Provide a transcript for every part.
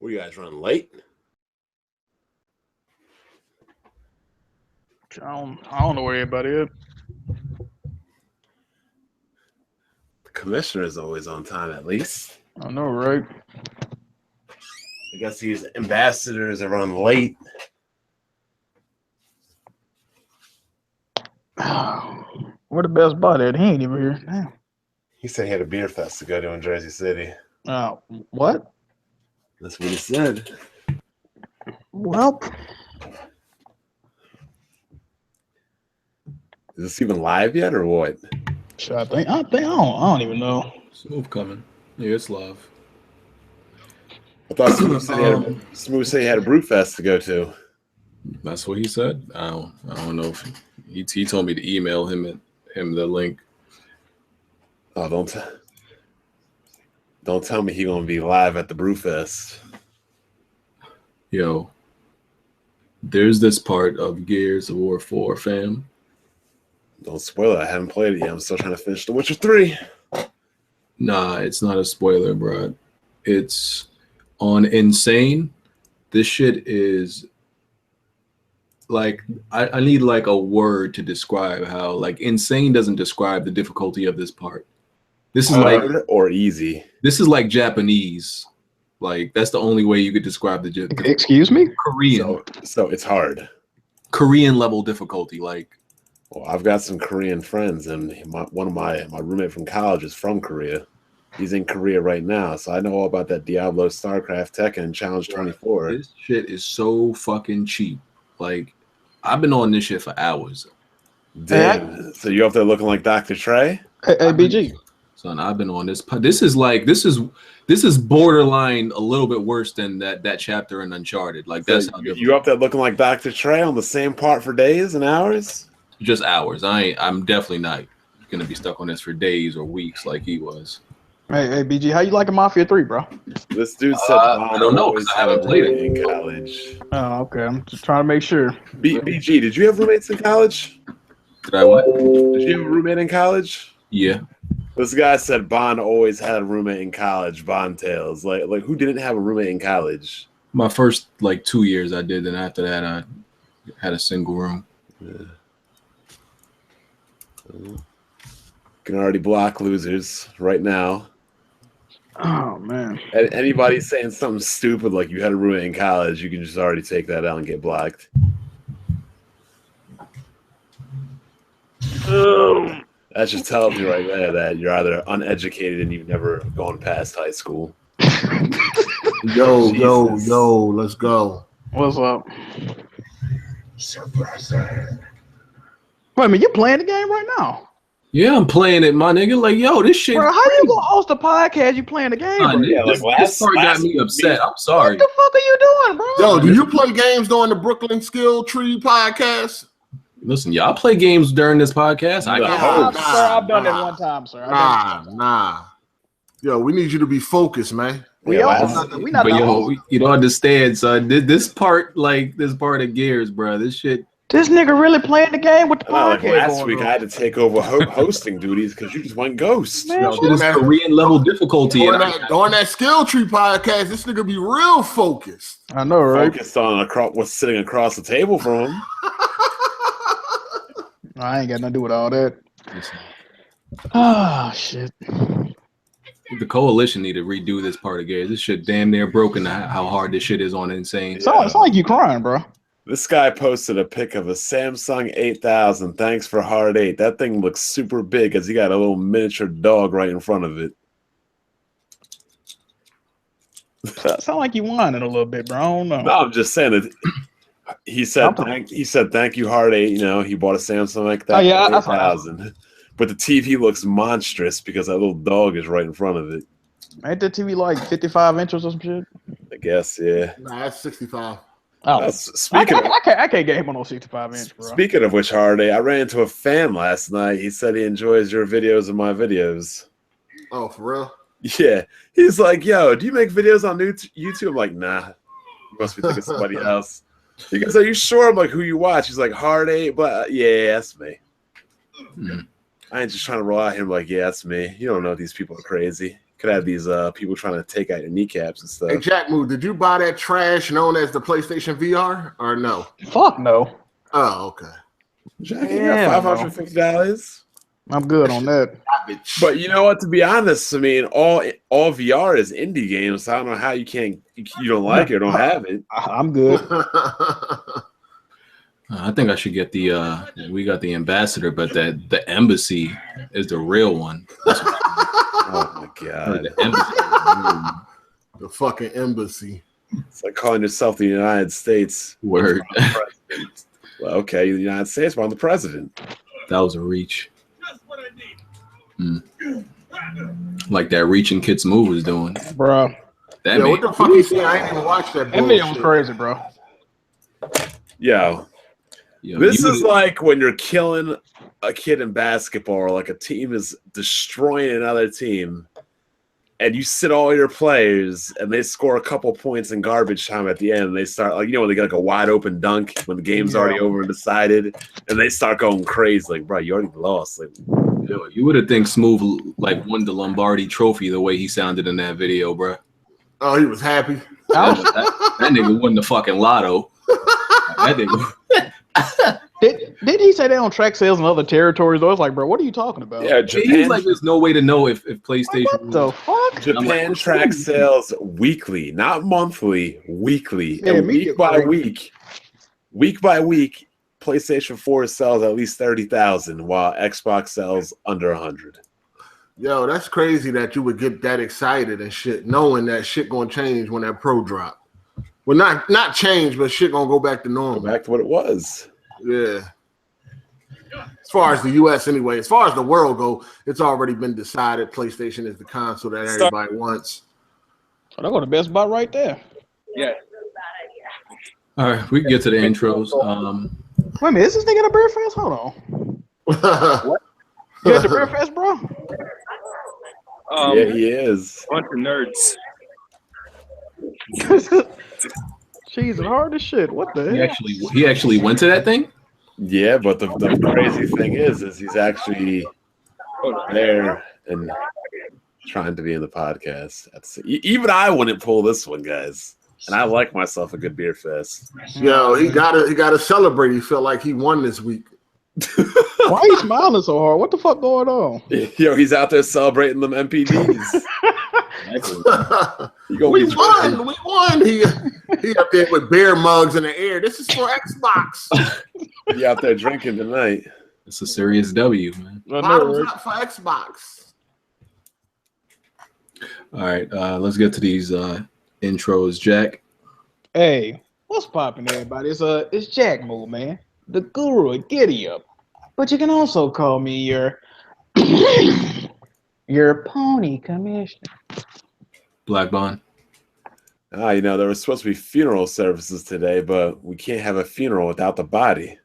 Were you guys running late? I don't know where everybody is. The commissioner is always on time, at least. I know, right? I guess these ambassadors are running late. Where the best buddy at? He ain't even here. Damn. He said he had a beer fest to go to in Jersey City. What? That's what he said. Well, Is this even live yet, or what? I don't even know. Smooth coming. Yeah, it's live. I thought Smooth said he had a brew fest to go to. That's what he said. I don't know if he told me to email him the link. Oh, don't tell me he gonna be live at the brew fest. Yo, there's this part of Gears of War 4, fam. Don't spoil it. I haven't played it yet. I'm still trying to finish The Witcher 3. Nah, it's not a spoiler, bro. It's on Insane. This shit is like I need like a word to describe how like Insane doesn't describe the difficulty of this part. This is hard like or easy. This is like Japanese. Like that's the only way you could describe the Excuse me? Korean. So it's hard. Korean level difficulty, like. Well, I've got some Korean friends, and one of my roommate from college is from Korea. He's in Korea right now, so I know all about that Diablo, StarCraft, Tekken, Challenge 24. This shit is so fucking cheap. Like, I've been on this shit for hours. Damn. So you up there looking like Dr. Trey? Hey, BG. Son, I've been on this. This is borderline a little bit worse than that chapter in Uncharted. Like that's so you up there looking like Dr. Trey on the same part for days and hours? Just hours. I'm definitely not gonna be stuck on this for days or weeks like he was. Hey, BG, how you liking Mafia 3, bro? This dude said I don't know because I haven't played it in college. Oh, okay. I'm just trying to make sure. BG, did you have roommates in college? Did I what? Did you have a roommate in college? Yeah. This guy said Bond always had a roommate in college. Bond Tales. Like who didn't have a roommate in college? My first 2 years I did, and after that I had a single room. Yeah. Can already block losers right now. Oh man! Anybody saying something stupid like you had a roommate in college, you can just already take that out and get blocked. That just tells me right there that you're either uneducated and you've never gone past high school. Yo, let's go. What's up? Wait a minute, you playing the game right now? Yeah, I'm playing it, my nigga. Like, yo, this shit. Bro, how you gonna host a podcast? You playing the game? Bro? Yeah, like this part got me upset. I'm sorry. What the fuck are you doing, bro? Yo, do you play games during the Brooklyn Skill Tree podcast? Listen, y'all play games during this podcast. Sir, I've done it one time, sir. Nah. Yo, we need you to be focused, man. We not but yo, you don't understand, son. This part of Gears, bro. This shit. This nigga really playing the game with the podcast. Like last week, I had to take over hosting duties because you just went ghost. Man, Yo, this is Korean level difficulty. During that Skill Tree podcast, this nigga be real focused. I know, right? Focused on what's sitting across the table from him. I ain't got nothing to do with all that. Oh shit. The coalition need to redo this part of Gears. This shit damn near broken. How hard this shit is on Insane. It's like you crying, bro. This guy posted a pic of a Samsung 8000. Thanks for Hard 8. That thing looks super big as he got a little miniature dog right in front of it. Sound like you whining a little bit, bro. I don't know. No, I'm just saying that he said thank you Hard 8. You know, he bought a Samsung like that. 8000. But the TV looks monstrous because that little dog is right in front of it. Ain't that TV like 55 inches or some shit? I guess, yeah. Nah, that's 65. Oh, I can't get him on no 65 inch, bro. Speaking of which, Hardy, I ran into a fan last night. He said he enjoys your videos and my videos. Oh, for real? Yeah. He's like, yo, do you make videos on YouTube? I'm like, nah. You must be thinking of somebody else. He goes, are you sure? I'm like, who you watch? He's like, Hard 8, but yeah, that's me. I ain't just trying to roll out here. I'm like, yeah, that's me. You don't know these people are crazy. Could have these people trying to take out your kneecaps and stuff. Hey, Jack Moo, did you buy that trash known as the PlayStation VR or no? Fuck no. Oh, okay. Jack, you got $550. I'm good on that. But you know what? To be honest, I mean, all VR is indie games. So I don't know how you don't like it or don't have it. I'm good. I think I should get the we got the ambassador, but the embassy is the real one. Oh my god. The embassy. The fucking embassy. It's like calling yourself the United States. Word. Well, okay, the United States, but I'm the president. That was a reach. Like that reaching Kids Move was doing. Bro. Yeah, what the fuck you saying? I ain't even watched that. That video was crazy, bro. Yo, this is like when you're killing a kid in basketball, or like a team is destroying another team, and you sit all your players, and they score a couple points in garbage time at the end, and they start like, you know, when they get like a wide open dunk when the game's already over and decided, and they start going crazy. Like, bro, you already lost. Like, you would have think Smooth like won the Lombardi Trophy the way he sounded in that video, bro. Oh, he was happy. That nigga won the fucking lotto. That nigga. Did he say that on track sales in other territories? Though it's like, bro, what are you talking about? Yeah, Japan. He's like, there's no way to know if PlayStation. What the fuck? Japan track sales weekly, not monthly, weekly, Yeah, and week by week, PlayStation 4 sells at least 30,000, while Xbox sells under 100. Yo, that's crazy that you would get that excited and shit, knowing that shit gonna change when that Pro drop. Well, not change, but shit gonna go back to normal. Go back to what it was. Yeah. As far as the US anyway, as far as the world go, it's already been decided PlayStation is the console that everybody wants. Oh, that go the best buy right there. Yeah. All right, we can get to the intros. Wait a minute, is this nigga at a beer fest? Hold on. What? You at the beer fest, bro? Yeah, he is. Bunch of nerds. Jeez, hard as shit. What the hell? He actually went to that thing? Yeah, but the crazy thing is he's actually there and trying to be in the podcast. Even I wouldn't pull this one, guys. And I like myself a good beer fest. Yo, he gotta celebrate. He felt like he won this week. Why are you smiling so hard? What the fuck going on? Yo, he's out there celebrating them NPDs. We won. He up there with beer mugs in the air. This is for Xbox. He out there drinking tonight. It's a serious W, man. Bottoms up for Xbox. All right, let's get to these intros, Jack. Hey, what's popping, everybody? It's Jack Moo, man. The guru at Giddy Up. But you can also call me your pony commissioner. Black Bond. You know, there was supposed to be funeral services today, but we can't have a funeral without the body.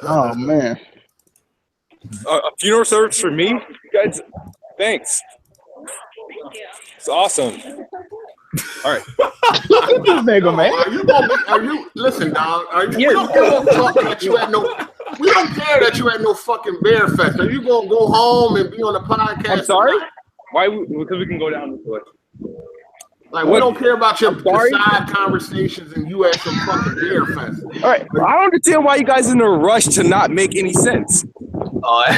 Oh, man. A funeral service for me? You guys, thanks. It's awesome. All right. Look at this nigga, man. Listen, dog. We don't care that you had no fucking bear fest. Are you gonna go home and be on the podcast? I'm sorry? Why? Because we can go down this way. Like, we don't care about your side conversations and you at some fucking beer fest. All right. I don't understand why you guys are in a rush to not make any sense. I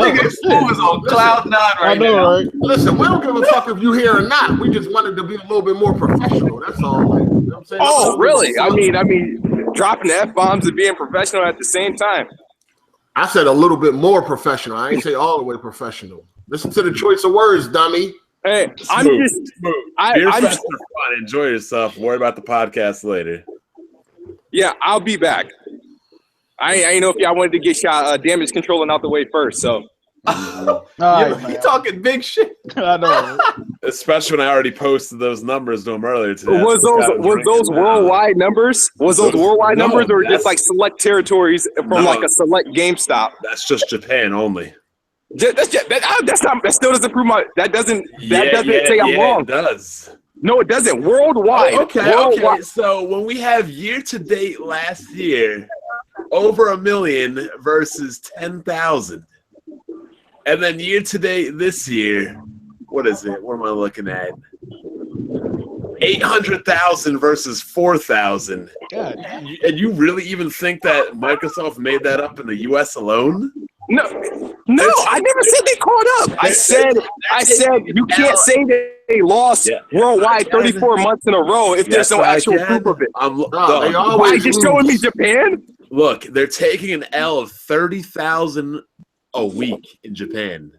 think it's on cloud 9 right now. Right? Listen, we don't give a fuck if you here or not. We just wanted to be a little bit more professional. That's all. Like, you know what I'm saying? Oh, really? I mean, dropping the F-bombs and being professional at the same time. I said a little bit more professional. I ain't say all the way professional. Listen to the choice of words, dummy. Hey, Beer fest are fun. Enjoy yourself. Worry about the podcast later. Yeah, I'll be back. I know if y'all wanted to get shot damage controlling out the way first, so. You talking big shit. I know. Especially when I already posted those numbers to him earlier today. Was those worldwide numbers? Was those worldwide numbers or just like select territories from like a select GameStop? That's just Japan only. That still doesn't prove that doesn't say I'm wrong. It does. No, it doesn't. Worldwide. Okay. So when we have year to date last year, over 1 million versus 10,000, and then year to date this year, what is it? What am I looking at? 800,000 versus 4,000. God. And you really even think that Microsoft made that up in the U.S. alone? No, I never said they caught up. I said you can't say they lost worldwide 34 months in a row if there's no actual proof of it. Why are you just showing me Japan? Look, they're taking an L of 30,000 a week in Japan.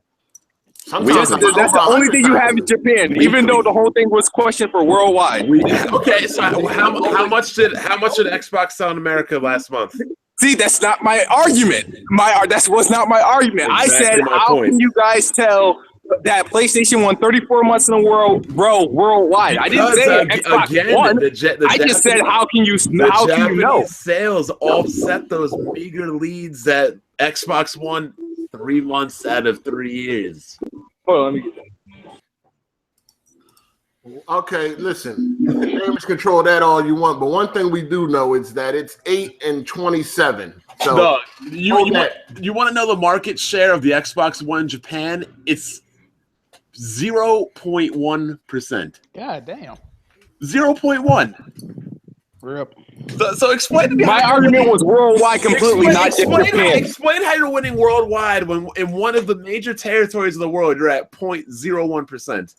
That's the only thing you have in Japan, even though the whole thing was questioned for worldwide. Okay, so how much did Xbox sell in America last month? See, that's not my argument. That was not my argument. I said, how can you guys tell that PlayStation won 34 months in a worldwide? I didn't say Xbox won. I just said, how can you know? Sales offset those meager leads that Xbox won 3 months out of 3 years. Hold on, let me get that. Okay, listen. Damage control that all you want, but one thing we do know is that it's 8 and 27. So no, you want to know the market share of the Xbox One in Japan? It's 0.1%. God damn. 0.1. Rip. So explain to me. My argument was worldwide completely, not just Japan. Explain how you're winning worldwide when in one of the major territories of the world you're at 0.01%.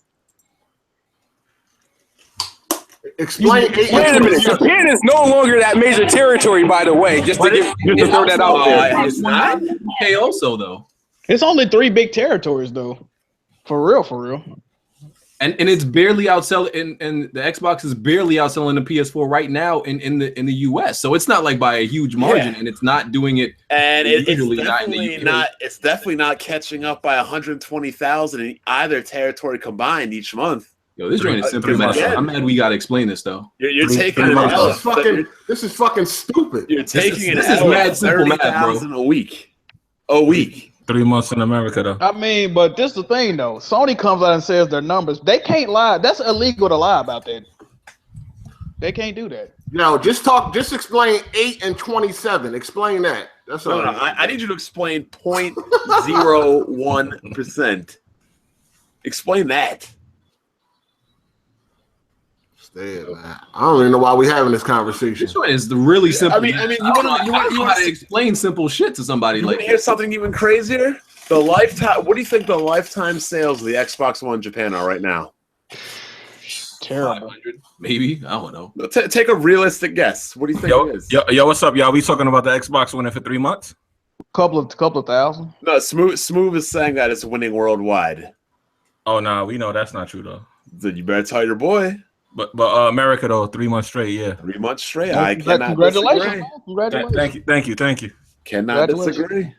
Explain. Wait a minute. Japan is no longer that major territory, by the way. Just to throw that out there. It's not. Okay, also though. It's only 3 big territories though. For real. And it's barely outselling, and the Xbox is barely outselling the PS4 right now in the US. So it's not like by a huge margin, and it's not doing it. And it's definitely not catching up by 120,000 in either territory combined each month. Yo, this joint is simple. I'm mad we gotta explain this though. You're taking an L. This is fucking stupid. You're taking this is mad simple math, bro. A week. 3 months in America, though. I mean, but this is the thing, though. Sony comes out and says their numbers. They can't lie. That's illegal to lie about that. They can't do that. No, just explain 8 and 27. Explain that. That's all. No, I need you to explain 0.01%. Explain that. Man. I don't even know why we're having this conversation. This one is the really simple. I mean, you want to explain simple shit to somebody. Like, hear something even crazier? The lifetime. What do you think the lifetime sales of the Xbox One in Japan are right now? Terrible. Maybe, I don't know. Take a realistic guess. What do you think it is? Yo, what's up, y'all? We talking about the Xbox winning for 3 months? Couple of thousand. No, Smooth is saying that it's winning worldwide. Oh no, we know that's not true though. Then you better tell your boy. But America though, 3 months straight, yeah. 3 months straight. I cannot Congratulations. disagree. Thank you. Cannot disagree.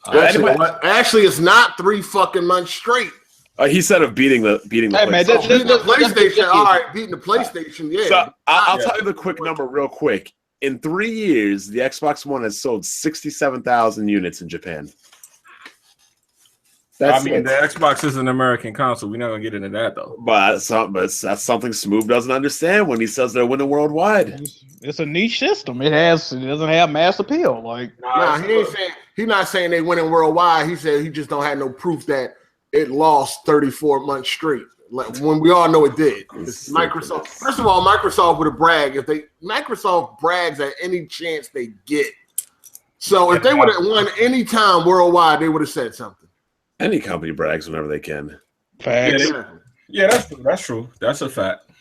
Actually, it's not 3 fucking months straight. He said of beating the Hey, man, beating the PlayStation. All right, beating the PlayStation. Yeah. So I'll tell you the quick number real quick. In 3 years, the Xbox One has sold 67,000 units in Japan. The Xbox is an American console. We're not gonna get into that though. But that's something Smooth doesn't understand when he says they're winning worldwide. It's a niche system. It doesn't have mass appeal. Like, he's not saying they winning worldwide. He said he just don't have no proof that it lost 34 months straight. Like, when we all know it did. Microsoft. First of all, Microsoft would have bragged Microsoft brags at any chance they get. So if they would have won any time worldwide, they would have said something. Any company brags whenever they can. Facts. Yeah, that's true. That's a fact.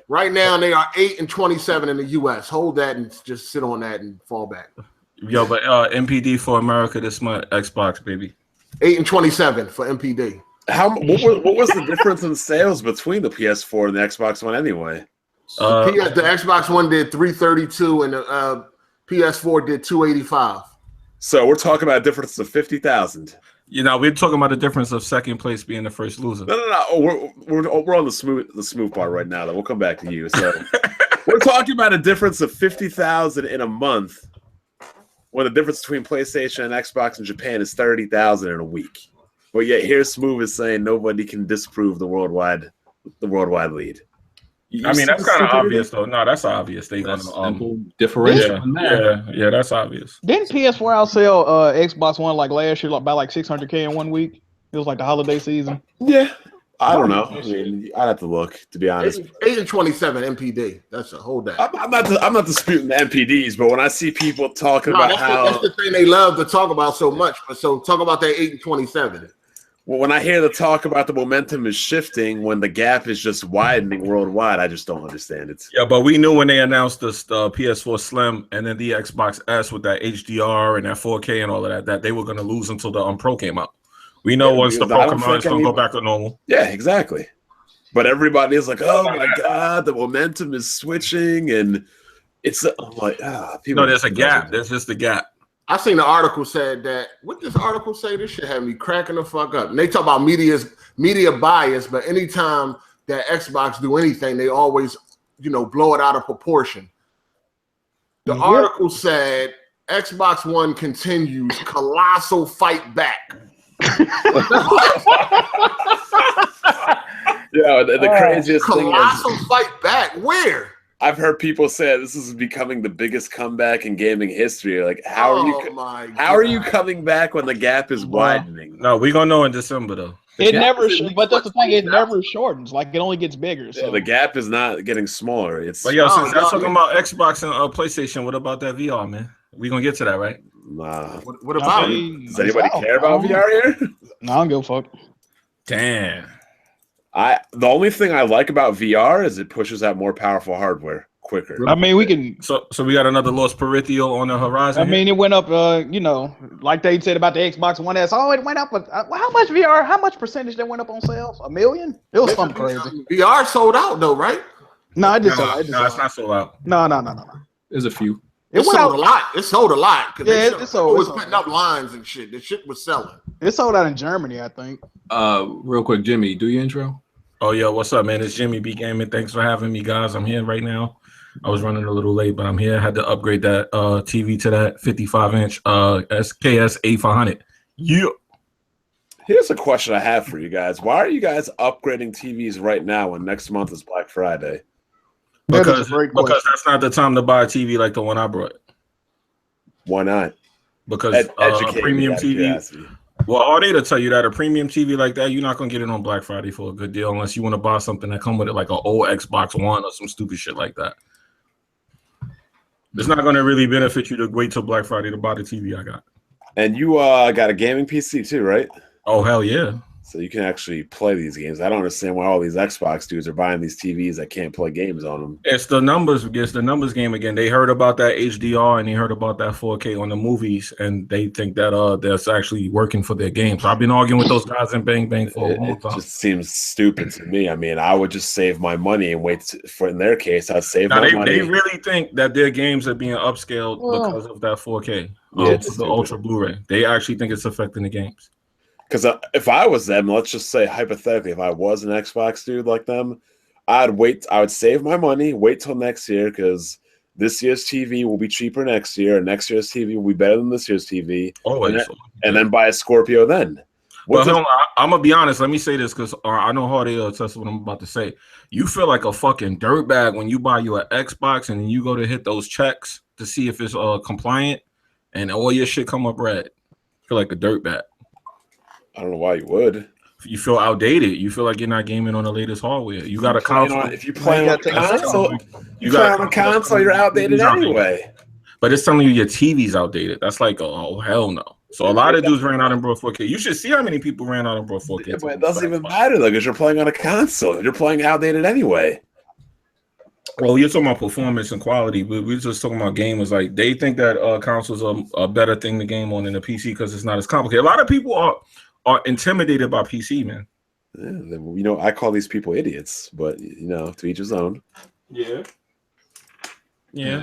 Right now, they are 8 and 27 in the U.S. Hold that and just sit on that and fall back. Yo, but NPD for America this month, Xbox, baby. 8 and 27 for NPD. What was the difference in sales between the PS4 and the Xbox One anyway? The Xbox One did 332 and the PS4 did 285. So we're talking about a difference of 50,000. You know, we're talking about the difference of second place being the first loser. No. We're on the smooth part right now. Though we'll come back to you. So we're talking about a difference of 50,000 in a month, when the difference between PlayStation and Xbox in Japan is 30,000 in a week. But yet here Smooth is saying nobody can disprove the worldwide lead. I mean, that's kind of obvious, though. No, that's obvious. They got simple differential. Yeah, that's obvious. Didn't PS4 outsell Xbox One like last year by like 600K in 1 week? It was like the holiday season. Yeah. I don't know. I mean, I'd have to look, to be honest. 8 and 27 MPD. That's a whole day. I'm not disputing the MPDs, but when I see people talking about that's the thing they love to talk about so much. But so talk about that 8 and 27. Well, when I hear the talk about the momentum is shifting, when the gap is just widening worldwide, I just don't understand it. Yeah, but we knew when they announced the PS4 Slim and then the Xbox S with that HDR and that 4K and all of that they were going to lose until the Pro came out. We know once the Pro comes out, it's going to go back to normal. Yeah, exactly. But everybody is like, oh my God, the momentum is switching. And I'm like, people. No, there's a gap. There's just a gap. I seen the article said that. What this article say? This shit had me cracking the fuck up. And they talk about media bias, but anytime that Xbox do anything, they always, blow it out of proportion. The article said Xbox One continues colossal fight back. The craziest thing is colossal fight back. Where? I've heard people say this is becoming the biggest comeback in gaming history. Like, how are you coming back when the gap is widening? No, we're gonna know in December though. But that's the thing. It never shordens. Like, it only gets bigger. So the gap is not getting smaller. But since y'all talking about Xbox and PlayStation, what about that VR, man? We gonna get to that, right? Nah. What about it? Does anybody care about VR here? No, I don't give a fuck. Damn. The only thing I like about VR is it pushes out more powerful hardware quicker. I mean, we can. So we got another Los Peritio on the horizon. I mean, it went up. Like they said about the Xbox One S. Oh, it went up. How much VR? How much percentage that went up on sales? 1 million? It was something crazy. VR sold out though, right? No, it didn't. No, it's not sold out. No. There's a few. It sold a lot. It sold a lot. Yeah, it was putting up lines and shit. The shit was selling. It sold out in Germany, I think. Real quick, Jimmy, do your intro. Oh, yo, what's up, man? It's Jimmy B Gaming. Thanks for having me, guys. I'm here right now. I was running a little late, but I'm here. I had to upgrade that TV to that 55-inch SKS A500. Yeah. Here's a question I have for you guys. Why are you guys upgrading TVs right now when next month is Black Friday? Because that's not the time to buy a TV like the one I brought. Why not? Because a premium TV. Well, all they to tell you that a premium TV like that, you're not gonna get it on Black Friday for a good deal unless you want to buy something that come with it, like an old Xbox One or some stupid shit like that. It's not gonna really benefit you to wait till Black Friday to buy the TV I got. And you got a gaming PC too, right? Oh hell yeah! So you can actually play these games. I don't understand why all these Xbox dudes are buying these TVs that can't play games on them. It's the numbers game again. They heard about that HDR and they heard about that 4K on the movies, and they think that that's actually working for their game. So I've been arguing with those guys in Bang Bang for a long time. It just seems stupid to me. I mean, I would just save my money and wait for. In their case, I'd save my money. They really think that their games are being upscaled because of that 4K, the Ultra Blu-ray. They actually think it's affecting the games. Because if I was them, let's just say hypothetically, if I was an Xbox dude like them, I would save my money, wait till next year, because this year's TV will be cheaper next year, and next year's TV will be better than this year's TV. And then buy a Scorpio then. I'm gonna be honest. Let me say this because I know Hardy will test what I'm about to say. You feel like a fucking dirtbag when you buy you an Xbox and you go to hit those checks to see if it's compliant, and all your shit come up red. You feel like a dirtbag. I don't know why you would. You feel outdated. You feel like you're not gaming on the latest hardware. You got a console. If you play on a console, you're outdated anyway. But it's telling you your TV's outdated. That's like, oh hell no. So a lot of dudes ran out and brought 4K. You should see how many people ran out and brought 4K. Yeah, but it doesn't even matter though, because you're playing on a console. You're playing outdated anyway. Well, you're talking about performance and quality, but we're just talking about gamers. Like they think that consoles are a better thing to game on than a PC because it's not as complicated. A lot of people are intimidated by PC, man. Yeah, I call these people idiots, but to each his own. Yeah.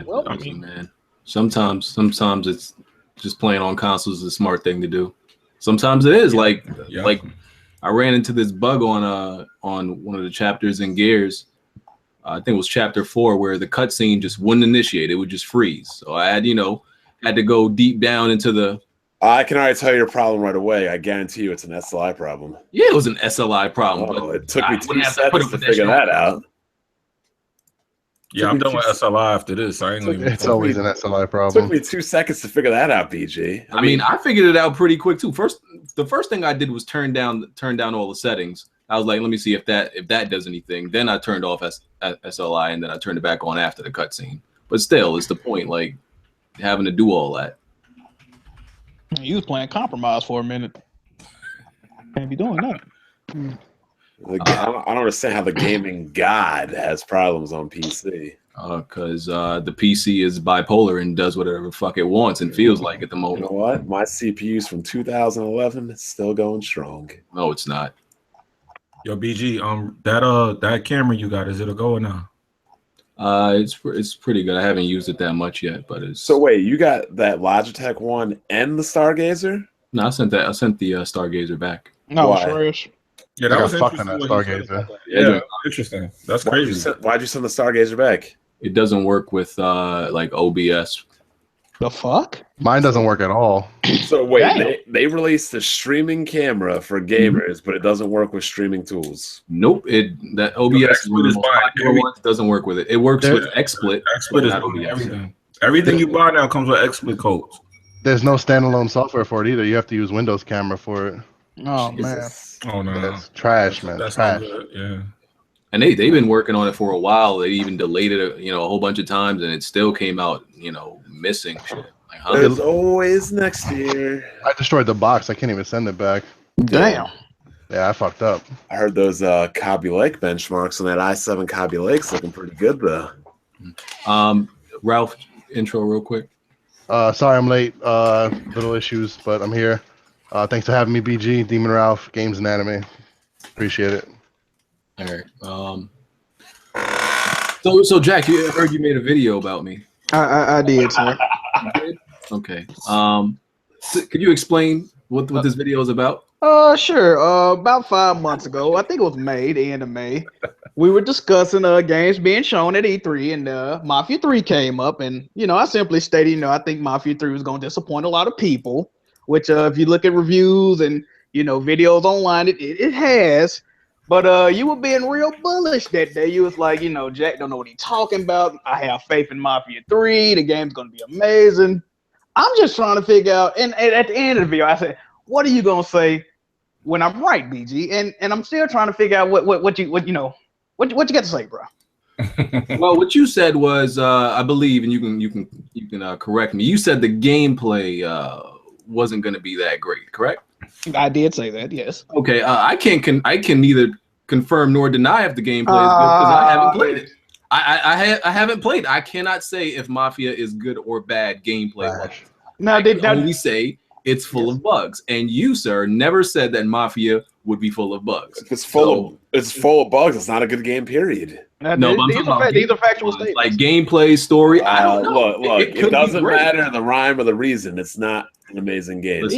Well, I mean, man, sometimes it's just playing on consoles is a smart thing to do. Sometimes it is. Like I ran into this bug on one of the chapters in Gears. I think it was chapter 4 where the cutscene just wouldn't initiate; it would just freeze. So I had to go deep down into the. I can already tell you your problem right away. I guarantee you it's an SLI problem. Yeah, it was an SLI problem. But it took me 2 seconds to figure that out. Yeah, I'm done with SLI after this. I ain't even. It's always an SLI problem. Took me 2 seconds to figure that out, BG. I mean, I figured it out pretty quick too. The first thing I did was turn down all the settings. I was like, let me see if that does anything. Then I turned off SLI, and then I turned it back on after the cutscene. But still, it's the point, like having to do all that. You was playing compromise for a minute. Can't be doing that. I don't understand how the gaming god has problems on PC. Because the PC is bipolar and does whatever the fuck it wants and feels like at the moment. You know what? My CPU's from 2011. It's still going strong. No, it's not. Yo, BG, that camera you got, is it a go or not? It's pretty good. I haven't used it that much yet, but it's. So wait, you got that Logitech one and the Stargazer? No, I sent the Stargazer back. No, trash. Yeah, that was fucking that interesting. Stargazer. Yeah, interesting. That's crazy. Why'd you send the Stargazer back? It doesn't work with like OBS. The fuck? Mine doesn't work at all. So wait, they released a streaming camera for gamers, but it doesn't work with streaming tools. Nope. That OBS is one of the most popular ones. Doesn't work with it. It works with XSplit. XSplit is OBS. Everything you buy now comes with XSplit codes. There's no standalone software for it either. You have to use Windows Camera for it. Oh man. Oh no, that's trash, man. That's trash. not good. Yeah. And they've been working on it for a while. They even delayed it, a whole bunch of times, and it still came out, missing shit. Like, huh? There's always next year. I destroyed the box. I can't even send it back. Damn. Yeah, I fucked up. I heard those Kaby Lake benchmarks on that i7 Kaby Lake's looking pretty good though. Ralph, intro real quick. Sorry I'm late. Little issues, but I'm here. Thanks for having me, BG, Demon Ralph, Games and Anime. Appreciate it. All right. So Jack, I heard you made a video about me. I did, sir. Okay. Could you explain what this video is about? Sure. About 5 months ago, I think it was May, the end of May, we were discussing games being shown at E3, and Mafia 3 came up, and I simply stated, I think Mafia 3 was going to disappoint a lot of people. Which, if you look at reviews and videos online, it has. But you were being real bullish that day. You was like, Jack don't know what he's talking about. I have faith in Mafia 3. The game's gonna be amazing. I'm just trying to figure out. And at the end of the video, I said, "What are you gonna say when I'm right, BG?" And I'm still trying to figure out what you got to say, bro. Well, what you said was, I believe, and you can correct me. You said the gameplay wasn't going to be that great, correct? I did say that, yes. Okay, I can neither confirm nor deny if the gameplay is good because I haven't played it. I haven't played. I cannot say if Mafia is good or bad gameplay. No, I can only say it's full of bugs. And you, sir, never said that Mafia would be full of bugs. If it's full of bugs, it's not a good game, period. No, but these are factual statements. Like gameplay, story. I don't know. Look, it doesn't matter the rhyme or the reason. It's not an amazing game.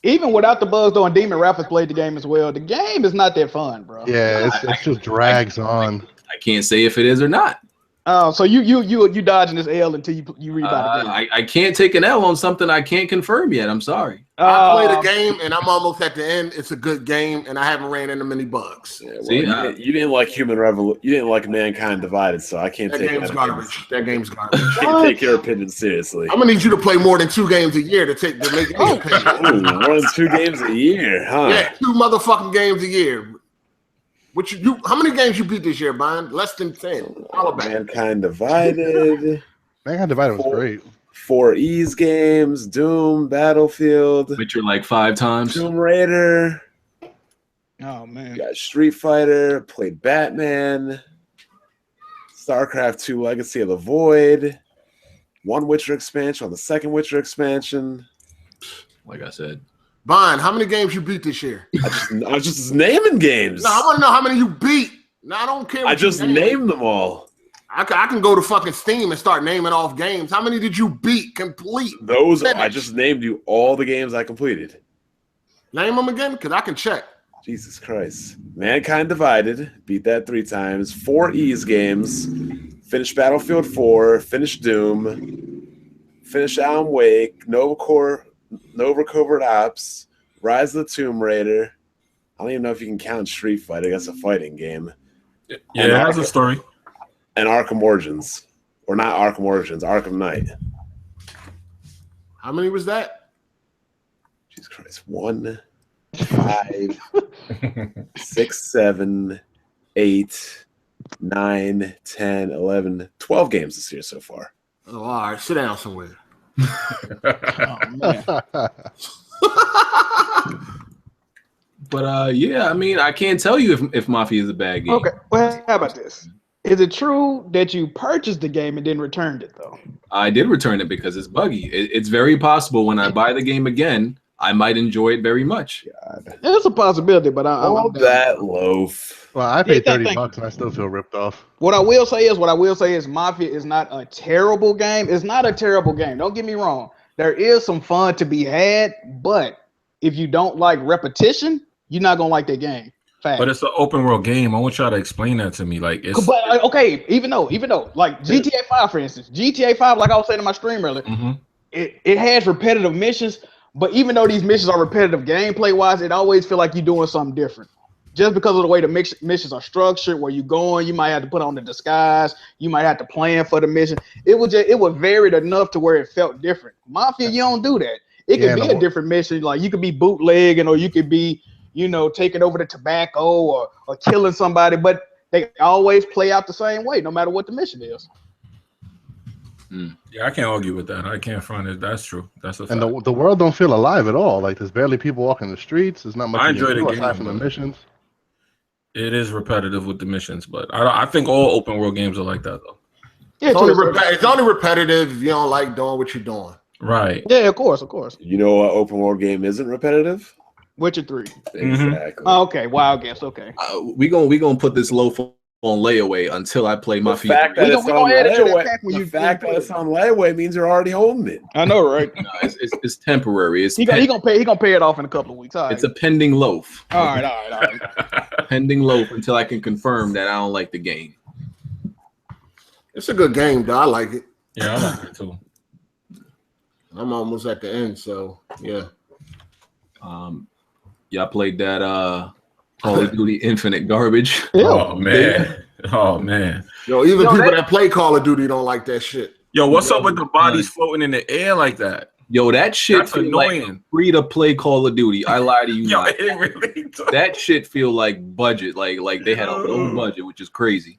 Even without the bugs, though, and Demon Ralph has played the game as well, the game is not that fun, bro. Yeah, it just drags on. I can't say if it is or not. Oh, so you dodging this L until you read about the game. I can't take an L on something I can't confirm yet. I'm sorry. I played a game and I'm almost at the end. It's a good game and I haven't ran into many bugs. Yeah, well, you didn't like Human Revolution. You didn't like Mankind Divided, so I can't take game's garbage. That game's garbage. I can't take your opinion seriously. I'm gonna need you to play more than 2 games a year to make me opinion. Ooh, more than 2 games a year, huh? Yeah, 2 motherfucking games a year. How many games you beat this year, Brian? Less than 10. Mankind Divided. Mankind Divided was great. 4 E's games, Doom, Battlefield. Witcher like 5 times. Tomb Raider. Oh man. You got Street Fighter, played Batman, StarCraft 2 Legacy of the Void, 1 Witcher expansion on the 2nd Witcher expansion. Like I said. Bond, how many games you beat this year? I was just naming games. No, I want to know how many you beat. No, I don't care. I just named them all. I can go to fucking Steam and start naming off games. How many did you beat complete? I just named you all the games I completed. Name them again, because I can check. Jesus Christ. Mankind Divided, beat that 3 times. 4 E's games, finished Battlefield 4, finished Doom, finished Alan Wake, Nova Covert Ops, Rise of the Tomb Raider. I don't even know if you can count Street Fighter. That's a fighting game. Yeah, it has a story. and Arkham Origins, or not Arkham Origins, Arkham Knight. How many was that? Jesus Christ. 1, 5, 6, 7, 8, 9, 10, 11, 12 games this year so far. Oh, all right. Sit down somewhere. Oh, man. But yeah, I mean, I can't tell you if Mafia is a bad game. Okay, well, how about this? Is it true that you purchased the game and then returned it though? I did return it because it's buggy. It's very possible when I buy the game again, I might enjoy it very much. God. It's a possibility, but I'm that loaf. Well, I paid Yeah, $30 and I still feel ripped off. What I will say is Mafia is not a terrible game. It's not a terrible game. Don't get me wrong. There is some fun to be had, but if you don't like repetition, you're not gonna like that game. Fact. But it's an open world game. I want y'all to explain that to me. Like, it's But okay, even though like GTA 5, for instance, GTA 5, like I was saying in my stream earlier, it has repetitive missions. But even though these missions are repetitive gameplay wise, it always feel like you're doing something different. Just because of the way the missions are structured, where you're going, you might have to put on the disguise, you might have to plan for the mission. It was varied enough to where it felt different. Mafia, you don't do that. It could be a different mission. Like you could be bootlegging, or you could be, taking over the tobacco or killing somebody, but they always play out the same way, no matter what the mission is. Yeah, I can't argue with that. I can't find it. That's true. That's a fact. And the world don't feel alive at all. Like there's barely people walking the streets. There's not much. I enjoy the aside from game, the missions. It is repetitive with the missions, but I think all open world games are like that though. Yeah, it's only repetitive if you don't like doing what you're doing. Right. Yeah, of course. You know what open world game isn't repetitive? Witcher 3. Exactly. Oh, okay, wild guess. Okay. We gonna put this loaf on layaway until I play Mafia. The fact that it's on layaway means you're already holding it. I know, right? No, it's temporary. He gonna pay it off in a couple of weeks. All right. It's a pending loaf. All right. Pending loaf until I can confirm that I don't like the game. It's a good game, though. I like it. Yeah, I like it too. I'm almost at the end, so yeah. Y'all played that Call of Duty Infinite garbage. Yeah. Oh man. Oh man. Yo, even people that play Call of Duty don't like that shit. Yo, what's up with the bodies floating in the air like that? Yo, that shit That's annoying. like free to play Call of Duty. I lie to you. Yo, not. it really does. That shit feel like budget. Like they had a low budget, which is crazy.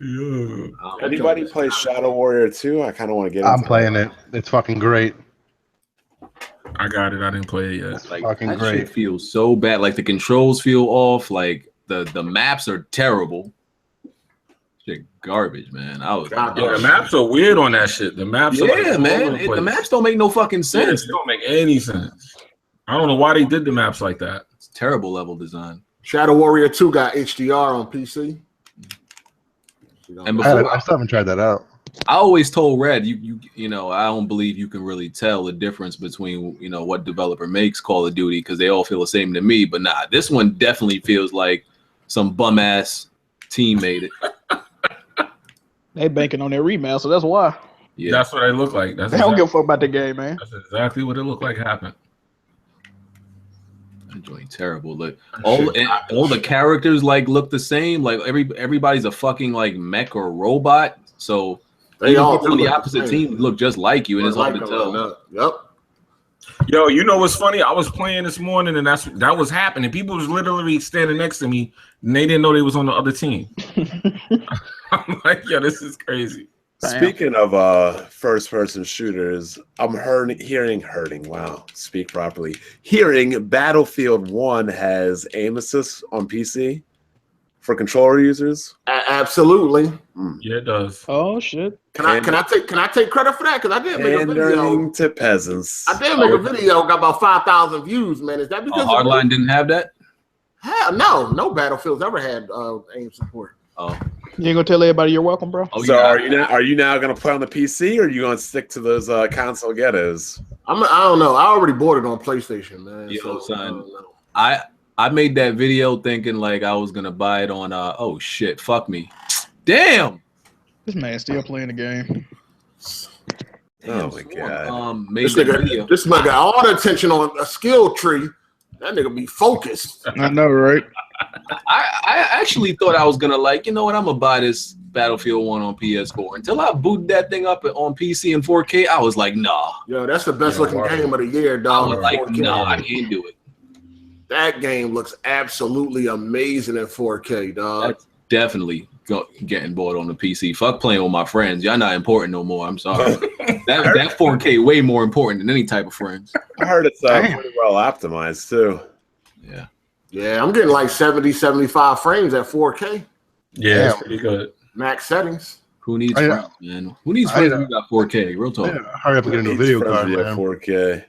Yeah. Anybody play Shadow Warrior 2? I kind of want to get I'm into playing it. It's fucking great. I got it. I didn't play it yet. It's Like fucking that great. shit feels so bad. Like the controls feel off. Like the maps are terrible. Shit, garbage, man. I was. Yeah, the maps are weird on that shit. The maps are Yeah, man. The maps don't make no fucking sense. It don't make any sense. I don't know why they did the maps like that. It's terrible level design. Shadow Warrior 2 got HDR on PC. And before, I still haven't tried that out. I always told Red, you know, I don't believe you can really tell the difference between, what developer makes Call of Duty because they all feel the same to me. But nah, this one definitely feels like some bum ass team made it. They banking on their remail, so that's why. Yeah, That's what they look like. They don't give a fuck about the game, man. That's exactly what it looked like happened. enjoying terrible. Like all the characters like look the same. Like everybody's a fucking like mech or robot. So They all people on do the look opposite the same. team look just like you, and it's hard Like to them, tell. Yep. Yo, you know what's funny? I was playing this morning, and that was happening. People was literally standing next to me, and they didn't know they was on the other team. I'm like, yo, this is crazy. Speaking of first-person shooters, I'm hearing Battlefield 1 has aim assist on PC for controller users. Absolutely. Yeah, it does. Oh shit! Can I take credit for that? Because I did make a video. Pandering to peasants. I did make a video, got about 5,000 views. Man, is that because Hardline didn't have that? Hell no Battlefield's ever had aim support. Oh, You ain't gonna tell everybody you're welcome, bro. oh So yeah. are you now going to play on the PC, or are you going to stick to those console ghettos? I don't know. I already bought it on PlayStation, man. Yo, so, son. I don't know. I made that video thinking like I was gonna buy it on oh shit, fuck me. Damn. This man still playing the game. Oh my god! Made This that video. nigga got all the attention on a skill tree. That nigga be focused. I know, right? I actually thought I was gonna like, you know what, I'm gonna buy this Battlefield 1 on PS4. Until I booted that thing up on PC in 4K, I was like, nah. Yo, that's the best looking game of the year, dog. I was like, nah, I can't do it. That game looks absolutely amazing in 4K, dog. That's definitely getting bought on the PC. Fuck playing with my friends. Y'all not important no more. I'm sorry. that 4K way more important than any type of friends. I heard it's pretty well optimized too. Yeah. Yeah, I'm getting like 70, 75 frames at 4K. Yeah, it's pretty good. Max settings. Who needs friends, man? Who needs friends when you got 4K? Real talk. Hurry up and get a new video card, man. 4K.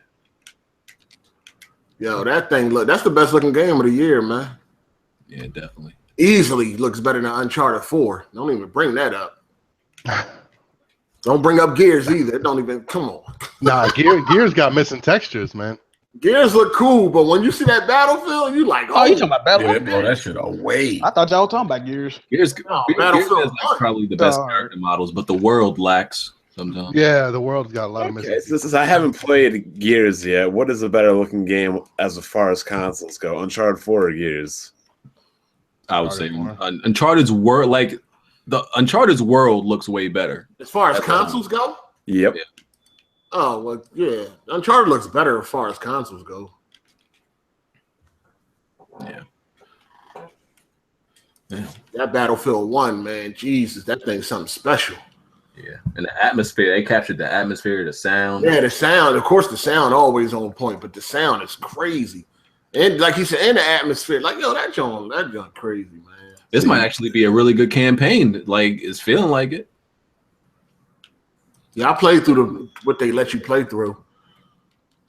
Yo, that thing that's the best looking game of the year, man. Yeah, definitely. Easily looks better than Uncharted 4. Don't even bring that up. Don't bring up Gears either. Don't even come on. Nah, Gears got missing textures, man. Gears look cool, but when you see that Battlefield, you like, oh, you talking about Battlefield? Yeah, blow that shit away. I thought y'all were talking about Gears. Gears Battlefield is like probably the best character models, but the world lacks sometimes. Yeah, the world's got a lot of missing. I haven't played Gears yet. What is a better looking game as far as consoles go? Uncharted 4 or Gears? I would say Uncharted's world, like the Uncharted's world looks way better. As far as consoles go? Yep. Yeah. Oh, well, yeah. Uncharted looks better as far as consoles go. Yeah. That Battlefield 1, man, Jesus, that thing's something special. Yeah. And the atmosphere, they captured the atmosphere, the sound. Yeah, the sound. Of course, the sound always on point, but the sound is crazy. And like you said, and the atmosphere. Like, yo, that joint crazy, man. This might actually be a really good campaign. Like, it's feeling like it. Yeah, I played through what they let you play through.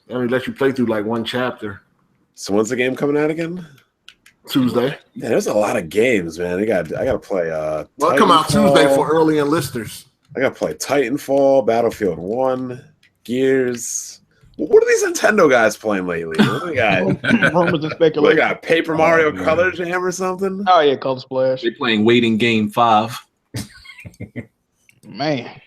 They only let you play through like one chapter. So when's the game coming out again? Tuesday. Yeah, there's a lot of games, man. I gotta play. Well, it come out Tuesday for early enlisters. I gotta play Titanfall, Battlefield 1, Gears. What are these Nintendo guys playing lately? What they got? Rumors and speculation. They got Paper Mario Color Jam or something? Oh yeah, Color Splash. They're playing Waiting Game 5. Man.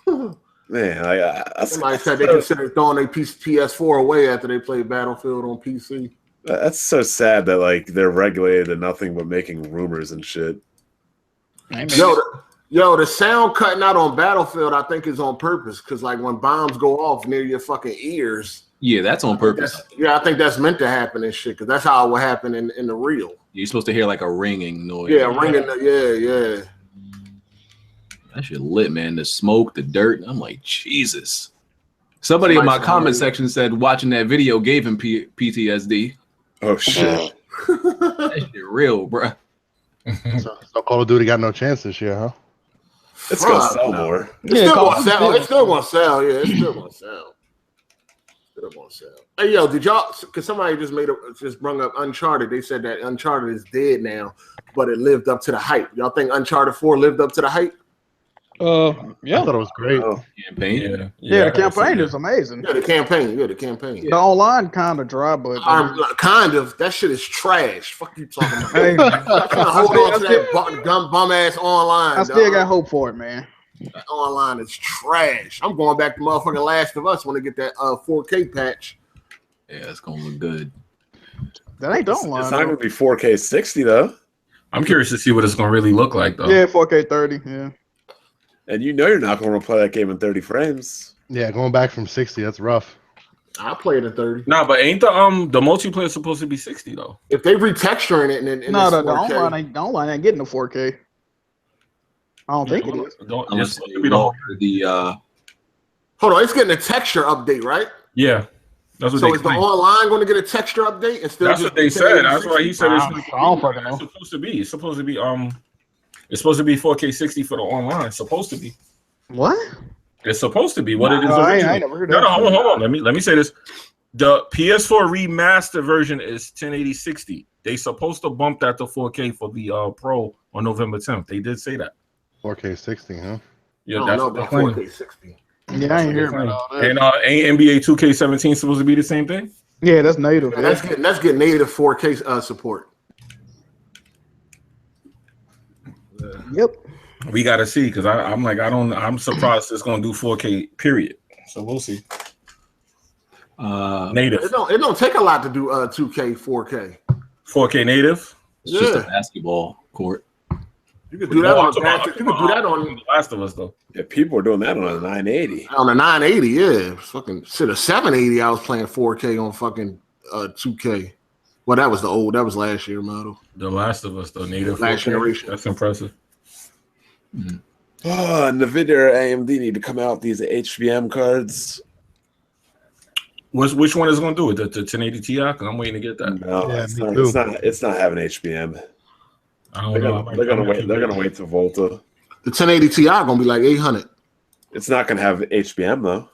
Somebody said they considered throwing their PS4 away after they played Battlefield on PC. That's so sad that like they're regulated to nothing but making rumors and shit. Yo, the sound cutting out on Battlefield, I think, is on purpose because like when bombs go off near your fucking ears. Yeah, that's on purpose. I think that's meant to happen and shit because that's how it would happen in the real. You're supposed to hear like a ringing noise. Yeah, ringing. Yeah. That shit lit, man. The smoke, the dirt. I'm like, Jesus. Somebody in my comment section said watching that video gave him PTSD. Oh shit. That shit real, bro. So Call of Duty got no chance this year, huh? It's gonna sell more. It's still gonna sell. It's still gonna sell. Yeah, it's still gonna sell. Still gonna sell. Hey, yo, did y'all? Because somebody just brought up Uncharted. They said that Uncharted is dead now, but it lived up to the hype. Y'all think Uncharted 4 lived up to the hype? Yeah. I thought it was great. Campaign. Yeah, the campaign is amazing. Yeah, the campaign. The online kind of dry, but kind of. That shit is trash. Fuck you talking about. Hey, I'm trying to hold on to that bum ass online. I still got hope for it, man. That online is trash. I'm going back to motherfucking Last of Us when they get that 4K patch. Yeah, it's gonna look good. That ain't the online. It's not gonna be 4K 60 though. I'm curious to see what it's gonna really look like though. Yeah, 4K 30. Yeah. And you know you're not going to play that game in 30 frames. Yeah, going back from 60, that's rough. I played in 30. Nah, but ain't the multiplayer supposed to be 60 though? If they retexturing it in no, the online ain't getting the 4K. I don't think it is. It's supposed to be the hold on, it's getting a texture update, right? Yeah. That's what so is the online going to get a texture update? And still that's what they said. That's why he said it's supposed to be. It's supposed to be it's supposed to be 4K 60 for the online. It's supposed to be. What? It's supposed to be what it is. I never heard that. No, hold on. Let me say this. The PS4 remastered version is 1080 60. They supposed to bump that to 4K for the Pro on November 10th. They did say that. 4K 60, huh? Yeah, that's what 4K 60. Yeah, I ain't hearing about all that. And ain't NBA 2K17 supposed to be the same thing? Yeah, that's native. Yeah, that's getting native 4K support. Yep. We gotta see because I'm surprised it's gonna do 4K period. So we'll see. Native. It don't take a lot to do 2K 4K. 4K native. It's just a basketball court. You could do that on you could do that on The Last of Us though. Yeah, people are doing that on a 980. On a 980, yeah. Fucking shit, a 780. I was playing 4K on fucking 2K. Well, that was last year model. The Last of Us though, native last generation. That's impressive. NVIDIA or AMD need to come out with these HBM cards. Which one is going to do it? The 1080 Ti? Because I'm waiting to get that. No, Yeah, it's not having HBM. I don't know. They're gonna wait till Volta. The 1080 Ti gonna be like 800. It's not gonna have HBM though.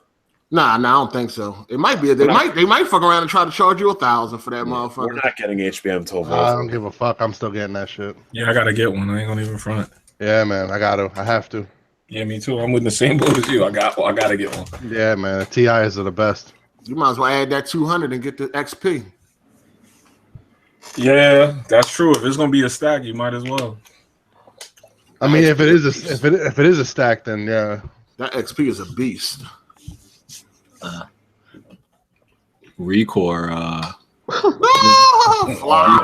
Nah, I don't think so. It might be. They might fuck around and try to charge you $1,000 for that motherfucker. We're not getting HBM till Volta. I don't give a fuck. I'm still getting that shit. Yeah, I got to get one. I ain't going to even front. Yeah, man. I have to. Yeah, me too. I'm in the same boat as you. I got to get one. Yeah, man. The TIs are the best. You might as well add that 200 and get the XP. Yeah, that's true. If it's going to be a stack, you might as well. I mean, if it is a stack, then yeah. That XP is a beast. Recore, flop.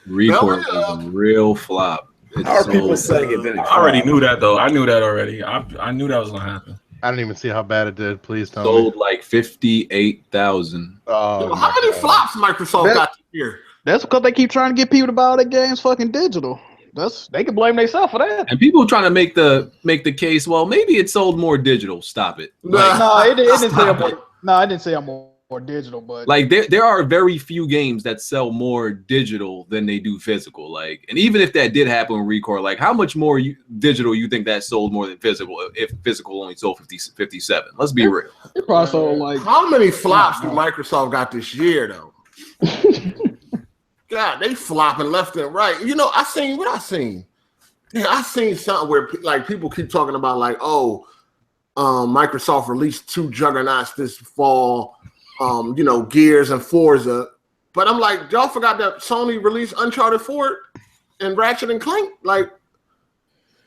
Recore is a real flop. How are people saying it didn't? I already knew that though. I knew that already. I knew that was gonna happen. I didn't even see how bad it did. Please tell sold me. like 58,000. Oh, how many flops Microsoft got this year? That's because they keep trying to get people to buy all their games fucking digital. They can blame themselves for that. And people trying to make the case. Well, maybe it sold more digital. Stop it. No, it didn't say more. No, I didn't say I'm more digital, but like there are very few games that sell more digital than they do physical. Like, and even if that did happen with Recore, like how much more digital you think that sold more than physical? If physical only sold 57, let's be real. It probably sold like how many flops do Microsoft got this year though? God, they flopping left and right. You know, I seen Yeah, I seen something where like people keep talking about like, Microsoft released 2 juggernauts this fall. Gears and Forza, but I'm like, y'all forgot that Sony released Uncharted 4 and Ratchet and Clank. Like,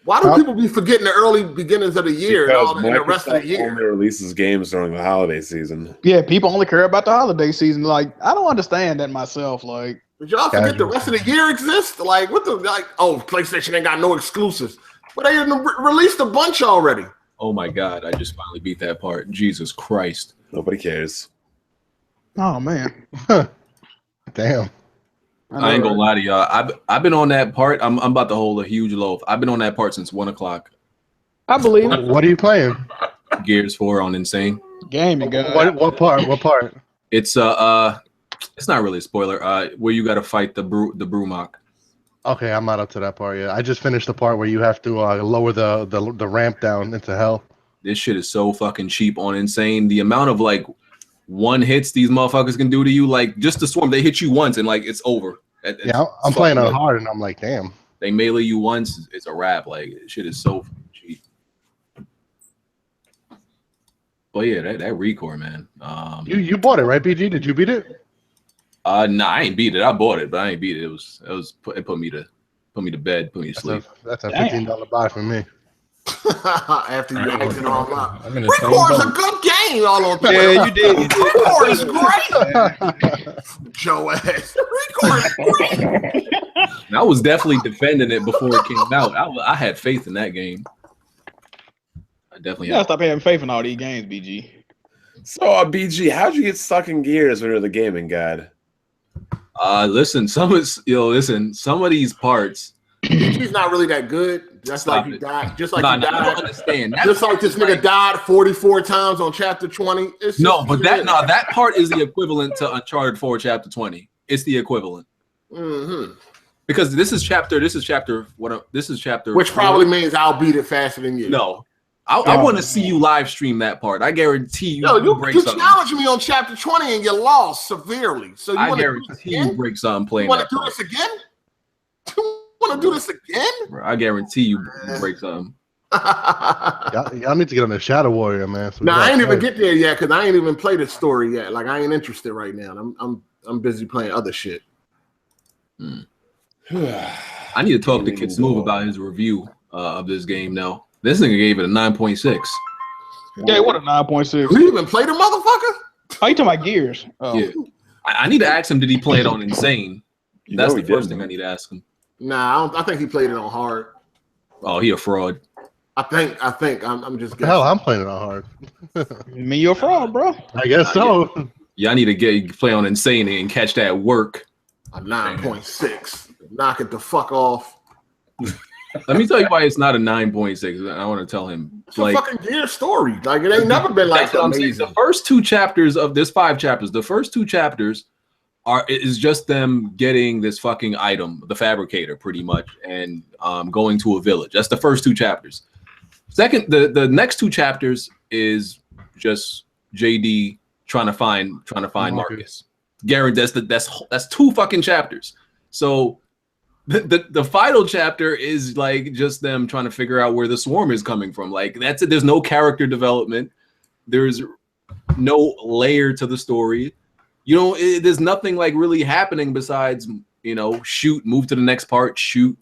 why do people be forgetting the early beginnings of the year and the rest of the year? Only releases games during the holiday season. Yeah, people only care about the holiday season. Like, I don't understand that myself. Like, did y'all forget the rest of the year exists? Like, PlayStation ain't got no exclusives, but they released a bunch already. Oh my God, I just finally beat that part. Jesus Christ. Nobody cares. Oh man. Damn. I ain't gonna lie to y'all. I've been on that part. I'm about to hold a huge loaf. I've been on that part since 1 o'clock. I believe it. What are you playing? Gears 4 on Insane. Gaming guy. What part? What part? It's it's not really a spoiler. Where you got to fight the Brumach. Okay, I'm not up to that part yet. I just finished the part where you have to lower the ramp down into hell. This shit is so fucking cheap on Insane. The amount of like one hits these motherfuckers can do to you, like just the swarm, they hit you once and like it's over. Yeah, I'm playing on hard and I'm like, damn. They melee you once, it's a wrap. Like shit is so cheap. But yeah, that Recore, man. You bought it, right, BG? Did you beat it? Nah, I ain't beat it. I bought it, but I ain't beat it. It put me to bed, put me to sleep. That's a $15 buy for me. After you exit all out. Recore is a good game, all on Twitter. Yeah, you did. Recore is great. Joe ass. Recore is great. I was definitely defending it before it came out. I had faith in that game. I definitely gotta stop having faith in all these games, BG. So, BG, how'd you get stuck in Gears when you're the gaming guide? Listen, some of these parts. He's not really that good. That's like he died. Just like he died. I don't understand. Just like this nigga died 44 times on chapter 20. That part is the equivalent to Uncharted 4 chapter 20. It's the equivalent. Mm-hmm. Because this is chapter. Which probably means I'll beat it faster than you. No. I want to see you live stream that part. I guarantee you. You challenged me on chapter 20 and you lost severely. So I guarantee you break something playing. You want to do this again? Want to do this again? Bro, I guarantee you break something. Y'all need to get on the Shadow Warrior, man. So I ain't even get there yet because I ain't even played the story yet. Like I ain't interested right now. I'm busy playing other shit. I need to talk to Kid Smooth about his review of this game now. This nigga gave it a 9.6. Yeah, what a 9.6. You even played the motherfucker? Oh, you talking about Gears? Oh. Yeah. I need to ask him, did he play it on Insane? That's the first thing I need to ask him. Nah, I think he played it on hard. Oh, he a fraud. I think. I'm just guessing. Hell, I'm playing it on hard. I mean, you're a fraud, bro. I guess so. Yeah, I need to play on insane and catch that work. A 9.6. Knock it the fuck off. Let me tell you why it's not a 9.6. I want to tell him. It's a fucking Gear story. Like, it ain't never been like that. Amazing. The first 2 chapters of this 5 chapters, the first 2 chapters is just them getting this fucking item, the fabricator, pretty much, and going to a village. That's the first 2 chapters. Second, the next 2 chapters is just JD trying to find Marcus. Guaranteed that's 2 fucking chapters. So the final chapter is like just them trying to figure out where the swarm is coming from. Like that's it. There's no character development. There's no layer to the story. You know, there's nothing like really happening besides, you know, shoot, move to the next part, shoot.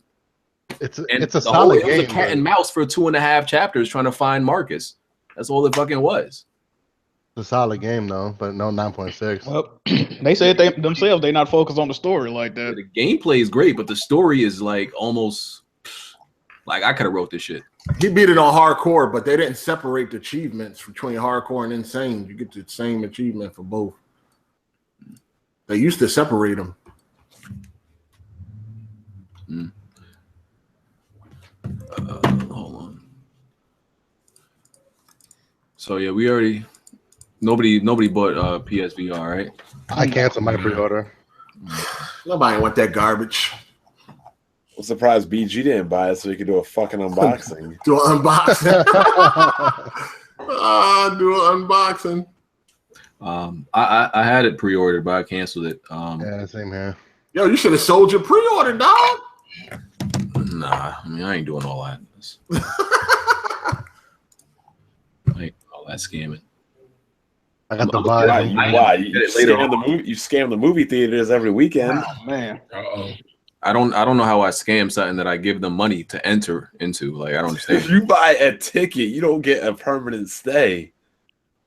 It's a solid game. It was a cat and mouse for 2.5 chapters trying to find Marcus. That's all it fucking was. It's a solid game though, but no 9.6. Well, they said themselves they not focused on the story like that. The gameplay is great, but the story is like almost like I could have wrote this shit. He beat it on hardcore, but they didn't separate the achievements between hardcore and insane. You get the same achievement for both. They used to separate them. Hold on. So yeah, we already. Nobody bought PSVR, right? I canceled my pre-order. Nobody want that garbage. I'm surprised BG didn't buy it so he could do a fucking unboxing. Do an unboxing. Do an unboxing. I had it pre-ordered, but I canceled it. Yeah, same here. Yo, you should have sold your pre-order, dog. Nah, I mean I ain't doing all that. I ain't all that scamming. I got the vibe. Why? You scam the movie theaters every weekend. Oh, man. I don't know how I scam something that I give them money to enter into. Like I don't understand. If you buy a ticket, you don't get a permanent stay.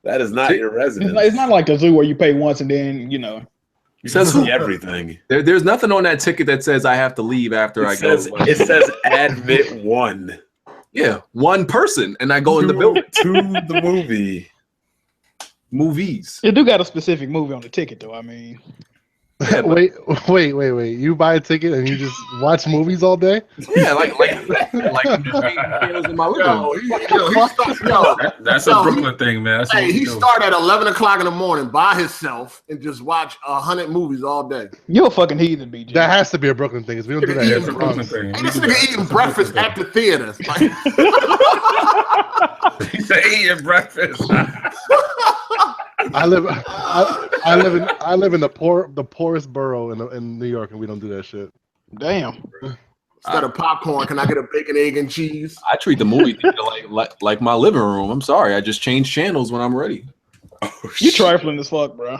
That is not your residence. It's not like the zoo where you pay once and then you know. It says see everything. There's nothing on that ticket that says I have to leave after I go. It says admit 1. Yeah, 1 person, and I go in the building to the movie. Movies. You do got a specific movie on the ticket, though. I mean, wait. You buy a ticket and you just watch movies all day? Yeah, like I'm just reading channels in my living room. That's a Brooklyn thing, man. Hey, he started at 11 o'clock in the morning by himself and just watch 100 movies all day. You're a fucking heathen, BG. That has to be a Brooklyn thing because we don't do that. It's a Brooklyn thing. This nigga eating breakfast at the theater. He said eating breakfast. I live in the poorest borough in New York, and we don't do that shit. Damn. Instead of popcorn, can I get a bacon, egg, and cheese? I treat the movie theater like my living room. I'm sorry, I just change channels when I'm ready. You trifling as fuck, bro.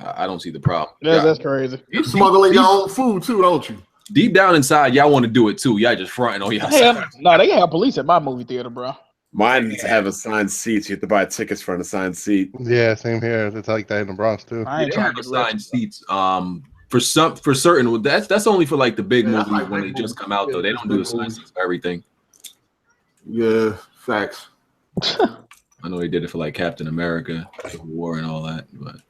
I don't see the problem. Yeah, that's crazy. You smuggling your own food too, don't you? Deep down inside, y'all want to do it too. Y'all just fronting on y'all. No, they have police at my movie theater, bro. Mine have assigned seats. You have to buy tickets for an assigned seat. Yeah, same here. It's like that in the Bronx too. I ain't trying to assigned seats. For certain. That's only for like the big movies like when they just come out though. They don't do assigned seats for everything. Yeah, facts. I know they did it for like Captain America, Civil War, and all that. But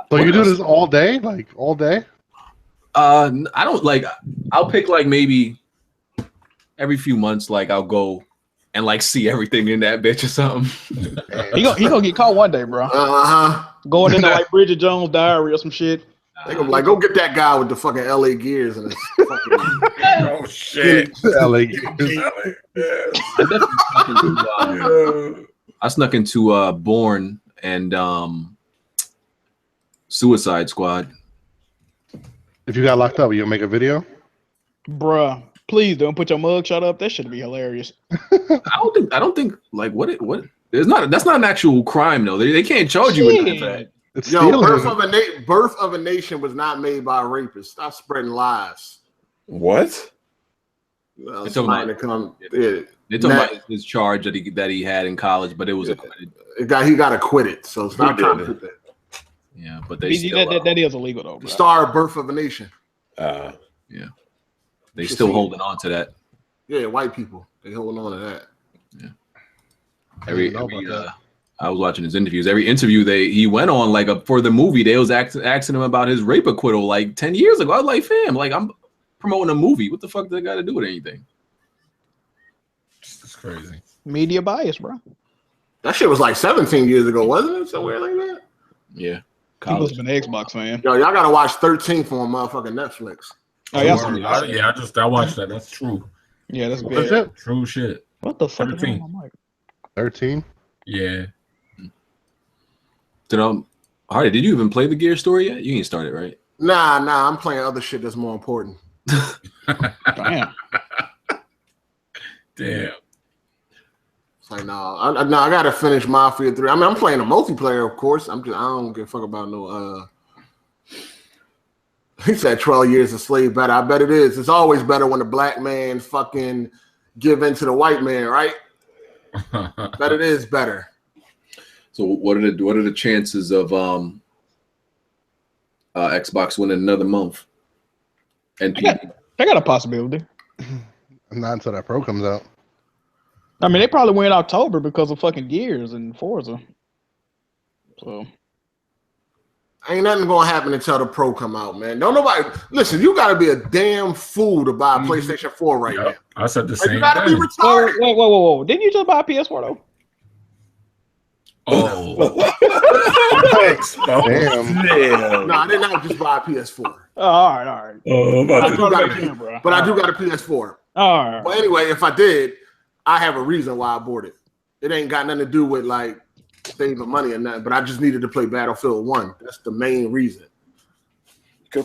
so you do this all day, like all day? I don't like. I'll pick like maybe every few months, like I'll go and like see everything in that bitch or something. He gonna get caught one day, bro. Going into like Bridget Jones' Diary or some shit. They gonna be like, go get that guy with the fucking LA gears and his fucking oh shit. LA gears. I snuck into Bourne and Suicide Squad. If you got locked up, you'll make a video? Bruh. Please don't put your mugshot up. That should be hilarious. I don't think like what that's not an actual crime though. They can't charge you with that. Yo, Birth of a Nation was not made by a rapist. Stop spreading lies. What? Well, they're talking about his charge that he had in college, but it was acquitted. He got acquitted. So stop trying to put that. Yeah, but they BG, still, that is illegal though. Bro. Star Birth of a Nation. Yeah, they still holding on to that. Yeah, white people, they holding on to that. Yeah. I was watching his interviews. Every interview he went on for the movie, they was asking him about his rape acquittal like 10 years ago. I was like, fam, like I'm promoting a movie. What the fuck does that got to do with anything? It's crazy. Media bias, bro. That shit was like 17 years ago, wasn't it? Somewhere like that. Yeah. He must have been an Xbox fan. Yo, y'all gotta watch 13th on motherfucking Netflix. Oh, yeah, I watched that. That's true. Yeah, that's What's good. it? True shit. What the fuck? 13. 13. Yeah. Hardy, did you even play the Gear story yet? You ain't started, right? Nah, I'm playing other shit that's more important. Damn. Damn. It's like, I gotta finish Mafia 3. I mean, I'm playing a multiplayer, of course. I don't give a fuck about no. He said 12 years a slave better. I bet it is. It's always better when the black man fucking give in to the white man, right? Bet it is better. So what are the chances of Xbox winning another month? NPD. They got a possibility. Not until that Pro comes out. I mean, they probably win in October because of fucking Gears and Forza. So ain't nothing gonna happen until the Pro come out, man. Don't nobody listen. You gotta be a damn fool to buy a PlayStation 4 right now. I said the same. You gotta thing. be retarded. Whoa! Didn't you just buy a PS4 though? Oh, Thanks, bro. Damn. No, I did not just buy a PS4. Oh, all right. Oh, I do got a PS4. All right. But anyway, if I did, I have a reason why I bought it. It ain't got nothing to do with like saving money or nothing, but I just needed to play Battlefield 1. That's the main reason.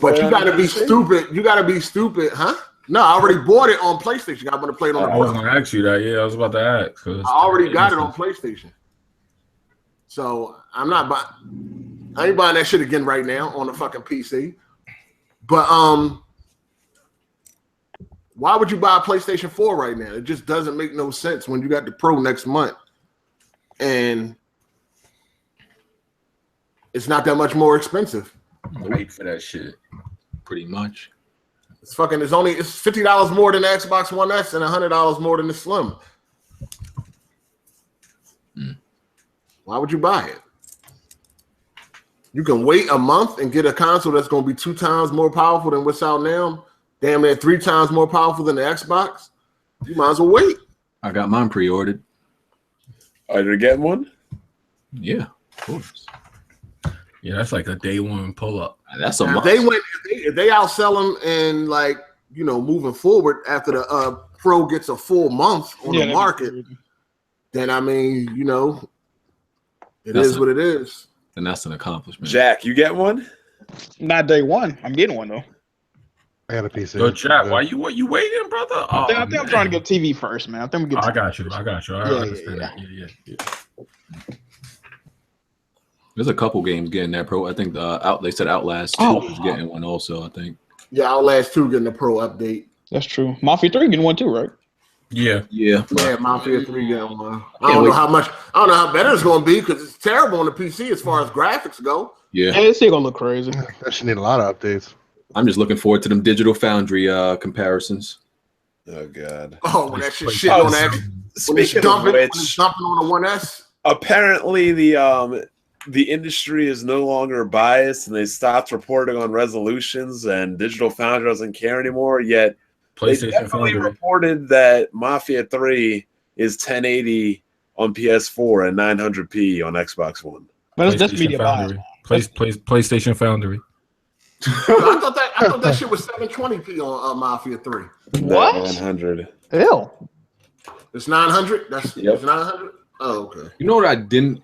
But you gotta be stupid. You gotta be stupid, huh? No, I already bought it on PlayStation. I want to play it on the I was gonna ask you that. Yeah, I was about to ask. I already got it on PlayStation. So I'm not buying. I ain't buying that shit again right now on the fucking PC. But why would you buy a PlayStation 4 right now? It just doesn't make no sense when you got the Pro next month, and it's not that much more expensive. Wait for that shit. Pretty much. It's $50 more than the Xbox One S and $100 more than the Slim. Why would you buy it? You can wait a month and get a console that's going to be 2 times more powerful than what's out now. Damn near 3 times more powerful than the Xbox. You might as well wait. I got mine pre-ordered. Are you getting one? Yeah, of course. Yeah, that's like a day one pull up. That's a month. If they outsell them and like moving forward after the Pro gets a full month on the market, then I mean it is what it is. Then that's an accomplishment. Jack, you get one? Not day one. I'm getting one though. I got a PC. Good Jack, why you waiting, brother? I think I'm trying to get TV first, man. I think we get. I got you. I understand that. Yeah. There's a couple games getting that Pro. I think they said Outlast 2 is getting one also. I think. Yeah, Outlast 2 getting the Pro update. That's true. Mafia 3 getting one too, right? Yeah. Mafia 3 getting one. I don't know how better it's going to be because it's terrible on the PC as far as graphics go. Yeah, it's still gonna look crazy. That should need a lot of updates. I'm just looking forward to them Digital Foundry comparisons. Oh god. Oh, when that shit on that. Speaking of which, dumping on the 1S. Apparently the industry is no longer biased and they stopped reporting on resolutions and Digital Foundry doesn't care anymore. Yet they definitely reported that Mafia 3 is 1080 on PS4 and 900p on Xbox One. But that's media bias. PlayStation Foundry. I thought that shit was 720p on Mafia 3. What? 900. Ew. It's 900? It's 900? Oh, okay. You know what I didn't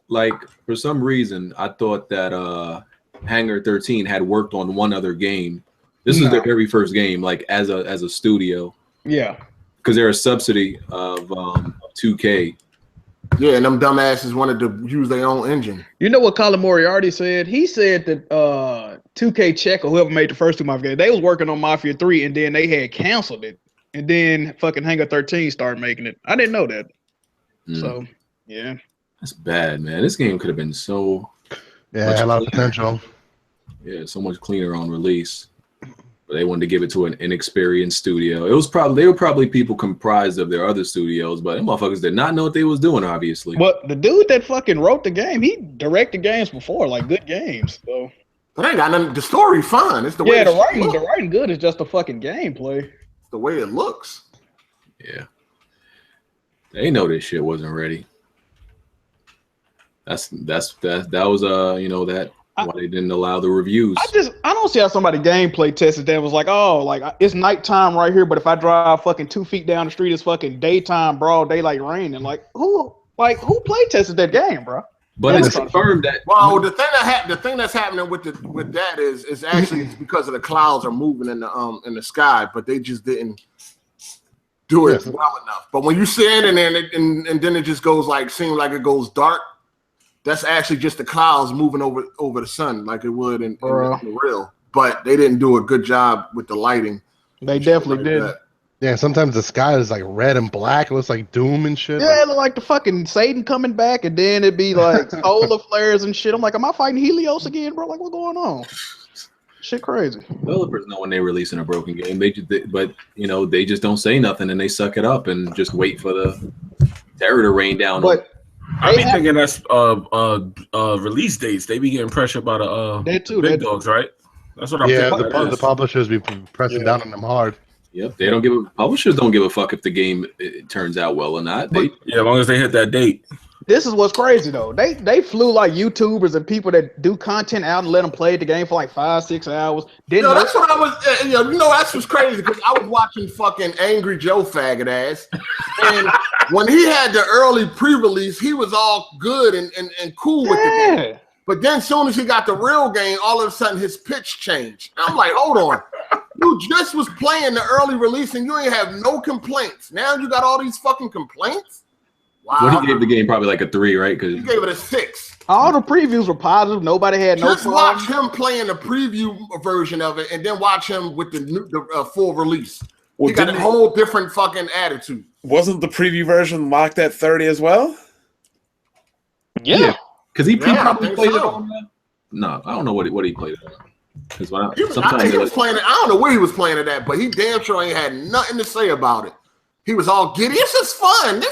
like? For some reason, I thought that Hangar 13 had worked on one other game. This is their very first game, like as a studio. Yeah. Because they're a subsidy of 2K. Yeah, and them dumbasses wanted to use their own engine. You know what Colin Moriarty said? He said that 2K Czech or whoever made the first two Mafia games, they was working on Mafia 3 and then they had canceled it. And then fucking Hangar 13 started making it. I didn't know that. So, yeah. That's bad, man. This game could have been so Yeah, it had a lot of potential. Yeah, so much cleaner on release. But they wanted to give it to an inexperienced studio. They were probably people comprised of their other studios, but them motherfuckers did not know what they was doing, obviously. But the dude that fucking wrote the game, he directed games before, like good games. So but ain't got nothing. The story fine. It's the way the writing good is just the fucking gameplay. It's the way it looks. Yeah. They know this shit wasn't ready. That was why they didn't allow the reviews. I don't see how somebody gameplay tested that was like, oh, like it's nighttime right here, but if I drive fucking 2 feet down the street, it's fucking daytime, broad daylight raining. Like who play tested that game, bro? But it's confirmed that. Well, the thing that's happening with that is actually it's because of the clouds are moving in the sky, but they just didn't do it well enough. But when you stand in there and then it just goes seems like it goes dark. That's actually just the clouds moving over the sun like it would in the real. But they didn't do a good job with the lighting. They definitely did. That. Yeah, sometimes the sky is like red and black. It looks like doom and shit. Yeah, it looked like the fucking Satan coming back, and then it'd be like solar flares and shit. I'm like, am I fighting Helios again, bro? Like, what's going on? Shit crazy. Developers know when they're releasing a broken game. They just don't say nothing and they suck it up and just wait for the terror to rain down. But I be thinking that's release dates. They be getting pressured by the big dogs, right? That's what I'm thinking. Yeah, the publishers be pressing down on them hard. Yep, publishers don't give a fuck if the game turns out well or not. As long as they hit that date. This is what's crazy though. They flew like YouTubers and people that do content out and let them play the game for like 5-6 hours. That's what I was. That's what's crazy because I was watching fucking Angry Joe faggot ass, and when he had the early pre-release, he was all good and cool with the game. But then, as soon as he got the real game, all of a sudden his pitch changed. I'm like, hold on, you just was playing the early release and you ain't have no complaints. Now you got all these fucking complaints. Wow. Well, he gave the game probably like a 3, right? Because he gave it a 6. All the previews were positive. Nobody had no. Just watch him playing the preview version of it, and then watch him with the full release. Well, he got a whole different fucking attitude. Wasn't the preview version locked at 30 as well? Yeah, because he probably played it on. No, I don't know what he played it on. Because I think he was playing it. I don't know where he was playing it at, but he damn sure ain't had nothing to say about it. He was all giddy. This is fun.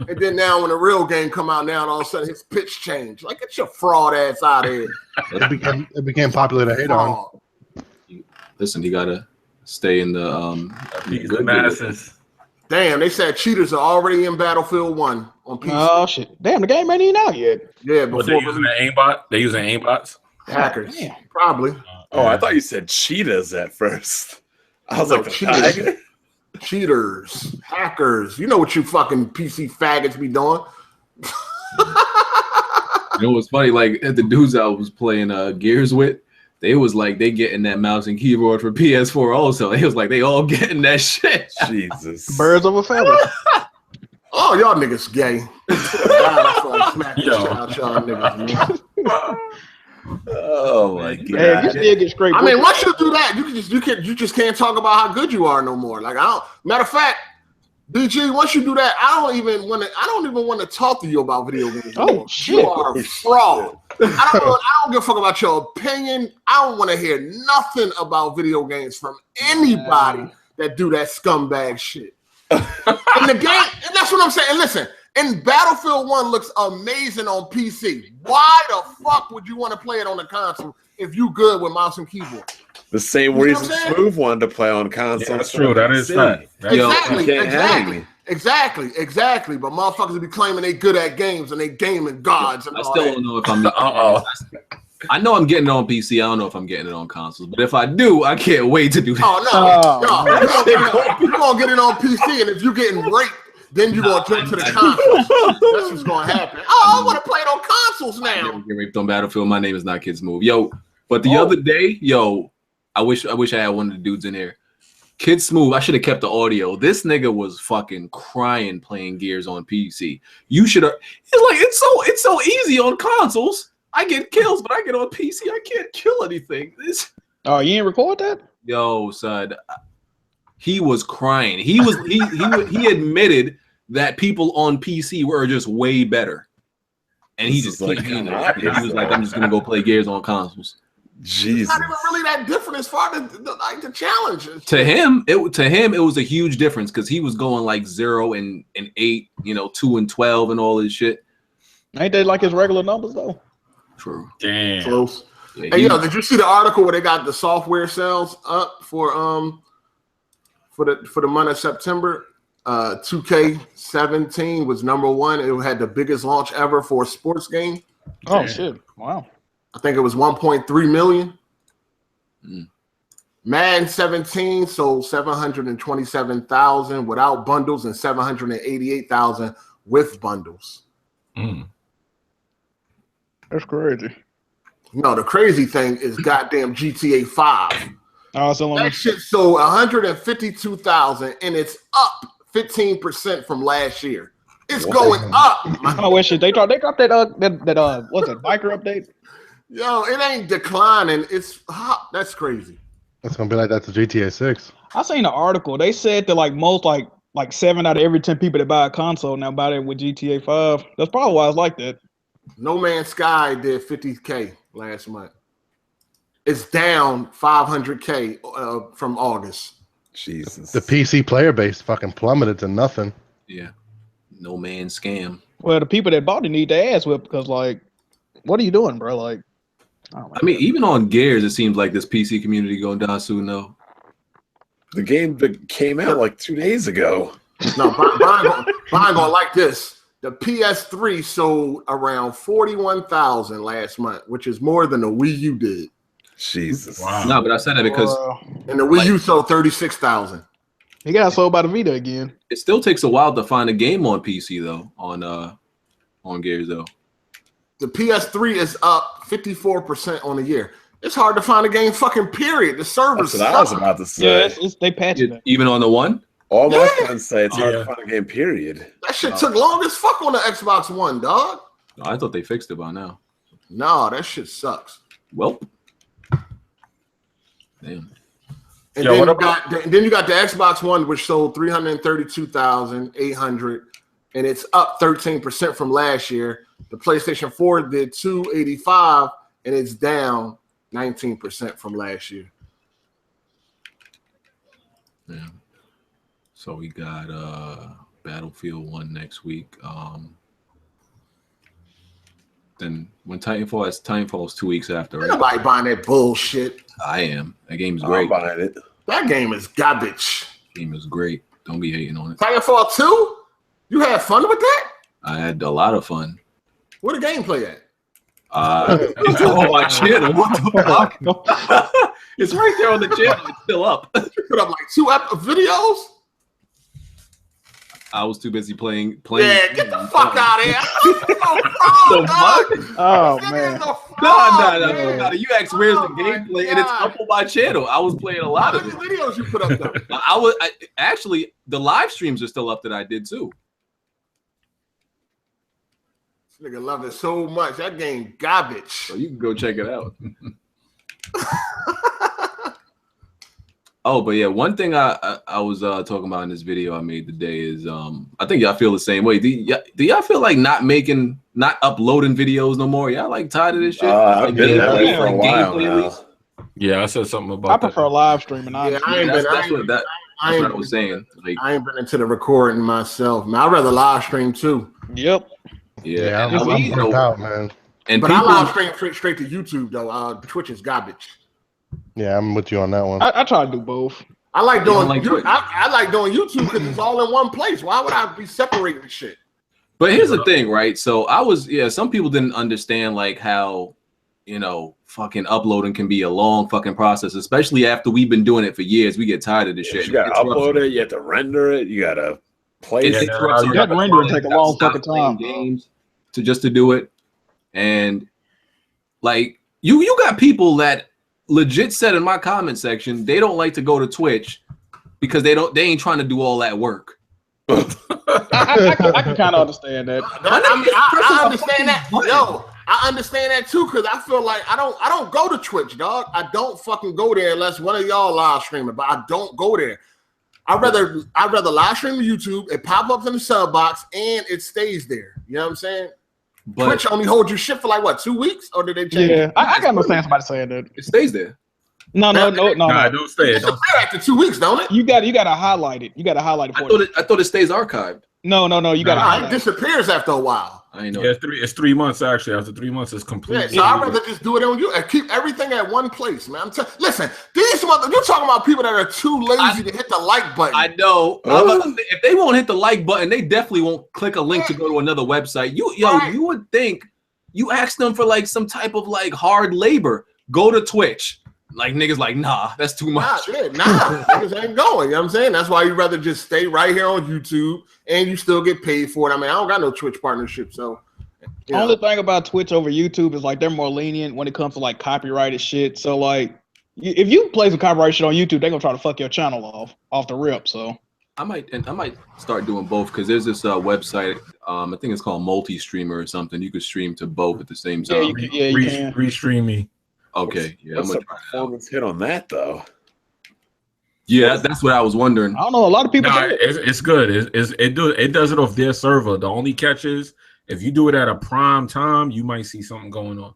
And then now when the real game come out now, and all of a sudden his pitch changed. Like, get your fraud ass out of here. It became popular to hate on. Listen, you gotta stay in the good masses. Damn, they said cheaters are already in Battlefield 1 on PC. Oh shit! Damn, the game ain't even out yet. Yeah, before they using an aimbot. They using aimbots. Hackers, probably. Oh, I thought you said cheetahs at first. I was like, cheaters, hackers. You know what you fucking PC faggots be doing. You know what's funny? Like the dudes I was playing Gears with, they was like they getting that mouse and keyboard for PS4 also. It was like they all getting that shit. Jesus. Birds of a feather. Oh, y'all niggas gay. That's why I smack the shit out y'all niggas. Oh my god! Hey, you still get straight. I mean, once you do that, you just can't talk about how good you are no more. Like matter of fact, BG, once you do that, I don't even want to talk to you about video games. Oh shit! You are a fraud. I don't give a fuck about your opinion. I don't want to hear nothing about video games from anybody that do that scumbag shit. In the game, and that's what I'm saying. And listen. And Battlefield 1 looks amazing on PC. Why the fuck would you want to play it on the console if you good with mouse and keyboard? The same reason Smooth wanted to play on console. Yeah, that's true. That is fact. Exactly. But motherfuckers will be claiming they good at games and they gaming gods. And I still don't know if I'm. I know I'm getting it on PC. I don't know if I'm getting it on consoles. But if I do, I can't wait to do that. You're gonna get it on PC, and if you're getting raped, then you're going to jump to the console. That's what's going to happen. Oh, I want to play it on consoles now. I never get raped on Battlefield. My name is not Kids Move. Yo, but the other day, I wish I had one of the dudes in there. Kid Smooth, I should have kept the audio. This nigga was fucking crying playing Gears on PC. You should have. It's so easy on consoles. I get kills, but I get on PC. I can't kill anything. Oh, you didn't record that? Yo, son. He was crying. He admitted that people on PC were just way better. And he just can't handle it. He was like, I'm just gonna go play Gears on consoles. Jesus. It's not even really that different as far as the challenges. To him, it was a huge difference because he was going like 0 and 8, 2 and 12 and all this shit. Ain't they like his regular numbers though? True. Damn. Close. Yeah, Hey, did you see the article where they got the software sales up for the month of September? 2K17 was #1. It had the biggest launch ever for a sports game. Oh shit! Wow. I think it was 1.3 million. Madden 17 sold 727,000 without bundles and 788,000 with bundles. That's crazy. No, the crazy thing is goddamn GTA 5. Oh, so that shit sold 152,000 and it's up 15% from last year. It's going up. Oh, where shit? They dropped that what's it, biker update? Yo, it ain't declining. It's hot. That's crazy. It's gonna be like that to GTA 6. I seen an article. They said that like most like 7 out of every 10 people that buy a console now buy it with GTA 5. That's probably why it's like that. No Man's Sky did 50K last month. It's down 500K from August. Jesus. The PC player base fucking plummeted to nothing. Yeah. No man's scam. Well, the people that bought it need their ass whipped because like, what are you doing, bro? Like, I mean, even on Gears, it seems like this PC community going down soon, though. The game came out like 2 days ago. No, Brian gonna like this. The PS3 sold around 41,000 last month, which is more than the Wii U did. Jesus. Wow. No, but I said that because and the Wii U sold 36,000. He got sold by the Vita again. It still takes a while to find a game on PC though, on Gears though. The PS3 is up 54% on the year. It's hard to find a game, fucking period. The servers. That's what I was about to say. Yeah, they patched it. Even on the one? All my friends say it's hard to find a game, period. That shit took long as fuck on the Xbox One, dog. No, I thought they fixed it by now. No, that shit sucks. Well, damn. And then you got the Xbox One, which sold 332,800, and it's up 13% from last year. The PlayStation 4 did 285, and it's down 19% from last year. Yeah. So we got Battlefield 1 next week. Then when Titanfall is 2 weeks after, right? Nobody buying that bullshit. I am. That game is great. I'm buying it. That game is garbage. Game is great. Don't be hating on it. Titanfall 2? You had fun with that? I had a lot of fun. Where the gameplay at? It's on my channel. What the fuck? It's right there on the channel. It's still up. You put up like 2 videos? I was too busy playing. Yeah, get the fuck out of here. Oh man. No. You asked where's the gameplay, and it's up on my channel. I was playing a lot of it. Videos you put up though. Actually, the live streams are still up that I did too. This nigga love it so much. That game garbage. So you can go check it out. Oh, but yeah, one thing I was talking about in this video I made today is I think y'all feel the same way. Do y'all feel like not uploading videos no more? Y'all like tired of this shit? I've been that way for a while now. Yeah, I said something about I prefer live streaming. That's what I was saying. Like, I ain't been into the recording myself, man. I'd rather live stream too. Yep. Yeah, I'm burnt out, man. But I live stream straight to YouTube though. Twitch is garbage. Yeah, I'm with you on that one. I try to do both. I like doing I like doing YouTube because it's all in one place. Why would I be separating shit? But here's the thing, right? So some people didn't understand like how, fucking uploading can be a long fucking process, especially after we've been doing it for years. We get tired of this shit. You gotta upload it, you have to render it, you gotta play it. That render take a long fucking time. Games to do it. And like you got people that legit said in my comment section they don't like to go to Twitch because they ain't trying to do all that work. I can kind of understand that. I understand that. Yo, I understand that too because I feel like I don't go to Twitch, dog. I don't fucking go there unless one of y'all live streaming, but I don't go there. I'd rather live stream to YouTube. It pop up in the sub box and it stays there. You know what I'm saying? But Twitch only holds your shit for like what, 2 weeks, or did they change? Yeah, I got no sense somebody saying that. it stays there. No. Nah, don't stay. It's after 2 weeks, don't it? You got to highlight it. You got to highlight it. I thought it stays archived. No. You got to It highlight it. disappears after a while. I ain't know. Yeah, it's 3 months actually. After 3 months, it's complete. Yeah, so I'd rather just do it on you and keep everything at one place, man. Listen, these you're talking about people that are too lazy to hit the like button. I know. If they won't hit the like button, they definitely won't click a link to go to another website. You would think you ask them for like some type of like hard labor. Go to Twitch. Like niggas like, nah, that's too much. Niggas ain't going. You know what I'm saying? That's why you'd rather just stay right here on YouTube and you still get paid for it. I mean, I don't got no Twitch partnership, so. The only thing about Twitch over YouTube is like they're more lenient when it comes to like copyrighted shit. So like, if you play some copyrighted shit on YouTube, they're gonna try to fuck your channel off the rip. So I might start doing both because there's this website. I think it's called Multi-Streamer or something. You could stream to both at the same time. You can. Restream me. Okay, yeah. What's the performance hit on that though? Yeah, that's what I was wondering. I don't know. A lot of people. It's good. It does it off their server. The only catch is if you do it at a prime time, you might see something going on.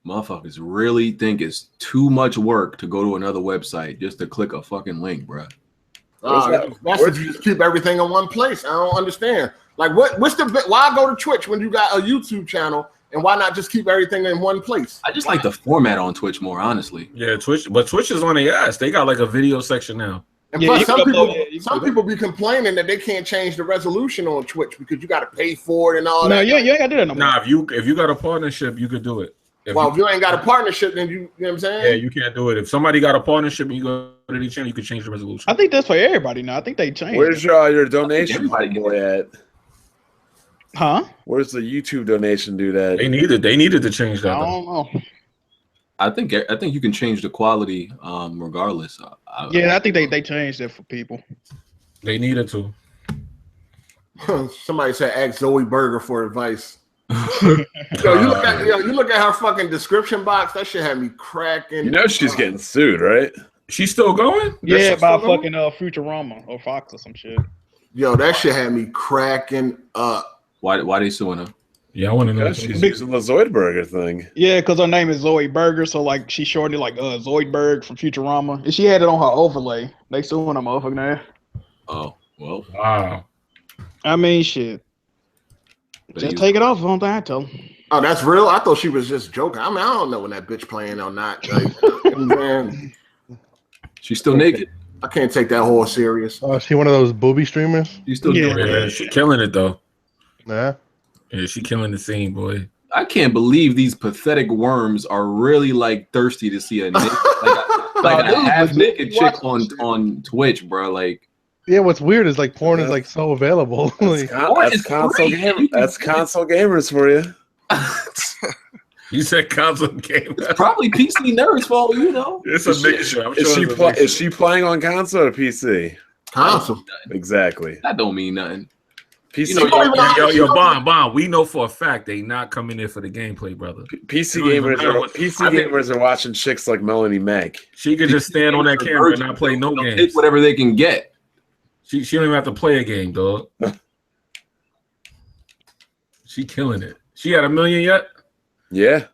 Motherfuckers really think it's too much work to go to another website just to click a fucking link, bro. That's if you just keep everything in one place. I don't understand. Like, why go to Twitch when you got a YouTube channel, and why not just keep everything in one place? I just like the format on Twitch more, honestly. Yeah, Twitch is on their ass. They got like a video section now. And plus, some people be complaining that they can't change the resolution on Twitch because you got to pay for it and all that. No, you ain't got to do that no more. Nah, if you got a partnership, you could do it. If you ain't got a partnership, then you know what I'm saying? Yeah, you can't do it. If somebody got a partnership and you go to the channel, you could change the resolution. I think that's for everybody now. I think they changed. Where's your donation boy at? Huh? Where's the YouTube donation dude at? They needed to change that. I don't know. I think you can change the quality regardless. I think they changed it for people. They needed to. Somebody said ask Zoe Berger for advice. You look at her fucking description box. That shit had me cracking. You know she's getting sued, right? She's still going? Yeah, by fucking Futurama or Fox or some shit. Yo, that shit had me cracking up. Why they suing her? Yeah, I want to know. She's using the Zoidberger thing. Yeah, because her name is Zoe Berger, so like she shortened it like Zoidberg from Futurama, and she had it on her overlay. They suing her motherfucking ass. Oh well. Wow. I mean, shit. Just take it off. Don't I tell them. Oh, that's real? I thought she was just joking. I mean, I don't know when that bitch playing or not. Like, man, she's still naked. I can't take that whole serious. Oh, is she one of those booby streamers? She's still doing it. Yeah, she killing it though. Yeah. Yeah, she killing the scene, boy. I can't believe these pathetic worms are really like thirsty to see a a half naked chick on Twitch, bro. Like, yeah, what's weird is like porn is like so available. That's console gamers for you. You said console gamers. It's probably PC nerds for all you know. It's a mixture. Is she playing on console or PC? Console. Exactly. That don't mean nothing. PC, yo, Bond. We know for a fact they not coming in for the gameplay, brother. PC gamers are watching chicks like Melanie Mack. She could just stand on that camera and not play no games. Take whatever they can get. She don't even have to play a game, dog. She killing it. She got 1 million yet? Yeah.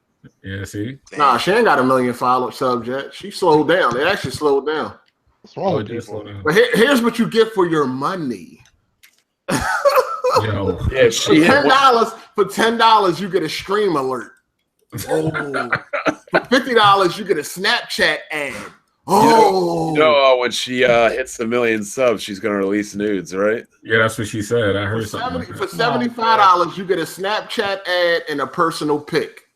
Yeah, see? Nah, she ain't got 1 million follow subs yet. She slowed down. It actually slowed down. What's wrong with people? But here's what you get for your money. Yo. Yeah, for $10, you get a stream alert. Oh. For $50, you get a Snapchat ad. Oh, when she hits 1 million subs, she's gonna release nudes, right? Yeah, that's what she said. I heard something. For $75, you get a Snapchat ad and a personal pic,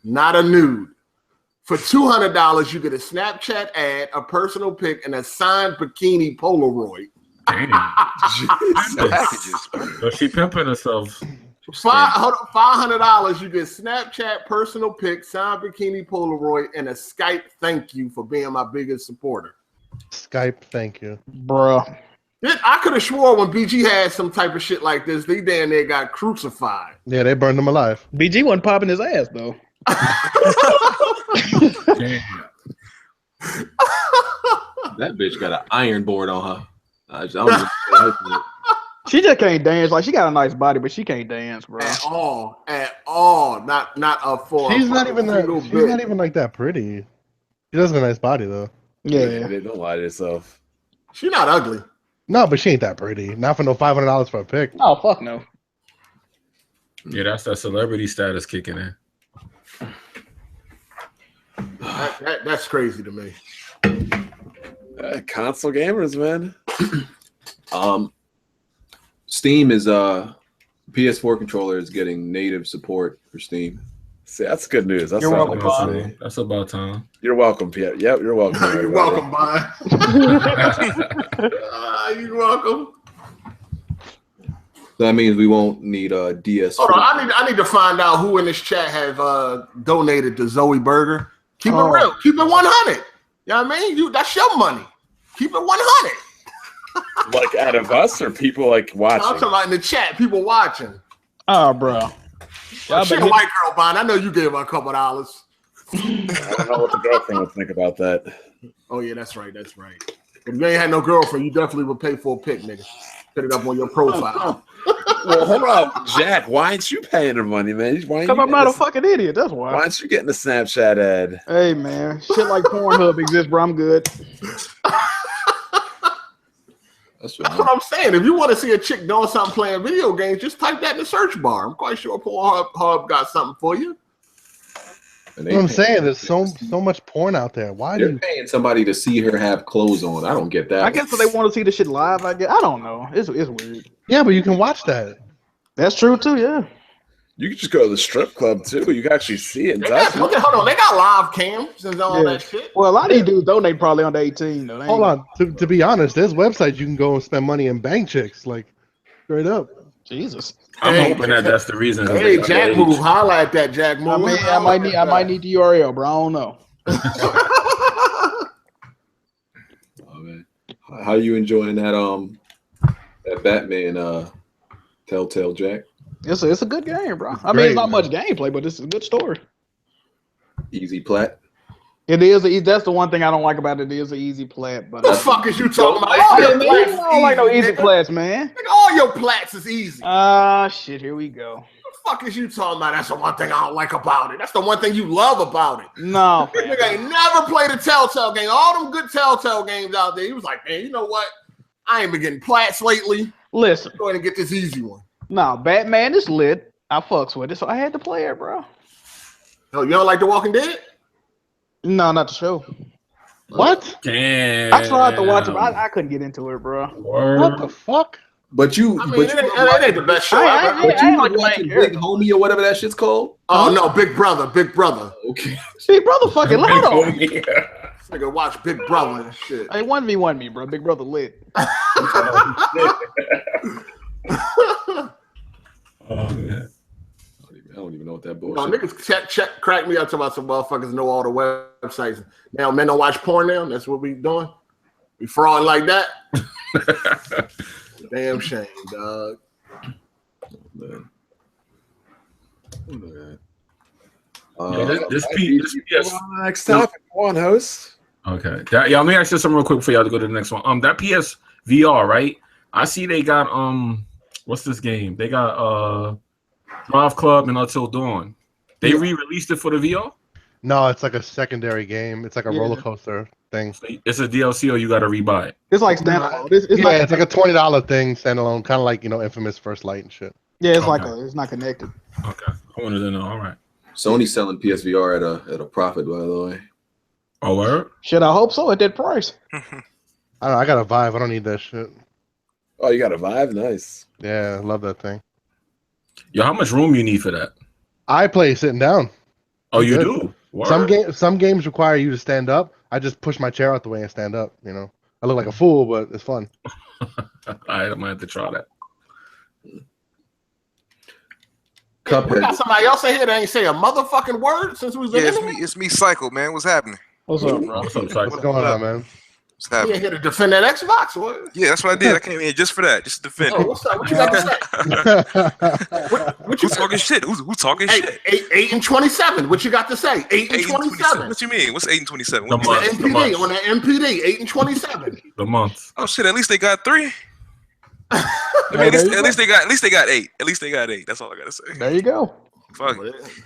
not a nude. For $200, you get a Snapchat ad, a personal pic, and a signed bikini Polaroid. Damn. So she pimping herself. $500, you get Snapchat personal pic, signed bikini Polaroid, and a Skype thank you for being my biggest supporter. Skype thank you, bruh. I could have swore when BG had some type of shit like this, they damn near got crucified. Yeah, they burned him alive. BG wasn't popping his ass though. That bitch got an iron board on her. She just can't dance. Like she got a nice body, but she can't dance, bro. At all. Not for. She's not even like that pretty. She does have a nice body though. Yeah. They don't lie to yourself. She's not ugly. No, but she ain't that pretty. Not for no $500 for a pic. Oh fuck no. Yeah, that's that celebrity status kicking in. That's crazy to me. Console gamers, man. Steam is PS4 controller is getting native support for Steam. See, that's good news. That's You're welcome, Bob. That's about time. You're welcome, Pierre. Yep, you're welcome. You're welcome, Bob. You're welcome. So that means we won't need a DS. Hold on, I need to find out who in this chat have donated to Zoe Burger. Keep it real. Keep it 100. You know what I mean? That's your money. Keep it 100. Like out of us or people like watching? I'm talking about in the chat, people watching. Oh, bro. She a white girl, Bond. I know you gave her a couple dollars. I don't know what the girlfriend would think about that. Oh yeah, that's right. If you ain't had no girlfriend, you definitely would pay for a pic, nigga. Put it up on your profile. Well, hold on, Jack. Why ain't you paying her money, man? Because I'm not a fucking idiot. That's why. Why aren't you getting a Snapchat ad? Hey, man. Shit like Pornhub exists, bro. I'm good. That's what I'm saying. If you want to see a chick doing something playing video games, just type that in the search bar. I'm quite sure Pornhub got something for you. What I'm saying, there's so much porn out there. Why You're paying somebody to see her have clothes on? I don't get that. I guess if they want to see the shit live, I guess. I don't know. It's weird. Yeah, but you can watch that. That's true too. Yeah. You can just go to the strip club too. You can actually see it. Hold on, they got live cams and all that shit. Well, a lot of these dudes donate probably under 18 though. Hold on. To be honest, there's websites you can go and spend money and bang chicks, like straight up. Jesus. I'm hoping that's the reason. Hey, Jack move. Holla at that Jack move. I might need the URL, bro. I don't know. Oh man, how you enjoying that Batman Telltale Jack? It's a good game, bro. I mean, it's not much gameplay, but it's a good story. Easy plat. It is. That's the one thing I don't like about it. It is an easy plat. But the fuck is you talking about? I don't like no easy plats, man. Nigga, all your plats is easy. Shit. Here we go. The fuck is you talking about? That's the one thing I don't like about it. That's the one thing you love about it. No, nigga ain't never played a Telltale game. All them good Telltale games out there. He was like, man, you know what? I ain't been getting plats lately. Listen, go ahead and get this easy one. No, Batman is lit. I fucks with it, so I had to play it, bro. Oh, you don't like The Walking Dead? No, not the show. What? Damn. I tried to watch it, but I couldn't get into it, bro. What the fuck? But you, I mean, it ain't the best show ever. But you like watching Big Homie or whatever that shit's called? Oh no, Big Brother. Okay. Big Brother fucking loud on. Nigga, watch Big Brother and shit. Hey, 1v1 me, bro. Big Brother lit. Oh man. I don't even know what that bullshit. No, niggas crack me up talking about some motherfuckers know all the websites. Now men don't watch porn now. That's what we doing. We fraud like that. Damn shame, dog. Man. This next topic. Go on, host. Okay. Let me ask you something real quick before y'all to go to the next one. That PSVR, right? I see they got what's this game? They got Drive Club and Until Dawn. They re-released it for the VR? No, it's like a secondary game. It's like a roller coaster thing. So it's a DLC or you gotta rebuy it? It's like standalone. It's like a $20 thing, standalone, kind of like Infamous First Light and shit. Yeah, it's it's not connected. Okay. I wanted to know. All right. Sony's selling PSVR at a profit, by the way. Oh, word? Should I hope so at that price? I don't know. I got a Vive. I don't need that shit. Oh, you got a Vive? Nice. Yeah, I love that thing. Yo, how much room you need for that? I play sitting down. Oh, you do? Word. Some games require you to stand up. I just push my chair out the way and stand up. I look like a fool, but it's fun. I might have to try that. Cuphead. We got somebody else in here that ain't say a motherfucking word since we was it's me, Cycle, man. What's happening? What's up, bro? What's up, Cycle? What's going on, man? What's happening? You here to defend that Xbox? What? Yeah, that's what I did. I came in just for that, just to defend. Oh, what's up? What you got to say? Who's talking shit? Who's talking shit? 8 and 27. What you got to say? 8 and 27. What you mean? What's 8 and 27? The month. NPD on the NPD. 8 and 27. The month. Oh shit! At least they got 3. I mean, at least they got 8. At least they got 8. That's all I gotta say. There you go. Fuck.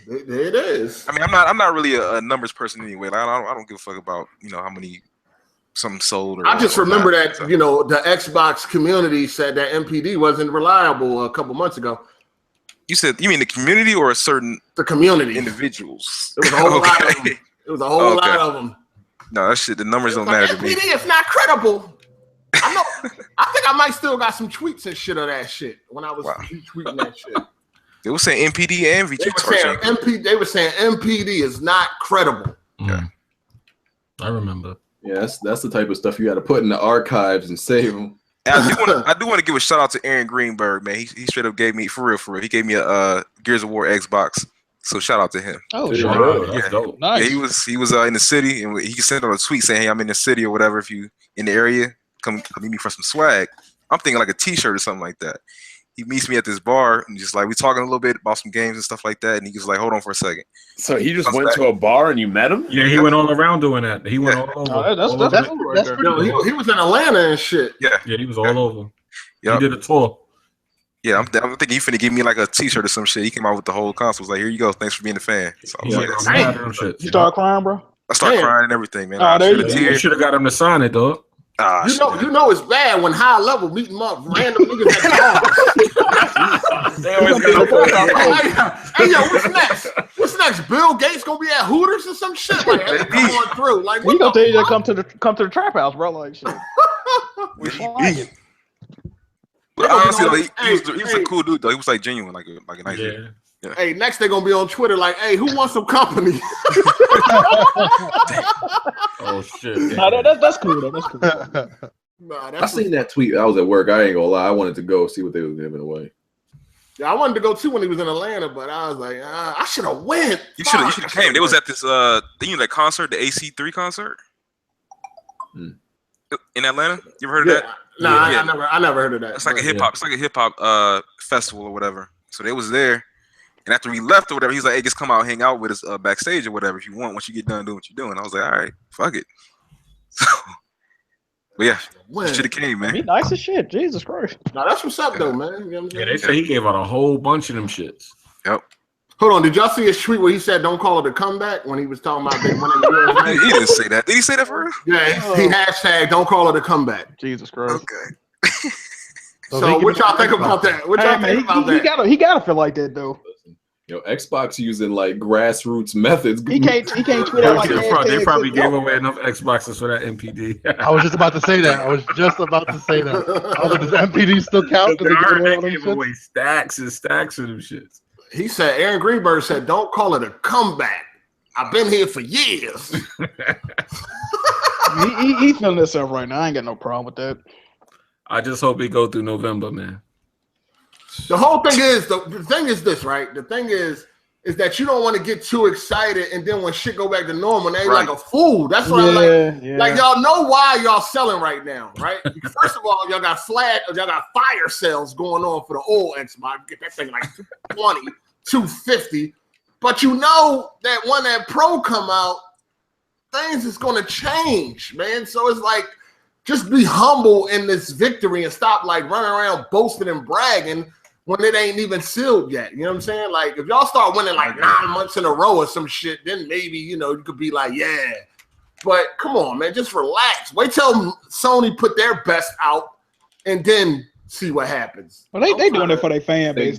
There it is. I mean, I'm not really a numbers person anyway. Like, I don't give a fuck about how many something sold. I just remember that the Xbox community said that NPD wasn't reliable a couple months ago. You mean the community or the community individuals? It was a whole lot of them. It was a whole lot of them. No, that shit. The numbers don't matter to me. NPD is not credible. I know. I think I might still got some tweets and shit of that shit when I was retweeting that shit. They were saying NPD and VG. They were saying NPD is not credible. Yeah, I remember. Yeah, that's the type of stuff you got to put in the archives and save them. I do want to give a shout out to Aaron Greenberg, man. He straight up gave me for real. He gave me a Gears of War Xbox. So shout out to him. Oh, sure. That's dope. Nice. Yeah, he was in the city, and he sent out a tweet saying, "Hey, I'm in the city or whatever. If you in the area, come meet me for some swag." I'm thinking like a T-shirt or something like that. He meets me at this bar and just like we talking a little bit about some games and stuff like that, and he was like, "Hold on for a second." So he just went to a bar and you met him? Yeah, he went all around doing that. He went all over. That's pretty cool. He was in Atlanta and shit. Yeah, he was all over. Yep. He did a tour. Yeah, I'm thinking he finna give me like a T-shirt or some shit. He came out with the whole console. Was like, "Here you go. Thanks for being a fan." So I was like, you start crying, bro? I start crying and everything, man. You should have got him to sign it, dog. You know it's bad when high level meet them up random niggas at bars. They always hey, yo, what's next? What's next? Bill Gates gonna be at Hooters or some shit? Like, come on through. Like, we gonna tell you to come to the trap house, bro. Like, shit. But honestly, he was a cool dude though. He was like genuine, like a nice dude. Yeah. Hey, next they're gonna be on Twitter like, "Hey, who wants some company?" Oh shit! Nah, that's cool though. That's cool. I seen that tweet. I was at work. I ain't gonna lie. I wanted to go see what they was giving away. Yeah, I wanted to go too when he was in Atlanta, but I was like, I should have went. You should have came. They was at this that concert, the AC3 concert in Atlanta. You ever heard of that? Nah, I never heard of that. It's like a hip hop. It's like a hip hop festival or whatever. So they was there. And after we left or whatever, he's like, "Hey, just come out, hang out with us backstage or whatever if you want. Once you get done doing what you're doing." I was like, "All right, fuck it." So, but yeah, should have came, man. He nice as shit. Jesus Christ. Now that's what's up though, man. You know what I'm yeah, they say he gave out a whole bunch of them shits. Yep. Hold on, did y'all see his tweet where he said, "Don't call it a comeback" when he was talking about they winning the UFC? He didn't say that. Did he say that for real? Yeah, he hashtag "Don't call it a comeback." Jesus Christ. Okay. So what y'all think about that? What y'all think about that? He gotta feel like that though. Xbox using like grassroots methods. He can't tweet out like that. They probably gave away enough Xboxes for that NPD. I was just about to say that. Does NPD still count? They gave away stacks and stacks of them shits. He said, Aaron Greenberg said, "Don't call it a comeback. I've been here for years." He feeling himself right now. I ain't got no problem with that. I just hope he go through November, man. The whole thing is the thing is this, right? The thing is that you don't want to get too excited, and then when shit go back to normal, they like a fool. That's what I'm like. Yeah. Like y'all know why y'all selling right now, right? First of all, y'all got fire sales going on for the old Xbox. Get that thing like 220, 250. But you know that when that Pro come out, things is gonna change, man. So it's like, just be humble in this victory and stop like running around boasting and bragging when it ain't even sealed yet. You know what I'm saying? Like if y'all start winning like 9 months in a row or some shit, then maybe, you could be like, yeah. But come on, man, just relax. Wait till Sony put their best out and then see what happens. Well, they doing it for their fan base.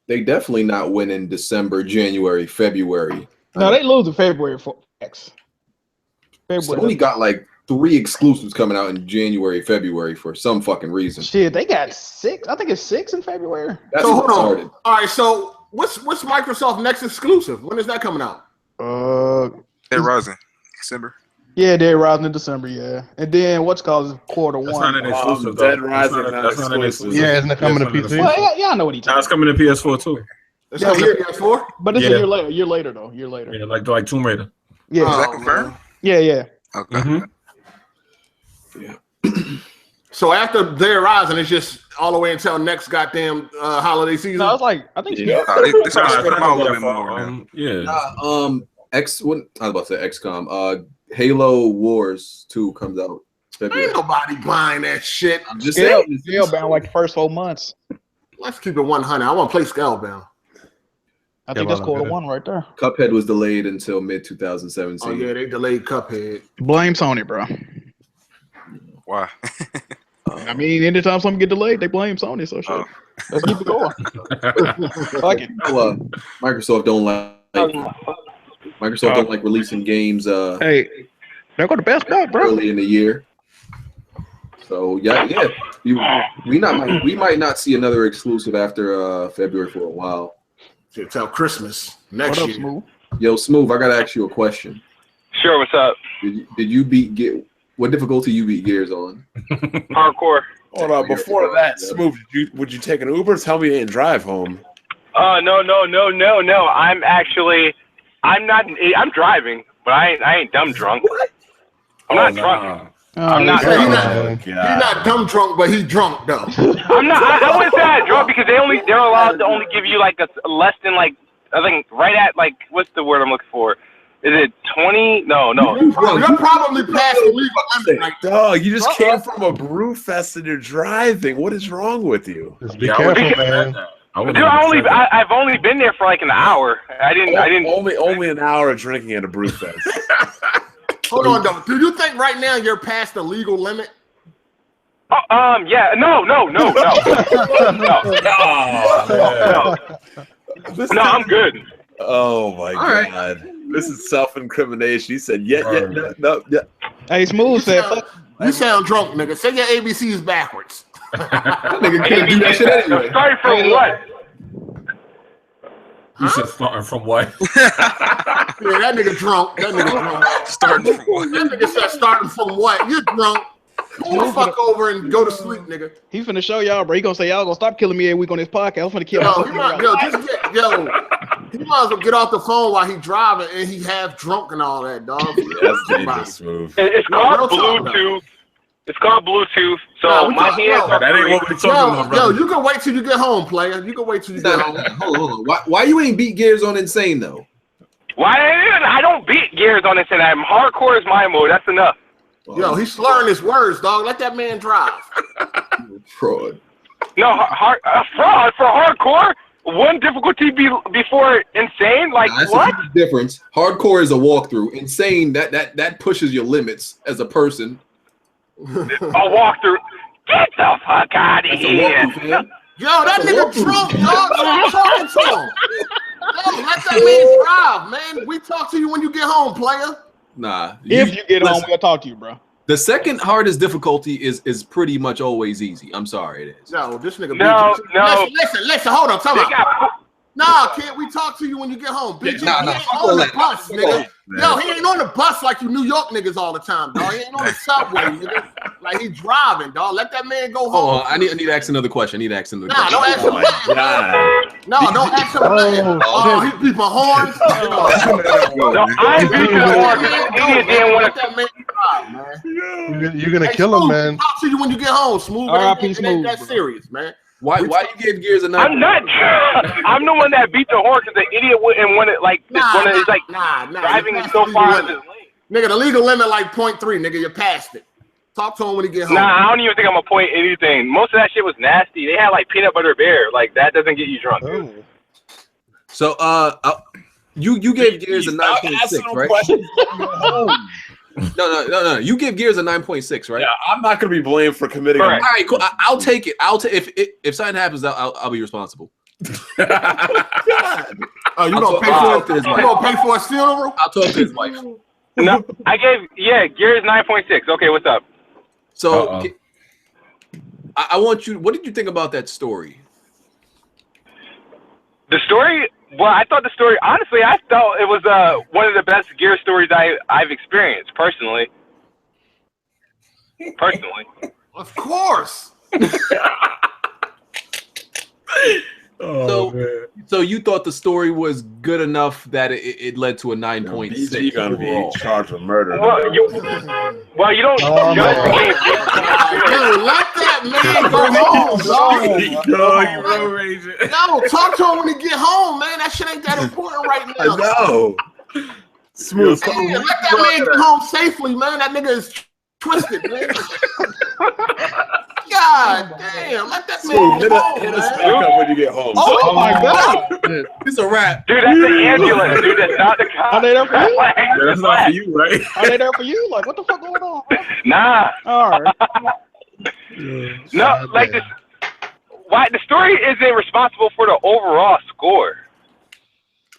They definitely not winning December, January, February. No, they lose in February for X. Sony got like 3 exclusives coming out in January, February for some fucking reason. Shit, they got 6. I think it's 6 in February. That's so what hold started. on. All right, so what's Microsoft next exclusive? When is that coming out? Dead Rising, December. Yeah, Dead Rising in December. Yeah, and then what's called quarter That's one. not an exclusive. Dead Rising, that's not an exclusive. Yeah, isn't it coming to PC? Well, y'all know what he's talking. It's coming to PS4 too. It's coming to PS4, but it's a year later. Year later though. Year later. Yeah, like Tomb Raider. Yeah. Is that confirmed? Yeah. Okay. Mm-hmm. Yeah. So after Dead Rising, it's just all the way until next goddamn holiday season. No, it's like I think. They start spreading them out a little bit more. I was about to say XCOM. Halo Wars 2 comes out Ain't nobody buying that shit. I'm just saying. Scalebound like the first 4 months. Let's keep it 100. I want to play Scalebound. I think that's quarter one right there. Cuphead was delayed until mid 2017. Oh yeah, they delayed Cuphead. Blame Sony, bro. Why? I mean, anytime something get delayed, they blame Sony. So shit. Let's keep it going. Fuck it. Microsoft don't like releasing games. Hey, they got the best stuff, bro. Early in the year. So yeah. We might not see another exclusive after February for a while. Till Christmas next year. Smooth? Yo, Smooth, I gotta ask you a question. Sure, what's up? Did you beat what difficulty you beat Gears on? Hardcore. Hold on, before that, Smooth, would you take an Uber? Tell me you didn't drive home. No. I'm driving, but I ain't dumb drunk. What? I'm not drunk. I'm not drunk. He's not dumb drunk, but he's drunk though. I'm not. I wouldn't say I'm drunk because they're allowed to only give you like a less than like I think right at like what's the word I'm looking for? Is it 20? No. You're probably past the legal limit. Dog, you just came from a brew fest and you're driving. What is wrong with you? Just be careful, man. Dude, I've only been there for like an hour. I didn't. Only an hour of drinking at a brew fest. Hold on, though. Do you think right now you're past the legal limit? Yeah. No. No, I'm good. Oh my God. Right. This is self-incrimination. He said, no. Hey, Smooth said, you sound drunk, nigga. Say your ABCs backwards. That nigga can't do that shit anyway. Starting from what? You said starting from what? Yeah, that nigga drunk. Starting from what? That nigga said starting from what? You're drunk. Pull the fuck over and go to sleep, nigga. He finna show y'all, bro. He gonna say y'all gonna stop killing me every week on this podcast. I'm finna kill he might as well get off the phone while he driving and he half drunk and all that, dog. That's dangerous, Smooth. It's called Bluetooth. It's called Bluetooth. So my hands are. That ain't what we're talking about, bro. Yo, you can wait till you get home, player. You can wait till you get home. Hold on. Why you ain't beat Gears on Insane though? Why I don't beat Gears on Insane. I'm hardcore is my mode. That's enough. Yo, he's slurring his words, dog. Let that man drive. Fraud. No, fraud for hardcore. One difficulty before Insane. Like that's what? A huge difference. Hardcore is a walkthrough. Insane that pushes your limits as a person. A walkthrough. Get the fuck out of here. Yo, that nigga drunk, dog. I'm talking to him. Yo, let that man drive, man. We talk to you when you get home, player. Nah. If you get home, we'll talk to you, bro. The second hardest difficulty is pretty much always easy. I'm sorry, it is. No, this nigga. No. Listen. Hold on. Time out. Nah, kid, we talk to you when you get home. BG, he ain't on the bus, nigga. Yo, he ain't on the bus like you New York niggas all the time, dog. He ain't on the subway, nigga. Like he driving, dog. Let that man go home. Oh, I need to ask another question. Don't ask him that. No, don't ask him that. Oh, he beeping horns. No, I ain't beeping horns. Idiot didn't want to. Let that man drive, man. You're gonna kill him, man. Talk to you when you get home, Smooth. It ain't that serious, man. Why you gave Gears a 9? I'm not. I'm the one that beat the horn because the idiot wouldn't want it. Like driving so far. Nigga, the legal limit like 0.3. Nigga, you passed it. Talk to him when he get home. Nah, I don't even think I'm gonna point anything. Most of that shit was nasty. They had like peanut butter bear. Like that doesn't get you drunk. Oh. So you gave Gears a 9.6, right? No. You give Gears a 9.6, right? Yeah, I'm not gonna be blamed for committing. All right, cool. I'll take it. If something happens, I'll be responsible. You gonna pay for his funeral? I'll talk to his wife. No, I gave Gears 9.6. Okay, what's up? So I want you. What did you think about that story? The story. Well, I thought the story. Honestly, I thought it was one of the best Gear stories I've experienced personally. Of course. So you thought the story was good enough that it led to a 9.6? You're gonna be charged with murder. Well, you don't judge the game. Yo, let that man go home, dog. No, talk to him when he get home, man. That shit ain't that important right now. I know. Smooth. Let that man get home safely, man. That nigga is Twisted, man. God damn, let that man hit us back up when you get home. Oh my God. It's a wrap. Dude, that's the ambulance. Dude, that's not the cop. Are they there for you? Yeah, that's not for you, right? Are they there for you? Like, what the fuck going on, bro? Nah. All right. No, like this. Why the story isn't responsible for the overall score?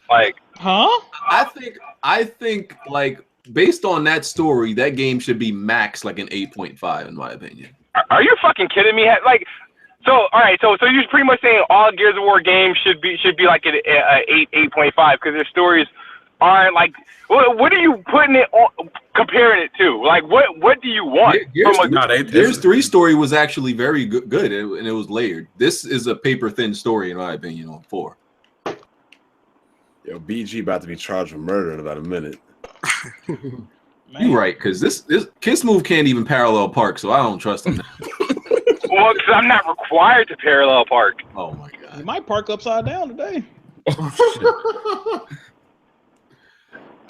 Like, huh? I think like based on that story, that game should be max like an 8.5 in my opinion. are you fucking kidding me? Like, so all right, so you're pretty much saying all Gears of War games should be like an 8.5 because their stories aren't like. What are you putting it on, comparing it to? Like, what do you want? Gears 3 story was actually very good, and it was layered. This is a paper thin story in my opinion on 4. Yo, BG about to be charged with murder in about a minute. You're right, because this Kiss Move can't even parallel park, so I don't trust him. Well, because I'm not required to parallel park. Oh my God! You might park upside down today.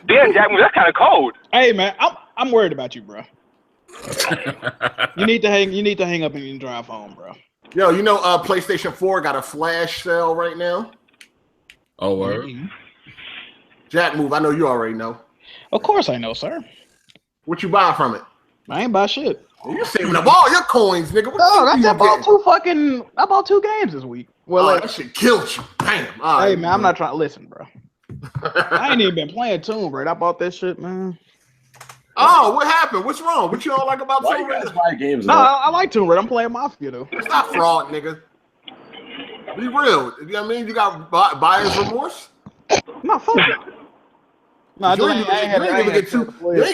Damn, Jack, that's kind of cold. Hey man, I'm worried about you, bro. You need to hang up and drive home, bro. Yo, you know, PlayStation 4 got a flash sale right now. Oh, word. Mm-hmm. Jack Move, I know you already know. Of course I know, sir. What you buy from it? I ain't buy shit. You're saving up all your coins, nigga. What I bought 2 games this week. Well, that shit killed you. Damn. All hey right, man, I'm not trying to listen, bro. I ain't even been playing Tomb Raider. I bought that shit, man. Oh, what happened? What's wrong? What you don't like about Why Tomb you guys Raider? buy games? No, I like Tomb Raider. I'm playing Mafia though. It's not fraud, nigga. Be real. You know what I mean? You got buyer's remorse? No, fuck it. No, You ain't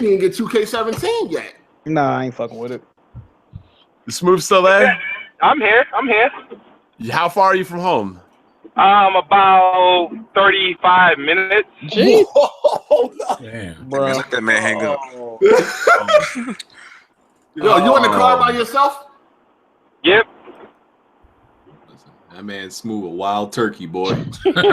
even get 2K17 yet. Nah, I ain't fucking with it. The Smooth still there? I'm here. How far are you from home? About 35 minutes. Jeez. Damn. Bro. Let that man hang up. Yo, you in the car by yourself? Yep. That man Smooth a wild turkey, boy. Yo,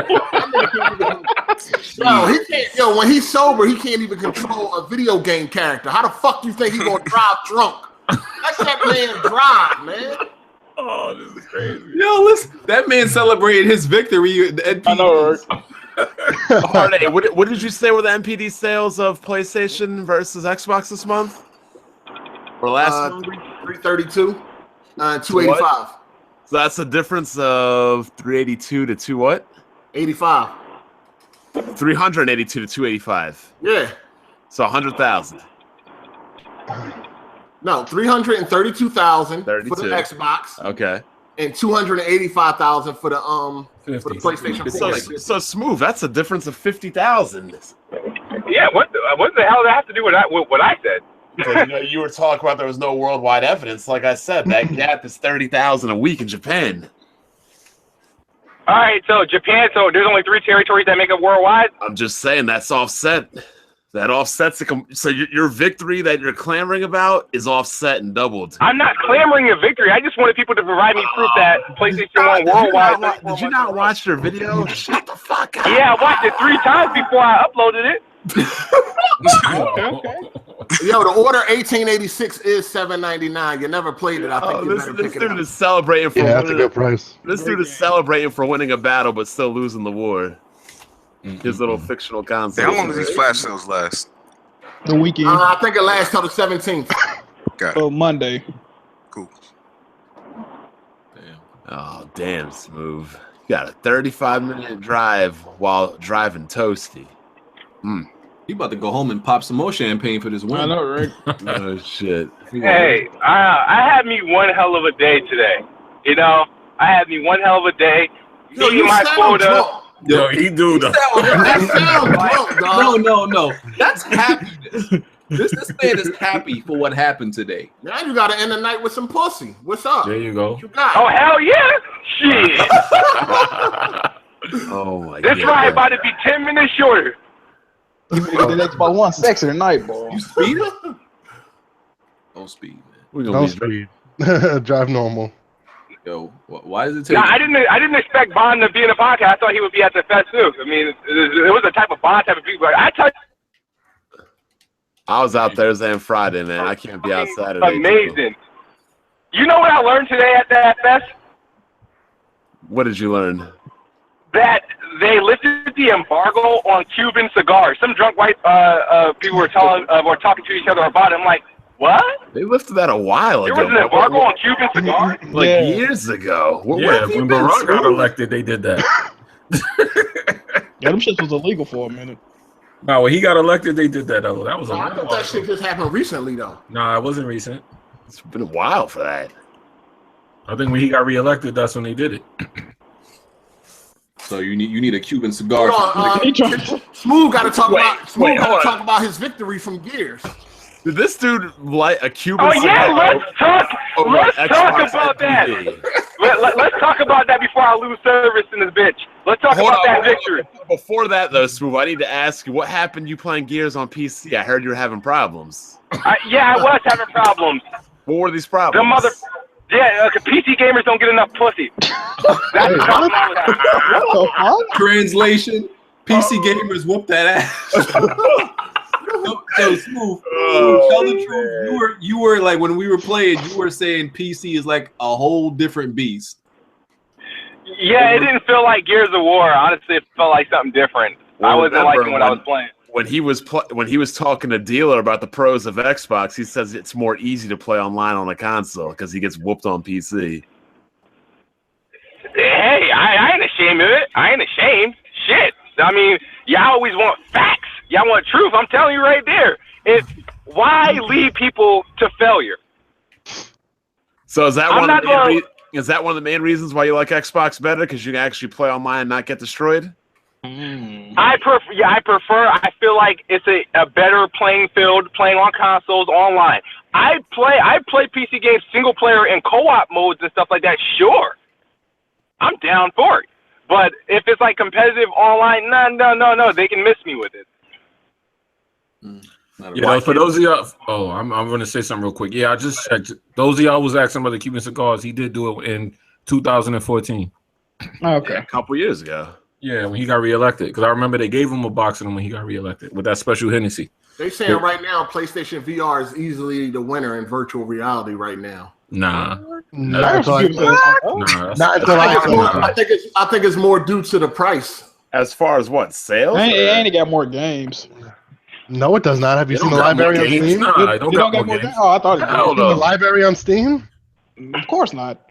he can't. Yo, when he's sober, he can't even control a video game character. How the fuck do you think he gonna drive drunk? Let that man drive, man. Oh, this is crazy. Yo, listen, that man celebrated his victory at the NPD. I know, right? Hardy, what did you say were the NPD sales of PlayStation versus Xbox this month? Or last month? 332, 285. So that's a difference of 382 to 2 what? 85. 382 to 285. Yeah. So 100,000. No, 332,000 for the 32. Xbox. Okay. And 285,000 for the PlayStation 4. So Smooth, that's a difference of 50,000. Yeah. What the hell does that have to do with what I said? Because you were talking about there was no worldwide evidence. Like I said, that gap is 30,000 a week in Japan. All right, so Japan. So there's only 3 territories that make up worldwide. I'm just saying that's offset. That offsets it. So your victory that you're clamoring about is offset and doubled. I'm not clamoring a victory. I just wanted people to provide me proof that PlayStation 1 worldwide. Did you not watch your video? Shut the fuck up. Yeah, I watched it 3 times before I uploaded it. Okay. Yo, the order 1886 is $7.99. You never played it. I think you better pick it up. This dude is celebrating for that's a good price. This dude is celebrating for winning a battle but still losing the war. His little fictional concept. How long does these flash sales last? The weekend. I think it lasts till the 17th. Got it. Oh, Monday. Cool. Damn. Oh, damn, Smooth. You got a 35-minute drive while driving Toasty. He about to go home and pop some more champagne for this win. I know, right? Oh, shit. Hey, I had me one hell of a day today. You know, I had me one hell of a day. Yo, you my sound quota. drunk. Yo, he do though. That sound drunk, dog. No. That's happiness. This man is happy for what happened today. Now you gotta end the night with some pussy. What's up? There you go. What you got? Oh hell yeah! Shit. Oh, my God. This ride about to be 10 minutes shorter. The next about 1 section tonight, boy. You speeding? Don't speed, man. We're Don't gonna be speed. Drive normal. Yo, why does it take? No, I didn't expect Bond to be in the podcast. I thought he would be at the fest too. I mean, it was a type of Bond type of people. I was out Thursday and Friday, man. I can't be out Saturday. Amazing. You know what I learned today at that fest? What did you learn? That they lifted the embargo on Cuban cigars. Some drunk white people were talking to each other about it. I'm like, what? They lifted that a while ago. There was an embargo on Cuban cigars? Years ago. Yeah, when Barack got elected, they did that. Yeah, them shits was illegal for a minute. No, when he got elected, they did that. Though. That was I thought that shit just happened recently, though. Nah, it wasn't recent. It's been a while for that. I think when he got reelected, that's when they did it. So you need a Cuban cigar. Smooth got to talk about his victory from Gears. Did this dude light a Cuban cigar? Yeah, let's talk about that. Let's talk about that before I lose service in this bitch. Let's talk about that victory. Before that, though, Smooth, I need to ask you, what happened you playing Gears on PC? I heard you were having problems. Yeah, I was having problems. What were these problems? PC gamers don't get enough pussy. That's the problem I was having. Translation: PC gamers whoop that ass. So Smooth, tell the truth. You were like, when we were playing, you were saying PC is like a whole different beast. Yeah, it didn't feel like Gears of War. Honestly, it felt like something different. I wasn't liking what I was playing. When he was talking to Dealer about the pros of Xbox, he says it's more easy to play online on a console because he gets whooped on PC. Hey, I ain't ashamed of it. I ain't ashamed. Shit. I mean, y'all always want facts. Y'all want truth. I'm telling you right there. Why lead people to failure? So is that one of the main reasons why you like Xbox better? Because you can actually play online and not get destroyed? I prefer. I feel like it's a better playing field playing on consoles online. I play PC games single player and co-op modes and stuff like that. Sure, I'm down for it. But if it's like competitive online, no, they can miss me with it. Yeah, for those of y'all, I'm going to say something real quick. Yeah, I just checked. Those of y'all was asking about the Cuban cigars. He did do it in 2014. Okay, a couple years ago. Yeah, when he got reelected, because I remember they gave him a box of them when he got reelected with that special Hennessy. They saying right now PlayStation VR is easily the winner in virtual reality right now. Nah. I think it's more due to the price. As far as what, sales? And it got more games. No, it does not. Have you seen the library on Steam? Nah, I don't got more games. Oh, I thought it did. The library on Steam? Of course not.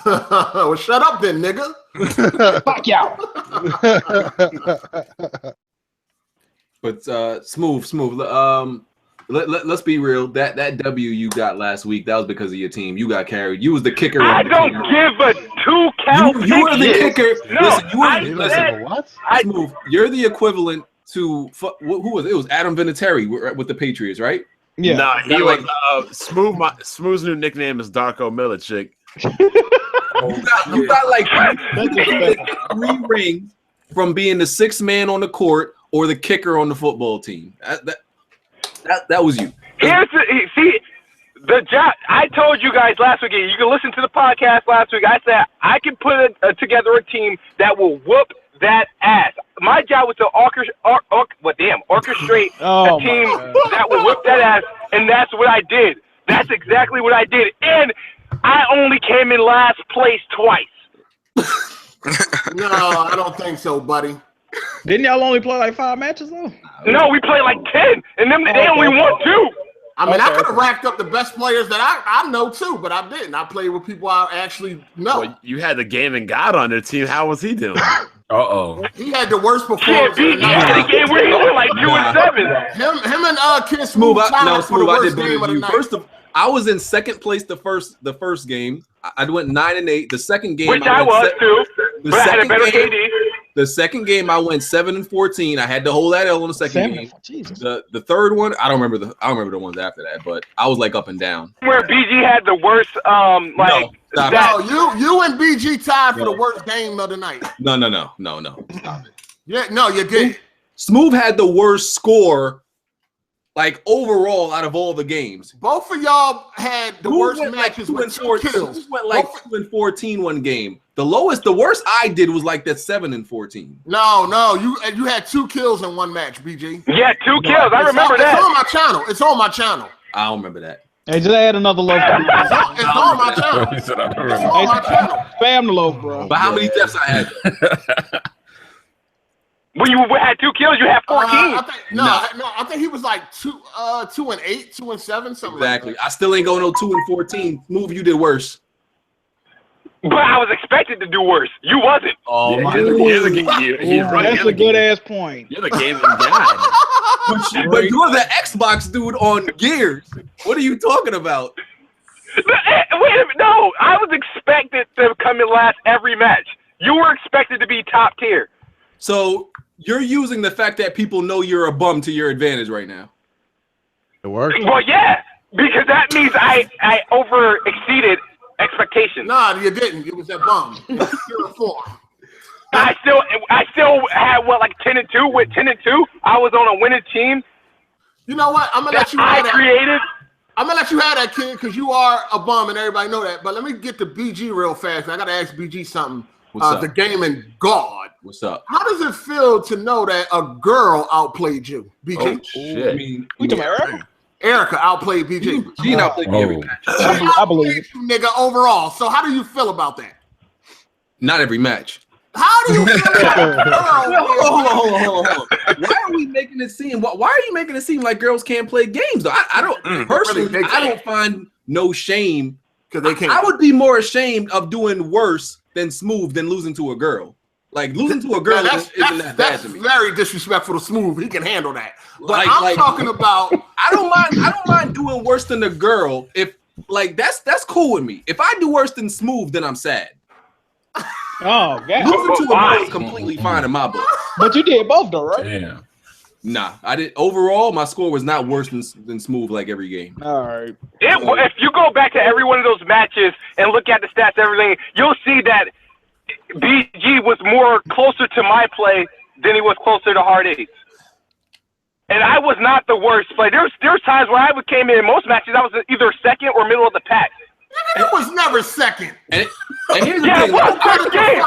Well, shut up then, nigga. Fuck y'all. But smooth. Let's be real. That W you got last week, that was because of your team. You got carried. You was the kicker. I don't give a two count. You were the kicker. No, listen. What? Smooth. You're the equivalent to who was it? It was Adam Vinatieri with the Patriots, right? Yeah. Nah, he was Smooth's new nickname is Darko Milicic. You got like 3 rings from being the 6th man on the court or the kicker on the football team. That was you. See the job. I told you guys last week. You can listen to the podcast last week. I said I can put together a team that will whoop that ass. My job was to orchestrate a team that will whip that ass, and that's what I did. That's exactly what I did, and I only came in last place twice. No, I don't think so, buddy. Didn't y'all only play like 5 matches though? No, we played like 10, and then they only won 2. I mean, I could have racked up the best players that I know too, but I didn't. I played with people I actually know. Well, you had the gaming god on your team. How was he doing? He had the worst performance. He had a game where he went like 2 and 7. Him and Kid Smooth. Smooth. I did better than you. First of, I was in second place the first game. I went 9-8. The second game, which I was too. But I had a better KD. The second game, I went 7-14. I had to hold that L on the second game. Jesus. The third one, I don't remember the ones after that, but I was like up and down. Where BG had the worst, you and BG tied for the worst game of the night. No. Stop it. Yeah, no, you did. Smooth had the worst score Like overall, out of all the games, both of y'all had the worst matches like with 2 kills. Who went like 2-14 one game. The worst I did was like that 7-14. No, you had 2 kills in one match, BG. Yeah, 2 kills. I remember that. It's on my channel. It's on my channel. I don't remember that. Hey, just add another loaf. It's on my channel. It's on my channel. Spam the loaf, bro. But how many deaths I had? When you had 2 kills, you had 14. I think he was like 2-8, 2-7, something. Exactly. Like that. I still ain't going no 2-14. Move, you did worse. But I was expected to do worse. You wasn't. Oh my! That's a good ass point. You're the gaming guy. But you're the Xbox dude on Gears. What are you talking about? Wait a minute. No, I was expected to come in last every match. You were expected to be top tier. So you're using the fact that people know you're a bum to your advantage right now. It worked. Well, yeah, because that means I over exceeded expectations. Nah, you didn't. It was that bum. You're a 4. I still had like 10-2. With 10-2, I was on a winning team. You know what? I'm gonna let you have that. Created. I'm gonna let you have that, kid, because you are a bum and everybody know that. But let me get to BG real fast. I gotta ask BG something. What's up? The gaming god. What's up? How does it feel to know that a girl outplayed you, BG? Oh shit! I mean, Erica outplayed BG. She outplayed me every match. I believe it. You, nigga, overall. So how do you feel about that? Not every match. How do you feel about Hold on. Why are we making it seem? Why are you making it seem like girls can't play games? Though I don't personally. I don't find no shame because they can't. I would be more ashamed of doing worse than Smooth than losing to a girl. Like losing to a girl isn't that bad to me. That's very disrespectful to Smooth. He can handle that. But I'm talking about. I don't mind doing worse than the girl. If like that's cool with me. If I do worse than Smooth, then I'm sad. Oh, God. Losing to a girl is completely fine in my book. But you did both though, right? Yeah. Nah, I did. Overall, my score was not worse than Smooth like every game. All right. If you go back to every one of those matches and look at the stats, everything, you'll see that BG was more closer to my play than he was closer to Hard 8. And I was not the worst play. There's times where I came in most matches, I was either second or middle of the pack. It was never second. And here's the Yeah, thing. first game.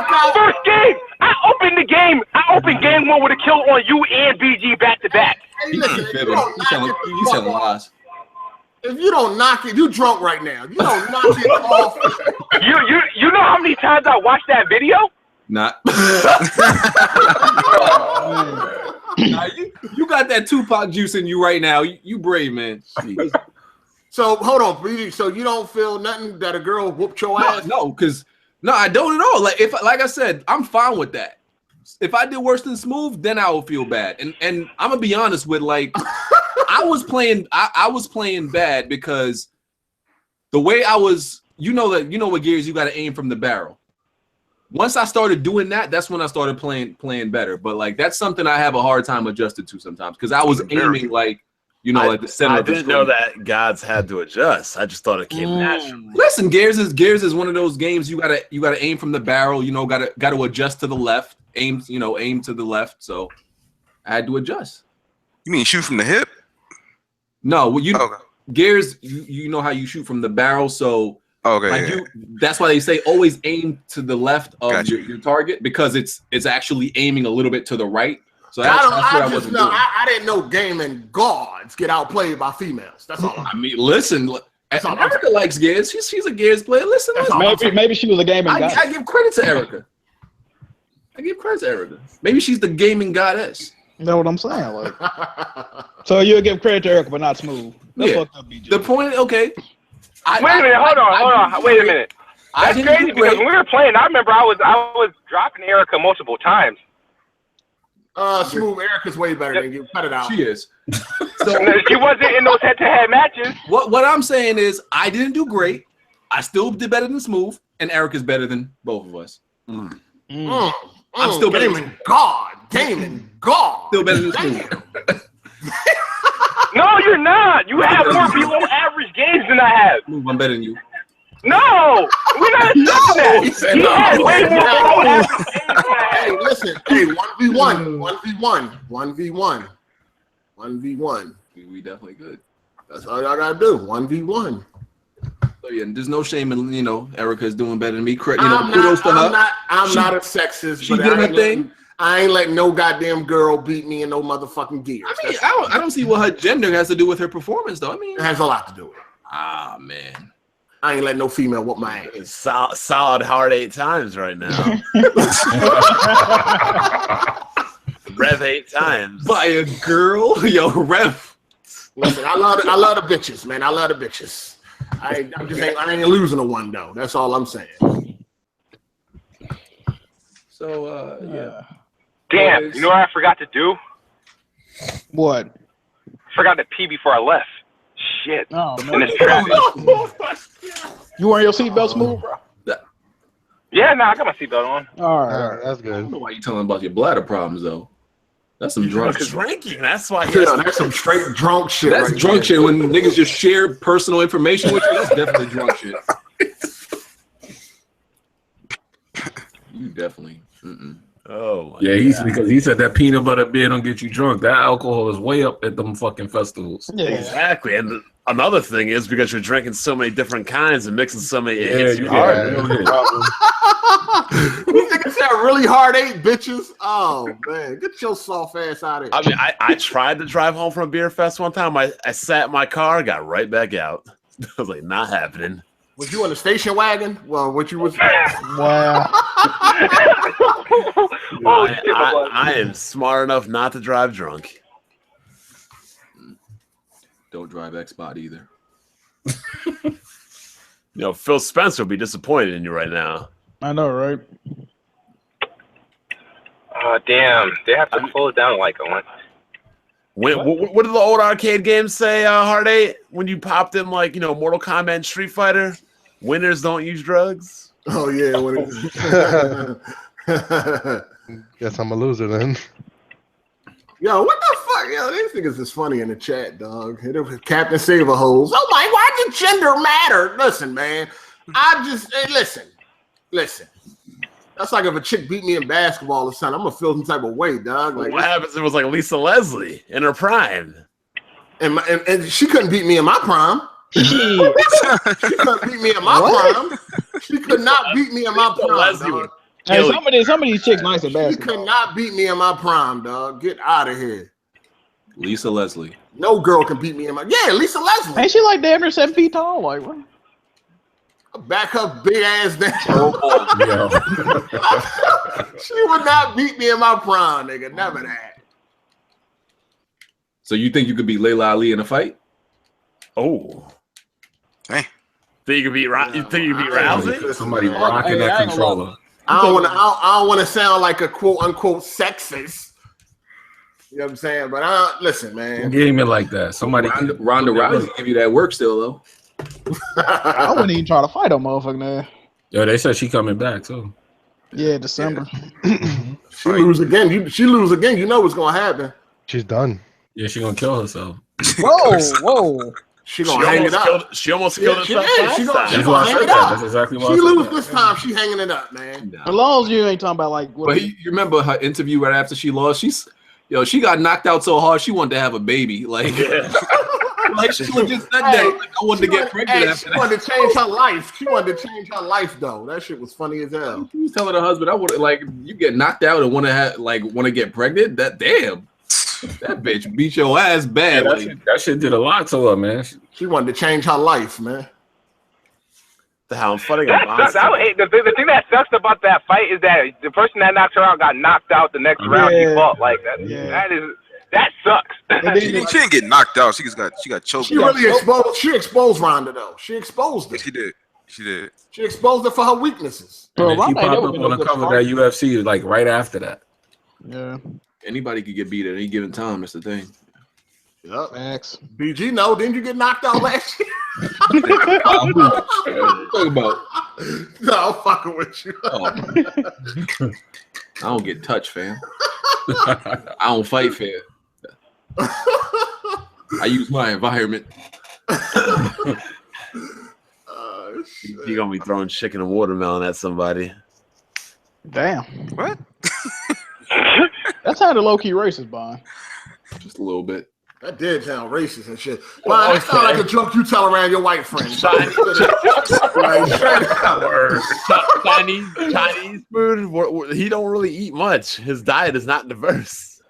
I opened the game. I opened game 1 with a kill on you and BG back to back. Hey, listen, You telling lies. If you don't knock it, you drunk right now. You don't knock it off. You know how many times I watched that video? Not. Nah, you got that Tupac juice in you right now. You brave, man. So hold on, BG. So you don't feel nothing that a girl whooped your ass? No, I don't at all. Like I said, I'm fine with that. If I did worse than Smooth, then I would feel bad. And I'm gonna be honest with I was playing bad because the way I was, you know what Gears, you got to aim from the barrel. Once I started doing that, that's when I started playing better. But that's something I have a hard time adjusted to sometimes because I was aiming at the center. I didn't know that gods had to adjust. I just thought it came natural. Listen, Gears is one of those games you gotta aim from the barrel. Gotta adjust to the left. Aim to the left. So I had to adjust. You mean shoot from the hip? No, Gears. You know how you shoot from the barrel. So that's why they say always aim to the left of your target because it's actually aiming a little bit to the right. So I didn't know gaming gods get outplayed by females. That's all. I mean, listen, Erica likes Gears. She's a Gears player. Listen, maybe she was a gaming goddess. I give credit to Erica. Maybe she's the gaming goddess. That's what I'm saying. So you'll give credit to Erica, but not Smooth. That's fucked up, BG. The point, okay. Wait a minute, hold on. Wait a minute. That's crazy because when we were playing, I remember I was dropping Erica multiple times. Smooth, Erica's way better than you. Cut it out. She is. So she wasn't in those head-to-head matches. What I'm saying is I didn't do great. I still did better than Smooth, and Erica's better than both of us. I'm still better gaming god. Still better than Smooth. No, you're not. You have more below average games than I have. I'm better than you. No, we're not accepting that. He has way more below average games than I have. Hey, listen. Hey, 1v1. We definitely could. That's all y'all gotta do. 1v1. So yeah, there's no shame in Erica's doing better than me. Kudos to her. I'm not a sexist. She did her thing. I ain't letting no goddamn girl beat me in no motherfucking gear. I mean, I don't see what her gender has to do with her performance, though. I mean, it has a lot to do with it. Ah, man. I ain't letting no female whoop my ass. Solid hard 8 times right now. Rev 8 times. By a girl? Yo, Rev. Listen, I love the bitches, man. I love the bitches. I ain't losing a one, though. That's all I'm saying. So, yeah. Damn, you know what I forgot to do? What? Forgot to pee before I left. Shit. Oh, in this traffic. You wearing your seatbelt smooth, bro? Yeah, I got my seatbelt on. All right, that's good. I don't know why you telling about your bladder problems, though. That's some drunk shit. Drinking. That's why. That's some straight drunk shit. That's right drunk there. shit. When niggas just share personal information with you, that's definitely drunk shit. You definitely. Oh, yeah, because he said that peanut butter beer don't get you drunk. That alcohol is way up at them fucking festivals. Yeah, exactly. And another thing is because you're drinking so many different kinds and mixing so many, it hits you hard. You think it's that really hard 8 bitches? Oh man, get your soft ass out of here. I mean, I tried to drive home from a beer fest one time. I sat in my car, got right back out. I was like, not happening. Was you in the station wagon? Well, what you was? Wow. I am smart enough not to drive drunk. Don't drive Xbot either. Phil Spencer will be disappointed in you right now. I know, right? Oh, damn. They have to pull it down like a one. What did the old arcade games say, Hard 8? When you popped in, Mortal Kombat and Street Fighter? Winners don't use drugs? Oh, yeah. Guess I'm a loser then. Yo, what the fuck? Yo, these niggas is funny in the chat, dog. Captain Saberholes. Oh, my, why does gender matter? Listen, man. Listen. That's like if a chick beat me in basketball or something, I'm gonna feel some type of way, dog. Like, what happens? It was like Lisa Leslie in her prime, and she couldn't beat me in my prime. She couldn't beat me in my prime. She could not beat me in my prime, dog. Hey, some of these chicks nice at basketball. She could not beat me in my prime, dog. Get out of here. Lisa Leslie. No girl can beat me in my. Yeah, Lisa Leslie. Ain't she like damn near 7 feet tall? Like what? Back her big ass down. She would not beat me in my prime, nigga. Never that. So you think you could beat Layla Ali in a fight? Oh. Hey. Think you could beat Rousey? Somebody rocking that controller. I don't want to sound like a quote unquote sexist. You know what I'm saying? But listen, man. Game it like that. Somebody Ronda Rousey give you that work still though. I wouldn't even try to fight a motherfucker now. Yo, they said she coming back too. Yeah, December. She lose again. You know what's gonna happen. She's done. Yeah, she gonna kill herself. Whoa. She gonna hang it up. She almost killed herself. She gonna hang it That's up. exactly what She lose this time. She hanging it up, man. As long as you ain't talking about like. But you remember her interview right after she lost? She got knocked out so hard she wanted to have a baby. Like, like she legit said that. Like, I wanted to get pregnant after that. She wanted to change her life. She wanted to change her life though. That shit was funny as hell. She was telling her husband, "I want to you get knocked out and want to get pregnant." That damn. That bitch beat your ass bad. Yeah, that shit did a lot to her, man. She wanted to change her life, man. The hell I'm funny. The thing that sucks about that fight is that the person that knocked her out got knocked out the next round he fought. Like that. Yeah. That sucks. She didn't get knocked out. She got choked. She exposed Ronda though. She exposed her. She did. She exposed her for her weaknesses. Bro, she popped up on the cover of that UFC like right after that. Yeah. Anybody could get beat at any given time. That's the thing. Yep. Max. BG, no, didn't you get knocked out last year? What you talking about? No, I'm fucking with you. I don't get touched, fam. I don't fight fair. I use my environment. You're gonna be throwing chicken and watermelon at somebody. Damn. What? That sounded low-key racist, Bond. Just a little bit. That did sound racist and shit. Well, that sound like a joke you tell around your white friends. Chinese food. He don't really eat much. His diet is not diverse.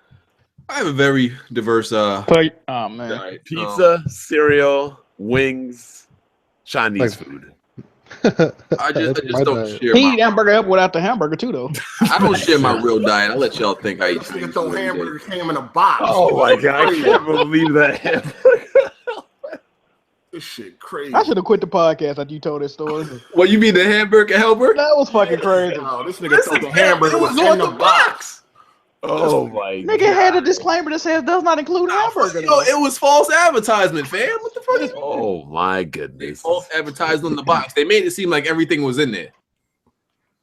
I have a very diverse man. diet. Pizza, cereal, wings, Chinese food. I just don't share. He eat hamburger up without the hamburger too, though. I don't share my real diet. I'll let y'all think I eat. Nigga throw hamburgers came in a box. Oh my god, I can't believe that hamburger. This shit crazy. I should have quit the podcast after you told this story. What you mean the hamburger helper? That was fucking crazy. Oh, this nigga threw the hamburger was in the box. Oh my god. Nigga had a disclaimer that says does not include hamburger. Yo, it was false advertisement, fam. What the fuck? Oh my goodness. False advertised on the box. They made it seem like everything was in there.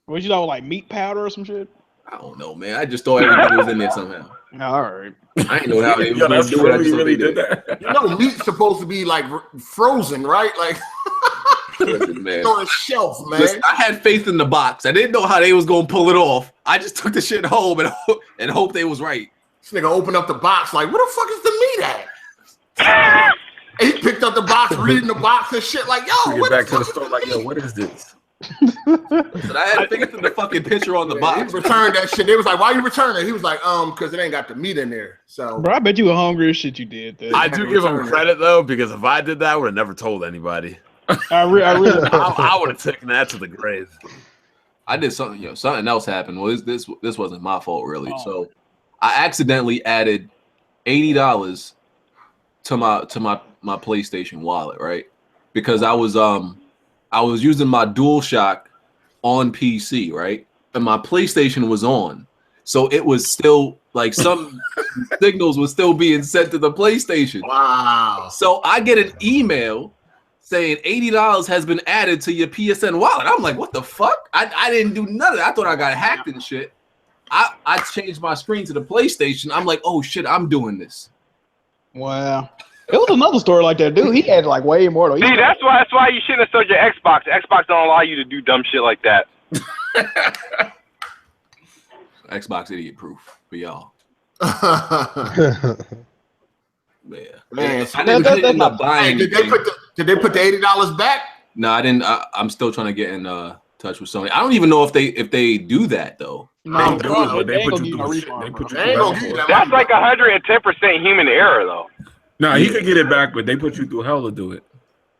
Was you know like meat powder or some shit? I don't know, man. I just thought everything was in there somehow. All right. I didn't know how they were gonna do it. I just really did that. You know, meat's supposed to be like frozen, right? Like Listen, man. on a shelf, man. Listen, I had faith in the box. I didn't know how they was gonna pull it off. I just took the shit home and hope they was right. This nigga opened up the box like, where the fuck is the meat at? He picked up the box, reading the box and shit like, yo, Get back to the store like, yo, what is this? But I had faith in the fucking picture on the box. He returned that shit. They was like, why you return it? He was like, because it ain't got the meat in there. So, Bro, I bet you were hungry as shit you did that. I do give him credit though, because if I did that, I would have never told anybody. I really I would have taken that to the grave. I did something, something else happened. Well, this wasn't my fault really. So I accidentally added $80 to my PlayStation wallet, right? Because I was using my DualShock on PC, right? And my PlayStation was on. So it was still like some signals was still being sent to the PlayStation. wow. So I get an email saying $80 has been added to your PSN wallet. I'm like, what the fuck? I didn't do none of that. I thought I got hacked and shit. I changed my screen to the PlayStation. I'm like, oh shit, I'm doing this. Wow. It was another story like that, dude. He had like way more. Though. See, that's why you shouldn't have sold your Xbox. Xbox don't allow you to do dumb shit like that. Xbox idiot proof for y'all. Yeah. Man, I didn't end up buying. Did they put the $80 back? No, I didn't. I'm still trying to get in touch with Sony. I don't even know if they do that though. No, They put you no through refund, They bro. put you They ain't through gonna give you hell. that That's like 110% human error, though. Nah, he could get it back, but they put you through hell to do it.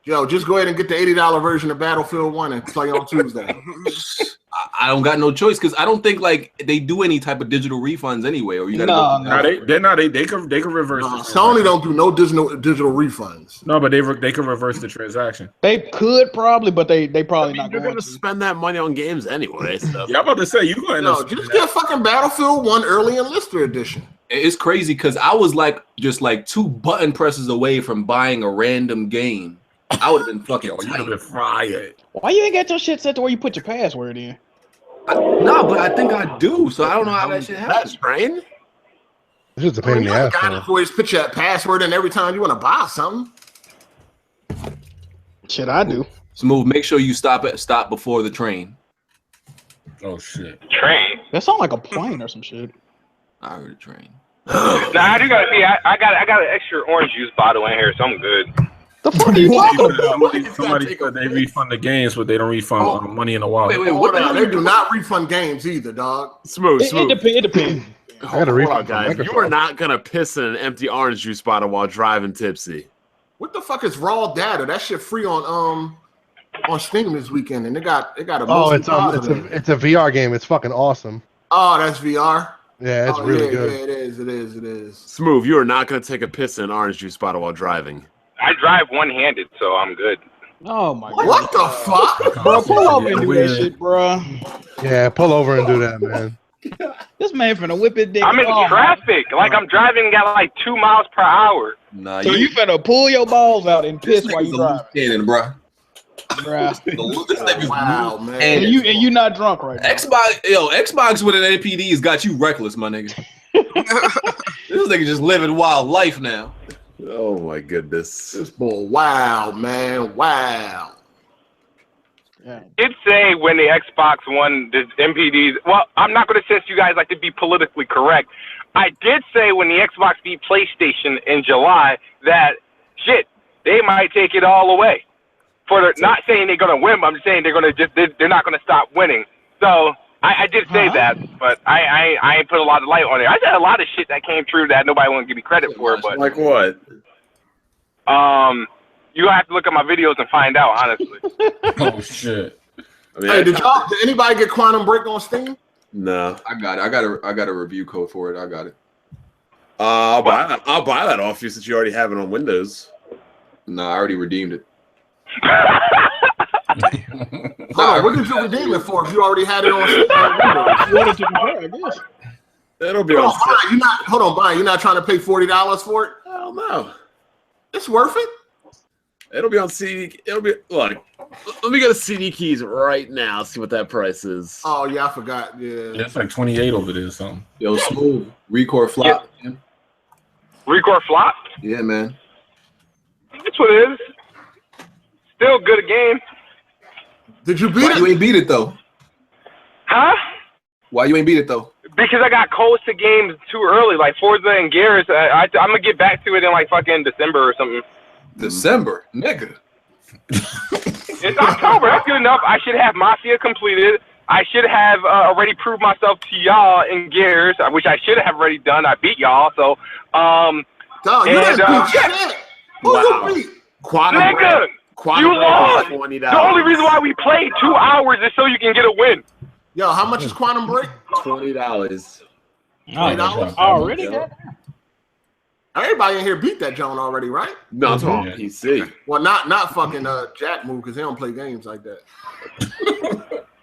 Yo, just go ahead and get the $80 version of Battlefield 1 and play on Tuesday. I don't got no choice because I don't think like they do any type of digital refunds anyway. Or you gotta Nah, they can reverse. Sony don't do no digital refunds. No, but they can reverse the transaction. They could probably, but they probably not You're going gonna to. spend that money on games anyway. So. Yeah, I'm about to say you going No, just get fucking Battlefield 1 early enlister edition. It's crazy because I was like just like 2 button presses away from buying a random game. I would have been fucking. You would have been fired. Why you ain't got your shit set to where you put your password in? No, but I think I do. So I don't know how that shit happens. That's brain. It's just a pain in the ass. Always put your password in every time you want to buy something. Shit, I do. Smooth. Make sure you stop before the train. Oh shit. Train. That sounds like a plane or some shit. I heard a train. Nah, I do gotta see. I got an extra orange juice bottle in here, so I'm good. The fuck are you talking about? Somebody said they refund the games, but they don't refund money in the wallet. Wait, what? They do not refund games either, dog. Smooth. It depends. I had a refund, guys. You are not gonna piss in an empty orange juice bottle while driving tipsy. What the fuck is raw data? That shit free on Steam this weekend, and they got a. Oh, it's a VR game. It's fucking awesome. Oh, that's VR. Yeah, it's really good. Yeah, it is. Smooth. You are not gonna take a piss in an orange juice bottle while driving. I drive one-handed, so I'm good. Oh my god. What the fuck? Bro, pull over and do that shit, bro. Yeah, pull over and do that, man. This man finna whip it dick. I'm in traffic. Like I'm driving at like 2 miles per hour. Nah, So you finna pull your balls out and piss while you driving. Cannon, bro. Wow, man. And you not drunk right now. Xbox with an NPD has got you reckless, my nigga. This nigga just living wild life now. Oh my goodness. This boy, wow, man, wow. did say when the Xbox One, the NPDs. Well, I'm not going to since you guys like to be politically correct. I did say when the Xbox beat PlayStation in July that shit, they might take it all away. Not saying they're going to win, but I'm just saying they're not going to stop winning. So I did say that, but I ain't put a lot of light on it. I said a lot of shit that came true that nobody want to give me credit for. But like what? You have to look at my videos and find out, honestly. Oh shit! I mean, hey, did anybody get Quantum Break on Steam? No, I got it. I got a review code for it. I got it. I'll buy that off you since you already have it on Windows. No, I already redeemed it. What did you redeem it for if you already had it on Steam? What did you compare, I guess? It'll be on. Hold on, Brian. You're not trying to pay $40 for it? Hell no. It's worth it. It'll be on CD. It'll be look. Let me go to CD keys right now. See what that price is. Oh yeah, I forgot. Yeah, it's like 28 over there or something. Yo, smooth. Recore flop. Yeah. Recore flop? Yeah, man. That's what it is. Still good game. Did you beat it? Why you ain't beat it though? Huh? Why you ain't beat it though? Because I got close to games too early, like Forza and Gears. I'm gonna get back to it in like fucking December or something. December, nigga. It's October. That's good enough. I should have Mafia completed. I should have already proved myself to y'all in Gears, which I should have already done. I beat y'all, so Dog, you didn't beat shit. Who you beat? Nigga, you lost. $20. The only reason why we played 2 hours is so you can get a win. Yo, how much is Quantum Break? $20. $20 already? Everybody in here beat that Joan already, right? No, it's on PC. Well, not fucking Jack Move because he don't play games like that.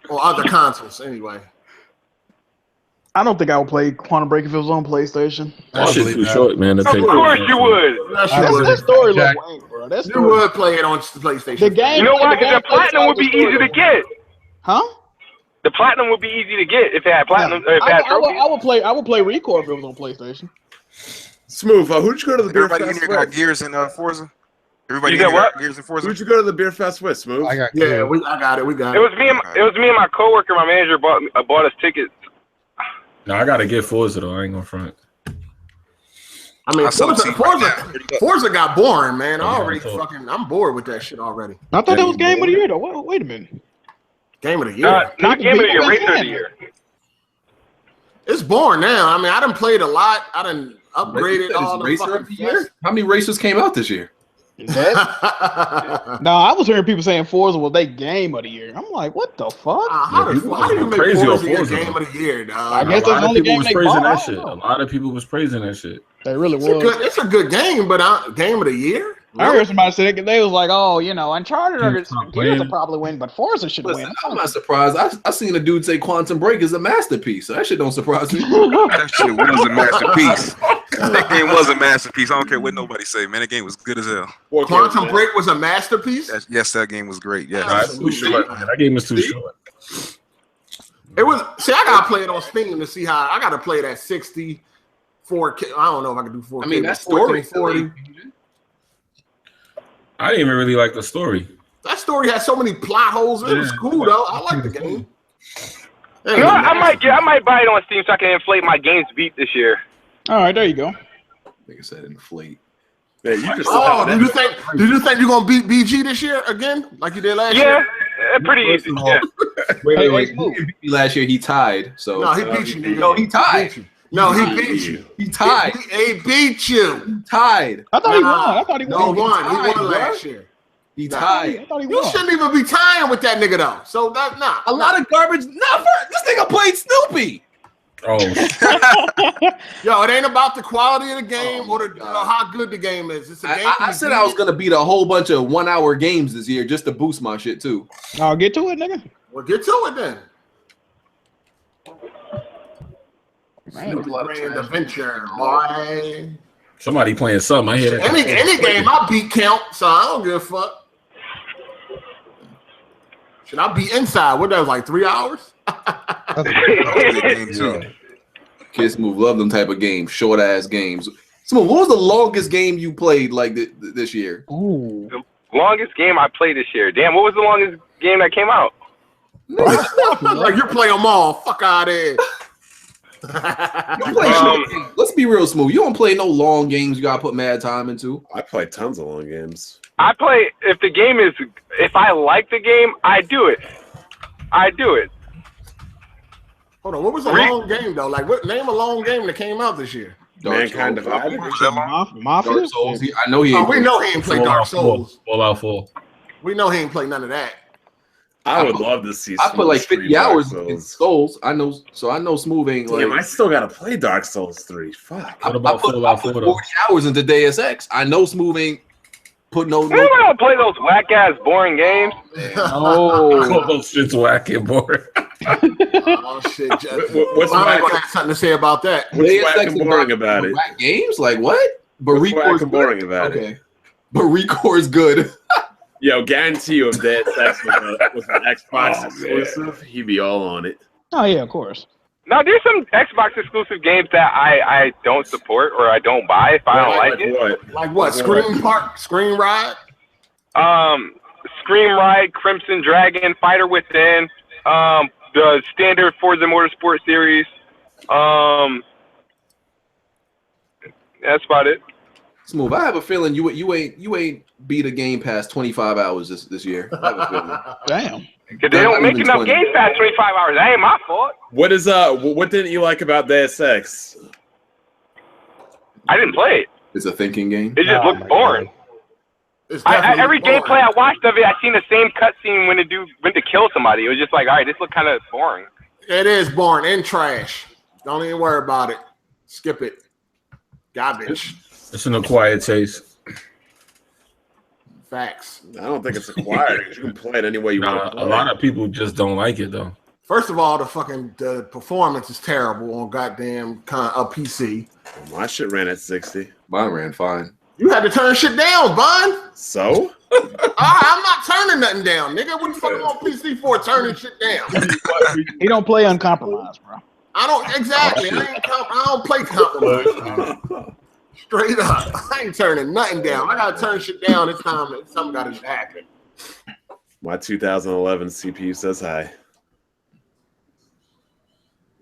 Or other consoles, anyway. I don't think I would play Quantum Break if it was on PlayStation. That shit's too short, man. Of course you would. That story look wank, bro. You would play it on PlayStation. The game, you know why? Because the platinum would be easy to get. Huh? The platinum would be easy to get if it had platinum. If it had trophies. I would play Recore if it was on PlayStation. Smooth. Who'd you go to the Beer Fest Everybody in here got Gears and Forza. Everybody You got what? Gears and Forza. Who'd you go to the Beer Fest with, Smooth? I got I got it. We got it. It was me and my coworker. My manager bought us tickets. No, I gotta get Forza though. I ain't gonna front. I mean, Forza got boring, man. I'm bored with that shit already. I thought that was Game of the Year though. Wait a minute. Game of the Year? Not Game of the Year. Racer of the Year. It's boring now. I mean, I done played a lot. I done upgraded all the Racer of the Year. How many racers came out this year? No, I was hearing people saying Forza was their Game of the Year. I'm like, what the fuck? How do you make Forza Game of the Year, dog? I guess that's the only game they bought. A lot of people was praising that shit. They really was. It's a good game, but Game of the Year? I heard somebody say they was like, oh, Uncharted or Gears will probably win, but Forza should win. I'm not surprised. I seen a dude say Quantum Break is a masterpiece, so that shit don't surprise me. That shit was a masterpiece. That game was a masterpiece. I don't care what nobody say, man. That game was good as hell. Quantum Break was a masterpiece? Yes, that game was great. Yes. That's too short, man. That game was too short. It was. See, I gotta play it on Steam to see how. I gotta play it at 60, 4K. I don't know if I can do 4K. I mean, that's story 40. I didn't even really like the story. That story had so many plot holes. It was cool though. I like the game. I might buy it on Steam so I can inflate my games beat this year. All right, there you go. Nigga said inflate. Yeah, you just did you think you're gonna beat BG this year again, like you did last year? Yeah, pretty easy. Yeah. Wait. He didn't beat me last year. He tied. So no, he beat you. No, he tied. No, he beat you. He tied. He beat you. He tied. I thought he won. I thought he won. No, he won last year. He tied. I thought he You won. shouldn't even be tying with that nigga though. So that's not A lot of garbage. This nigga played Snoopy. Oh, Yo, it ain't about the quality of the game or how good the game is. It's a game. I said I was gonna beat a whole bunch of 1 hour games this year just to boost my shit too. I'll get to it, nigga. Well, get to it then. Grand adventure, boy. somebody playing something. I hear that. Any game I beat count, so I don't give a fuck. Should I be inside? What that was like 3 hours? Kids Move love them type of games, short ass games. Smooth, what was the longest game you played like this year? Ooh. Longest game I played this year. Damn, what was the longest game that came out? Like you play them all. Fuck out of here. Let's be real, Smooth. You don't play no long games you gotta put mad time into. I play tons of long games. I play if I like the game, I do it. Hold on, what was a long game though? Like, name a long game that came out this year? Mankind Divided. Mafia. Dark Souls. I know he. We know he ain't played Dark Souls. Fallout 4. We know he ain't played none of that. I would love to see. I put like 50 hours in Souls. I know Smooth ain't like. Damn, I still gotta play Dark Souls 3. Fuck. What about Fallout 4? 40 hours into Deus Ex. I know Smooth ain't put no. We don't play those whack ass boring games. Oh, those shit's whack and boring. Oh shit! What's whack? Have something to say about that? What's whack and boring about it? Whack games like what? But What's whack and boring about it? But Recore is good. Yo, guarantee you if Dead Sex was an Xbox exclusive, he'd be all on it. Oh yeah, of course. Now there's some Xbox exclusive games that I don't support or I don't buy if I don't like it. What? Like what? Screen Ride, Crimson Dragon, Fighter Within, the standard Forza Motorsport series. That's about it. Smooth. I have a feeling you ain't beat a game past 25 hours this year. I have a feeling. Damn. Because they don't make enough games past 25 hours. That ain't my fault. What didn't you like about Deus Ex? I didn't play it. It's a thinking game. It just looked boring. Every gameplay I watched of it, I seen the same cutscene when to kill somebody. It was just like, all right, this looked kind of boring. It is boring and trash. Don't even worry about it. Skip it. Garbage. It's an acquired taste. Facts. I don't think it's acquired. You can play it any way you want. A lot of people just don't like it though. First of all, the performance is terrible on goddamn PC. My shit ran at 60. Mine ran fine. You had to turn shit down, Bun. So? I'm not turning nothing down, nigga. What the fuck on PC for turning shit down? He don't play uncompromised, bro. I don't exactly. I don't play compromise. Straight up, I ain't turning nothing down. I gotta turn shit down. It's time. Something gotta happen. My 2011 CPU says hi.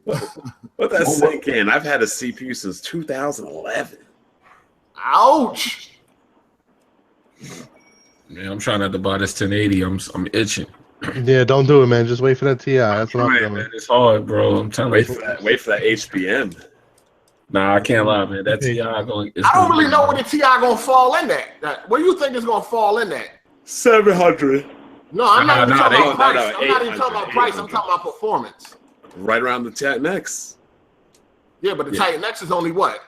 Let that sink in. I've had a CPU since 2011. Ouch. Man, I'm trying not to buy this 1080. I'm itching. Yeah, don't do it, man. Just wait for that TI. That's what I'm feeling. Man, it's hard, bro. I'm telling you. Wait for that HBM. Nah, I can't lie, man. That TI I don't really know where the TI gonna fall in that. What do you think is gonna fall in that? 700. No, I'm not even talking about price. I'm not even talking about price. I'm talking about performance. Right around the Titan X. Yeah, but the Titan X is only what?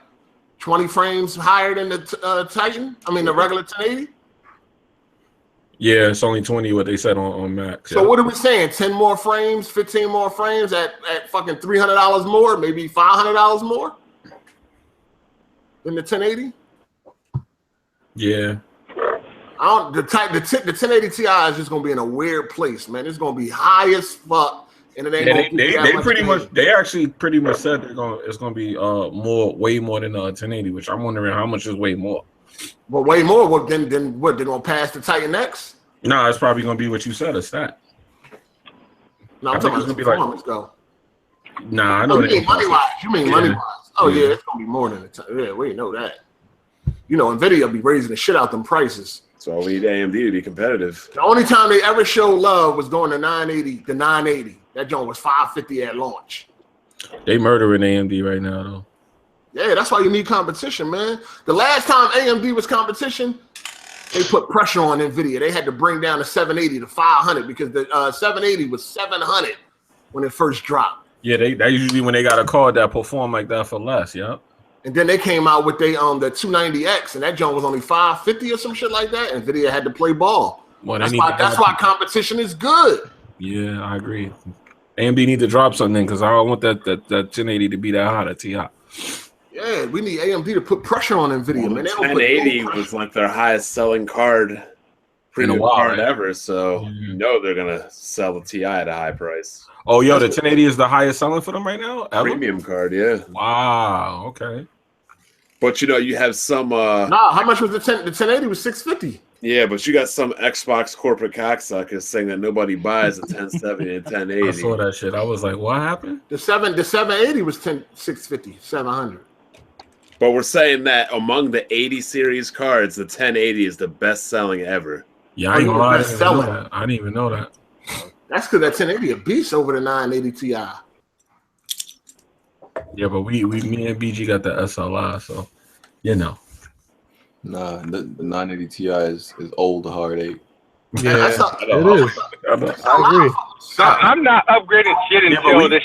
20 frames higher than the Titan? I mean, the regular 1080? Yeah, it's only 20 what they said on Max. So what are we saying? 10 more frames, 15 more frames at fucking $300 more, maybe $500 more than the 1080? Yeah. The 1080 Ti is just gonna be in a weird place, man. It's gonna be high as fuck. And it ain't they actually pretty much said it's gonna be way more than 1080, which I'm wondering how much is way more. Well, way more. Well, then what? They're gonna pass the Titan X? No, it's probably gonna be what you said, a stat. No, I'm talking about the performance though. Nah, I know. You mean money wise? Money wise? Oh yeah, it's gonna be more than yeah, we know that. You know, Nvidia be raising the shit out them prices. So we need AMD to be competitive. The only time they ever showed love was during the 980. That joint was $550 at launch. They murdering AMD right now, though. Yeah, that's why you need competition, man. The last time AMD was competition, they put pressure on NVIDIA. They had to bring down the 780 to 500 because the 780 was 700 when it first dropped. Yeah, that usually when they got a card that perform like that for less, yeah. And then they came out with the 290X, and that joint was only $550 or some shit like that. NVIDIA had to play ball. Well, that's why competition is good. Yeah, I agree. AMD need to drop something because I don't want that 1080 to be that hot at TI. Yeah, we need AMD to put pressure on NVIDIA, man. 1080 was like their highest selling card premium card ever, so you know they're gonna sell the TI at a high price. Oh, yo, the 1080 is the highest selling for them right now? Ever? Premium card, yeah. Wow, okay. But you know, you have some how much was the 1080 was $650. Yeah, but you got some Xbox corporate cocksuckers saying that nobody buys a 1070 and 1080. I saw that shit. I was like, what happened? The 780 was 650, 700. But we're saying that among the 80 series cards, the 1080 is the best selling ever. Yeah, I ain't gonna lie, I didn't even know that. That's because that 1080 a beast over the 980 Ti. Yeah, but me and BG got the SLI, so you know. Nah, the 980 Ti is old hard 8. Yeah, it is. I agree. I'm not upgrading shit until the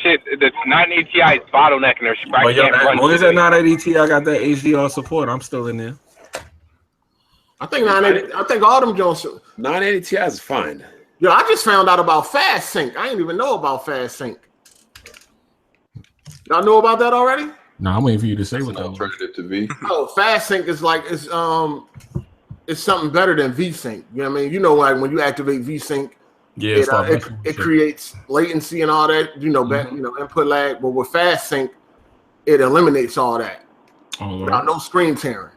980 Ti is bottlenecking or shit. As long as that 980 Ti got that HDR support, I'm still in there. I think 980. I think all them Jones. 980 Ti is fine. Yo, I just found out about Fast Sync. I didn't even know about Fast Sync. Y'all know about that already? No, I'm waiting for you to say what that alternative to V. Oh, Fast Sync is like it's something better than V Sync. You know what I mean? You know, like when you activate V Sync, it creates latency and all that. You know, input lag. But with Fast Sync, it eliminates all that without no screen tearing.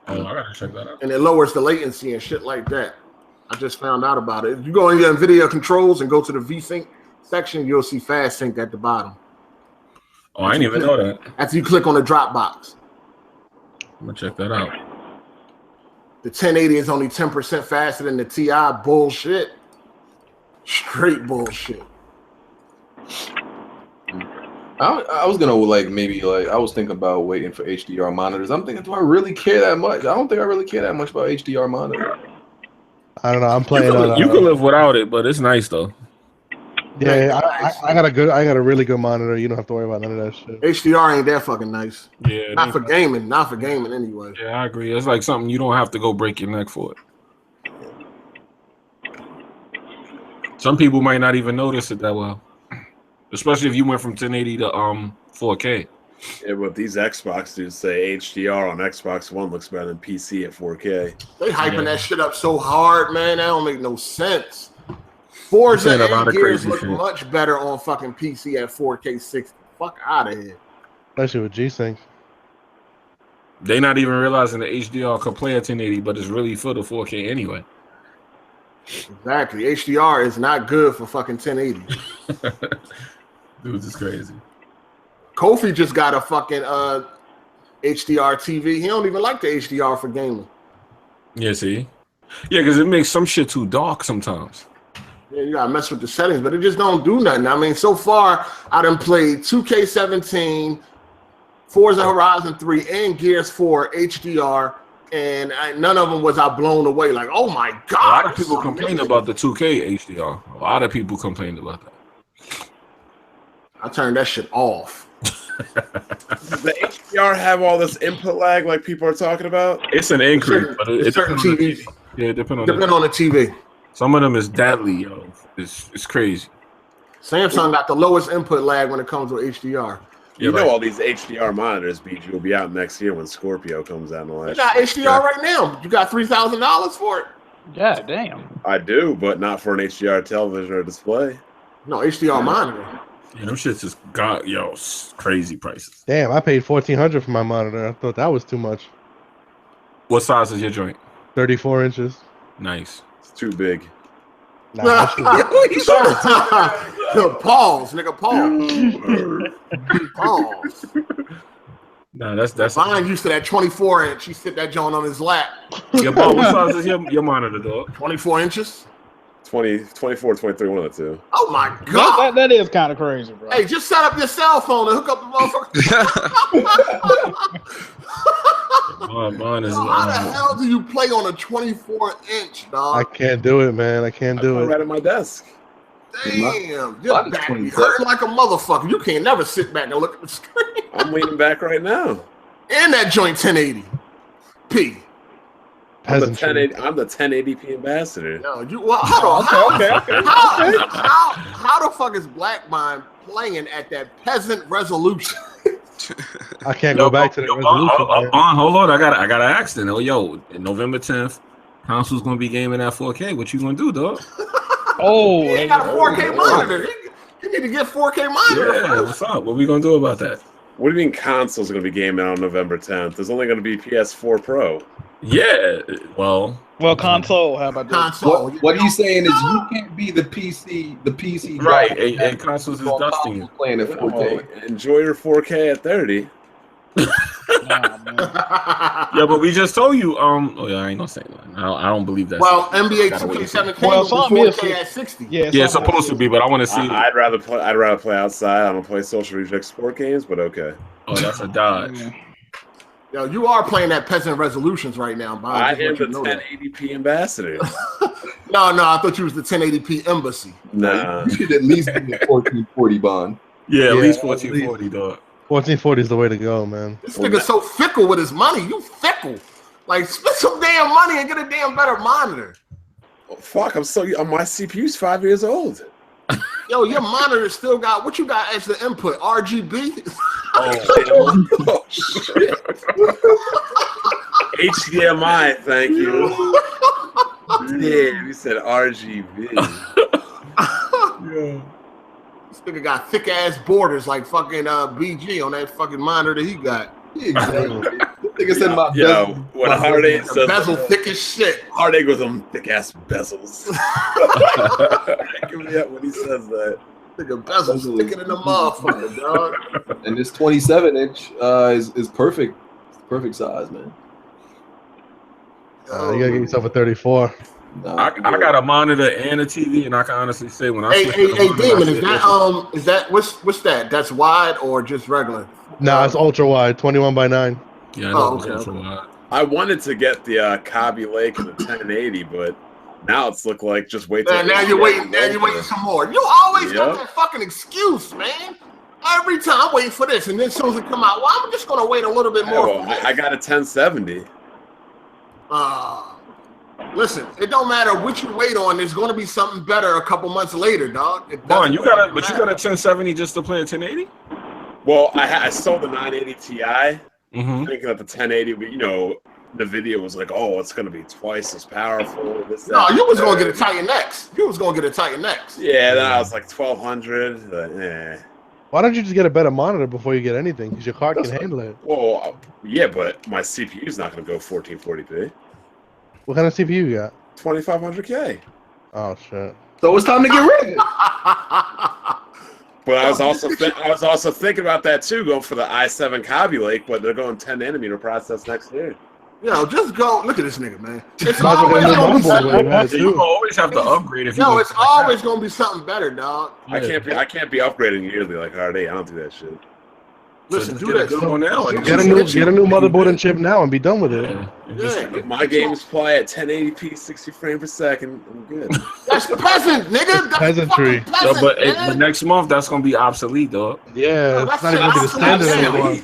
Oh, I gotta check that out. And it lowers the latency and shit like that. I just found out about it. If you go in your NVIDIA controls and go to the V Sync section, you'll see Fast Sync at the bottom. Oh, I didn't even know that. After you click on the drop box. I'm gonna check that out. The 1080 is only 10% faster than the Ti. Bullshit. Straight bullshit. I was gonna I was thinking about waiting for HDR monitors. I'm thinking, do I really care that much? I don't think I really care that much about HDR monitors. I don't know. I'm playing. You can live without it, but it's nice though. Yeah, I got a really good monitor. You don't have to worry about none of that shit. HDR ain't that fucking nice. Yeah, not for gaming. Not for gaming anyway. Yeah, I agree. It's like something you don't have to go break your neck for it. Some people might not even notice it that well, especially if you went from 1080 to 4K. Yeah, but these Xbox dudes say HDR on Xbox One looks better than PC at 4K. They hyping that shit up so hard, man. That don't make no sense. Forza and Gears look much better on fucking PC at 4K 60. Fuck out of here. Especially with G-Sync. They not even realizing the HDR could play at 1080, but it's really for the 4K anyway. Exactly. HDR is not good for fucking 1080. Dude, it's crazy. Kofi just got a fucking HDR TV. He don't even like the HDR for gaming. Yeah, see? Yeah, because it makes some shit too dark sometimes. Yeah, you gotta mess with the settings, but it just don't do nothing. I mean, so far I done played 2K17, Forza Horizon 3, and Gears 4 HDR, and none of them was I blown away. Like, oh my god! A lot of people complain about the 2K HDR. A lot of people complained about that. I turned that shit off. Does the HDR have all this input lag like people are talking about? It's an increase, but it's certain TVs. Yeah, it depends on the TV. Some of them is deadly, yo. It's crazy. Samsung got the lowest input lag when it comes with HDR. You know all these HDR monitors, BG, will be out next year when Scorpio comes out. You got HDR right now. You got $3,000 for it. God damn. I do, but not for an HDR television or display. No, HDR monitor. Yeah, them shits just got crazy prices. Damn, I paid $1,400 for my monitor. I thought that was too much. What size is your joint? 34 inches. Nice. It's too big. Nah, pause, nigga, pause. Nah, that's Mine used to that 24-inch. He sit that joint on his lap. Your ball, what size is your monitor, dog? 24 inches. 24, 23, one of the two. Oh my god, that is kind of crazy, bro. Hey, just set up your cell phone and hook up the motherfucker. Mine is. How the hell do you play on a 24-inch, dog? I can't do it, man. I can't do it. Right at my desk. Damn, your back be hurting like a motherfucker. You can't never sit back and look at the screen. I'm leaning back right now. And that joint 1080p. I'm the 1080p ambassador. No, how the fuck is Black Mind playing at that peasant resolution? I can't go back to the resolution. Hold on, I gotta ask then. Yo, November 10th, console's gonna be gaming at 4K. What you gonna do, dog? Oh, he got a 4K monitor. You need to get 4K monitor. Yeah, what's up? What we gonna do about that? What do you mean console's gonna be gaming on November 10th? There's only gonna be PS4 Pro. Yeah, well, Well, console. How about that? Console. What he's saying is you can't be the PC right? And consoles is dusting. Playing at 4K. Enjoy your 4K at 30. Yeah, but we just told you. Oh yeah, I ain't gonna say that. I don't believe that. Well, NBA 2K17 well, will be 4K at 60. Yeah, it's supposed to be, but I want to see. I'd rather play outside. I don't play social reject sport games, but okay. Oh, that's a dodge. Yo, you are playing that peasant resolutions right now, Bob. I am the 1080p ambassador. No, I thought you was the 1080p embassy. Nah. You should at least be the 1440 bond. Yeah, at least 1440, dog. 1440 is the way to go, man. This nigga's so fickle with his money. You fickle. Like, spend some damn money and get a damn better monitor. Oh, fuck, my CPU's 5 years old. Yo, your monitor still got, what you got as the input? RGB? Oh shit. HDMI, thank you. Yeah, you said RGB. Yeah. This nigga got thick ass borders like fucking BG on that fucking monitor that he got. Exactly. Nigga said my bezel. When Heartache says bezel thick as shit. Heartache with them thick ass bezels. Give me up when he says that. Nigga bezel's thicker than a motherfucker, dog. And this 27-inch is perfect. It's the perfect size, man. You gotta get yourself a 34. I got a monitor and a TV, and I can honestly say when I hey Demon, is that what's that? That's wide or just regular? No, it's ultra wide, 21:9. Yeah, I know it's ultra wide. I wanted to get the Cobby Lake and the 1080, but now it's look like just wait till now you're waiting. Now you're waiting some more. You always got that fucking excuse, man. Every time I'm waiting for this, and then as soon as it come out, well, I'm just gonna wait a little bit more. Well, I got a 1070. Listen, it don't matter what you wait on. There's gonna be something better a couple months later, dog. Bon, you got a 1070 just to play a 1080? Well, I sold the 980 Ti, thinking that the 1080, the video was like, oh, it's gonna be twice as powerful. You was gonna get a Titan X. You was gonna get a Titan X. Yeah, then I was like 1200. Why don't you just get a better monitor before you get anything? Because your card can handle it. Well, yeah, but my CPU's not gonna go 1440p. What kind of CPU you got? 2500K. Oh shit! So it's time to get rid of it. But I was also thinking about that too, going for the i7 Cobby Lake, but they're going 10 nanometer process next year. Just go look at this nigga, man. It's you always have to upgrade if you. No, it's always gonna be something better, dog. I can't be upgrading yearly like Hardy. I don't do that shit. Listen, do that. Get a new motherboard and chip now and be done with it. If my games play at 1080p, 60 frames per second, I'm good. That's peasant, nigga. That's peasantry. But next month that's gonna be obsolete, dog. Yeah, it's not even gonna be the standard anymore.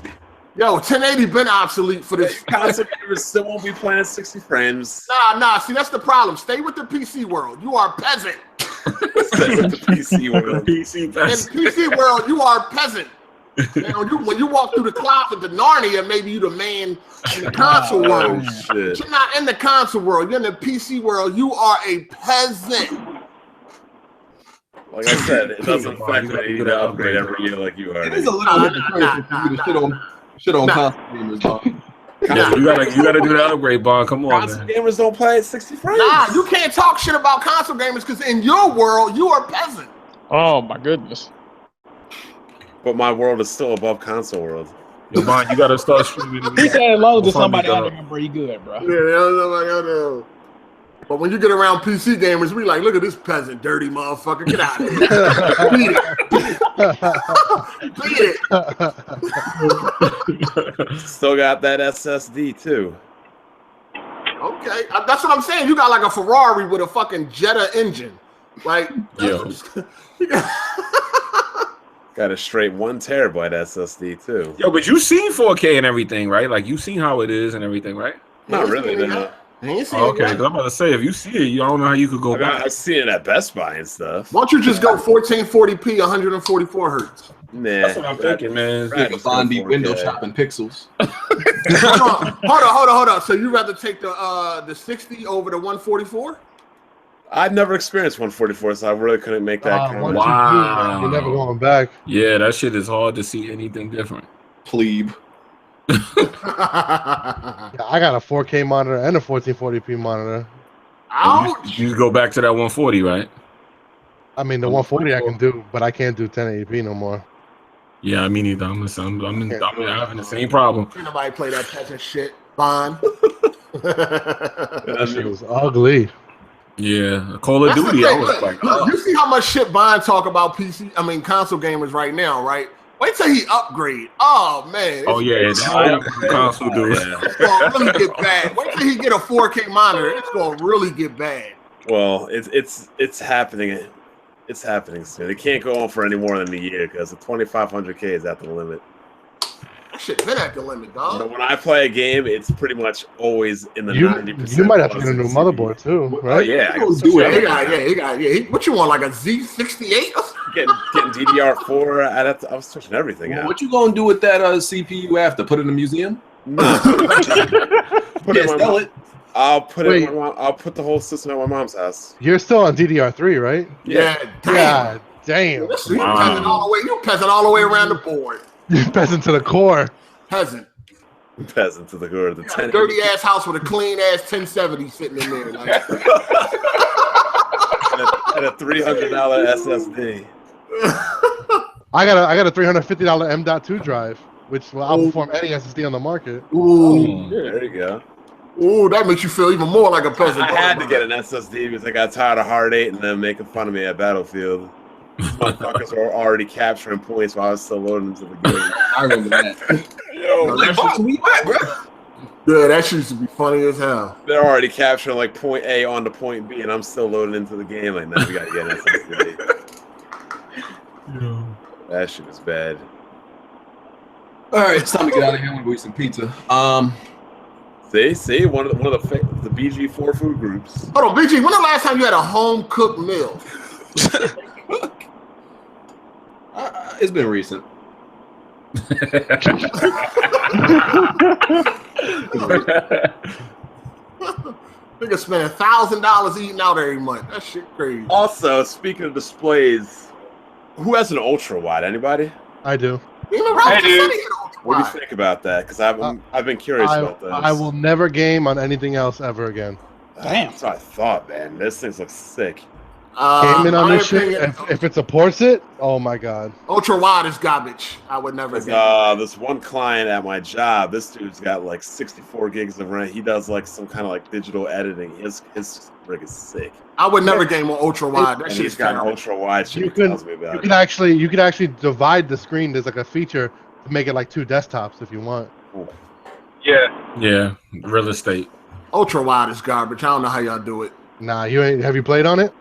Yo, 1080 been obsolete for this. Console gamers still won't be playing at 60 frames. Nah. See, that's the problem. Stay with the PC world. You are peasant. Stay with the PC world. In PC world, you are peasant. When you walk through the closet to Narnia, maybe you the man in the console world. But you're not in the console world. You're in the PC world. You are a peasant. Like I said, it doesn't affect me. You gotta upgrade every year like you are. It is a little hypocritical for you to shit on console gamers, Bon. Yeah, you gotta do the upgrade, Bon. Come on, console gamers don't play at 60 frames. Nah, you can't talk shit about console gamers because in your world, you are peasant. Oh my goodness. But my world is still above console world. Yo, Bon, you gotta start streaming. He said as long as somebody out there, bro, you good, bro. Yeah, that's what I But when you get around PC gamers, we like, look at this peasant, dirty motherfucker. Get out of here. Beat it. Still got that SSD too. Okay, that's what I'm saying. You got like a Ferrari with a fucking Jetta engine. Like, got a straight 1 terabyte SSD too. Yo, but you seen 4K and everything, right? Like you seen how it is and everything, right? Not really. Okay, I'm about to say if you see it, you don't know how you could go back. I've seen it at Best Buy and stuff. Why don't you just go 1440p, 144 hertz? Nah, that's what I'm thinking, man. Bondi window shopping pixels. Hold on. So you rather take the 60 over the 144? I've never experienced 144, so I really couldn't make that comment. Wow. You're never going back. Yeah, that shit is hard to see anything different. Plebe. I got a 4K monitor and a 1440p monitor. Ouch. You go back to that 140, right? I mean, the 140 I can do, but I can't do 1080p no more. Yeah, me neither. I'm having the same problem. Ain't nobody play that peasant shit, Bond. That shit was ugly. Yeah, Call of Duty. I was like, look, you see how much shit Bond talk about console gamers right now, right? Wait till he upgrade. Oh man. Oh yeah, console dude. It's gonna really get bad. Wait till he get a 4K monitor. It's gonna really get bad. Well, it's happening. It's happening soon. It can't go on for any more than a year because the 2500K is at the limit. That shit been at the limit, dog. But when I play a game, it's pretty much always in the 90%. You might have to get a new motherboard too, right? Oh yeah, I can do it. What you want, like a Z68? Getting DDR4. I was touching everything. Well, what you gonna do with that CPU after? Put it in a museum? No. Sell it. I'll put it. I'll put the whole system at my mom's house. You're still on DDR3, right? Yeah. God damn. You peasant all the way around the board. You peasant to the core. Peasant to the core. The dirty ass house with a clean ass 1070 sitting in there. Like. and a $300 SSD. I got a $350 M.2 drive, which will outperform any SSD on the market. Ooh, there you go. Ooh, that makes you feel even more like a peasant. I had to get an SSD because I got tired of Hard 8 and them making fun of me at Battlefield. Motherfuckers were already capturing points while I was still loading into the game. I remember that. Yeah, that shit used to be funny as hell. They're already capturing like point A on to point B, and I'm still loading into the game. Like, now we gotta get an SSD. That shit was bad. All right, it's time to get out of here. I'm gonna go eat some pizza. See, one of the BG4 food groups. Hold on, BG. When the last time you had a home cooked meal? It's been recent. Nigga spend $1,000 eating out every month. That shit crazy. Also, speaking of displays, who has an ultra wide? Anybody? I do. What do you think about that? Because I've been curious about this. I will never game on anything else ever again. Damn, that's what I thought, man. This thing looks sick. Gaming on this shit, if it supports it, oh my god. Ultra wide is garbage. I would never game. This one client at my job, this dude's got like 64 gigs of RAM. He does like some kind of like digital editing. His rig is sick. I would never game on ultra wide. That shit's got an ultra wide shit. You could actually divide the screen. There's like a feature to make it like 2 desktops if you want. Yeah, real estate. Ultra wide is garbage. I don't know how y'all do it. Nah, you ain't. Have you played on it?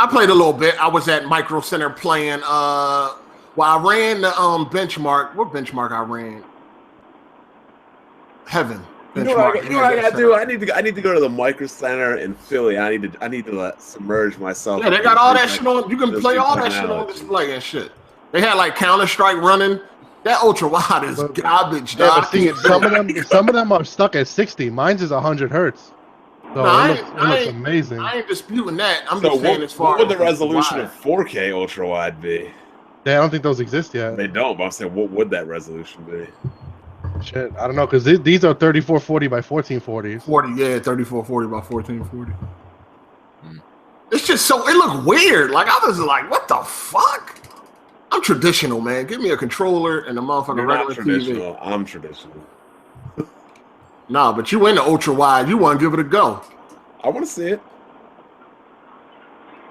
I played a little bit. I was at Micro Center playing. I ran the benchmark. What benchmark I ran? Heaven. You know what I gotta do? I need to go to the Micro Center in Philly. I need to submerge myself. Yeah, they got all that shit on. You can play all that shit on display and shit. They had like Counter-Strike running. That ultra wide is garbage, dog. See, some of them are stuck at 60. Mine's is 100 hertz. So it looks amazing. I ain't disputing that. I'm just saying as far what would the resolution of 4K ultra wide be? Yeah, I don't think those exist yet. They don't, but I'm saying what would that resolution be? Shit, I don't know, because these are 3440 by 1440. 3440 by 1440. It's just so, it looked weird. Like, I was like, what the fuck? I'm traditional, man. Give me a controller and a motherfucking regular traditional. TV. I'm traditional. Nah, but you in the ultra wide. You want to give it a go. I want to see it.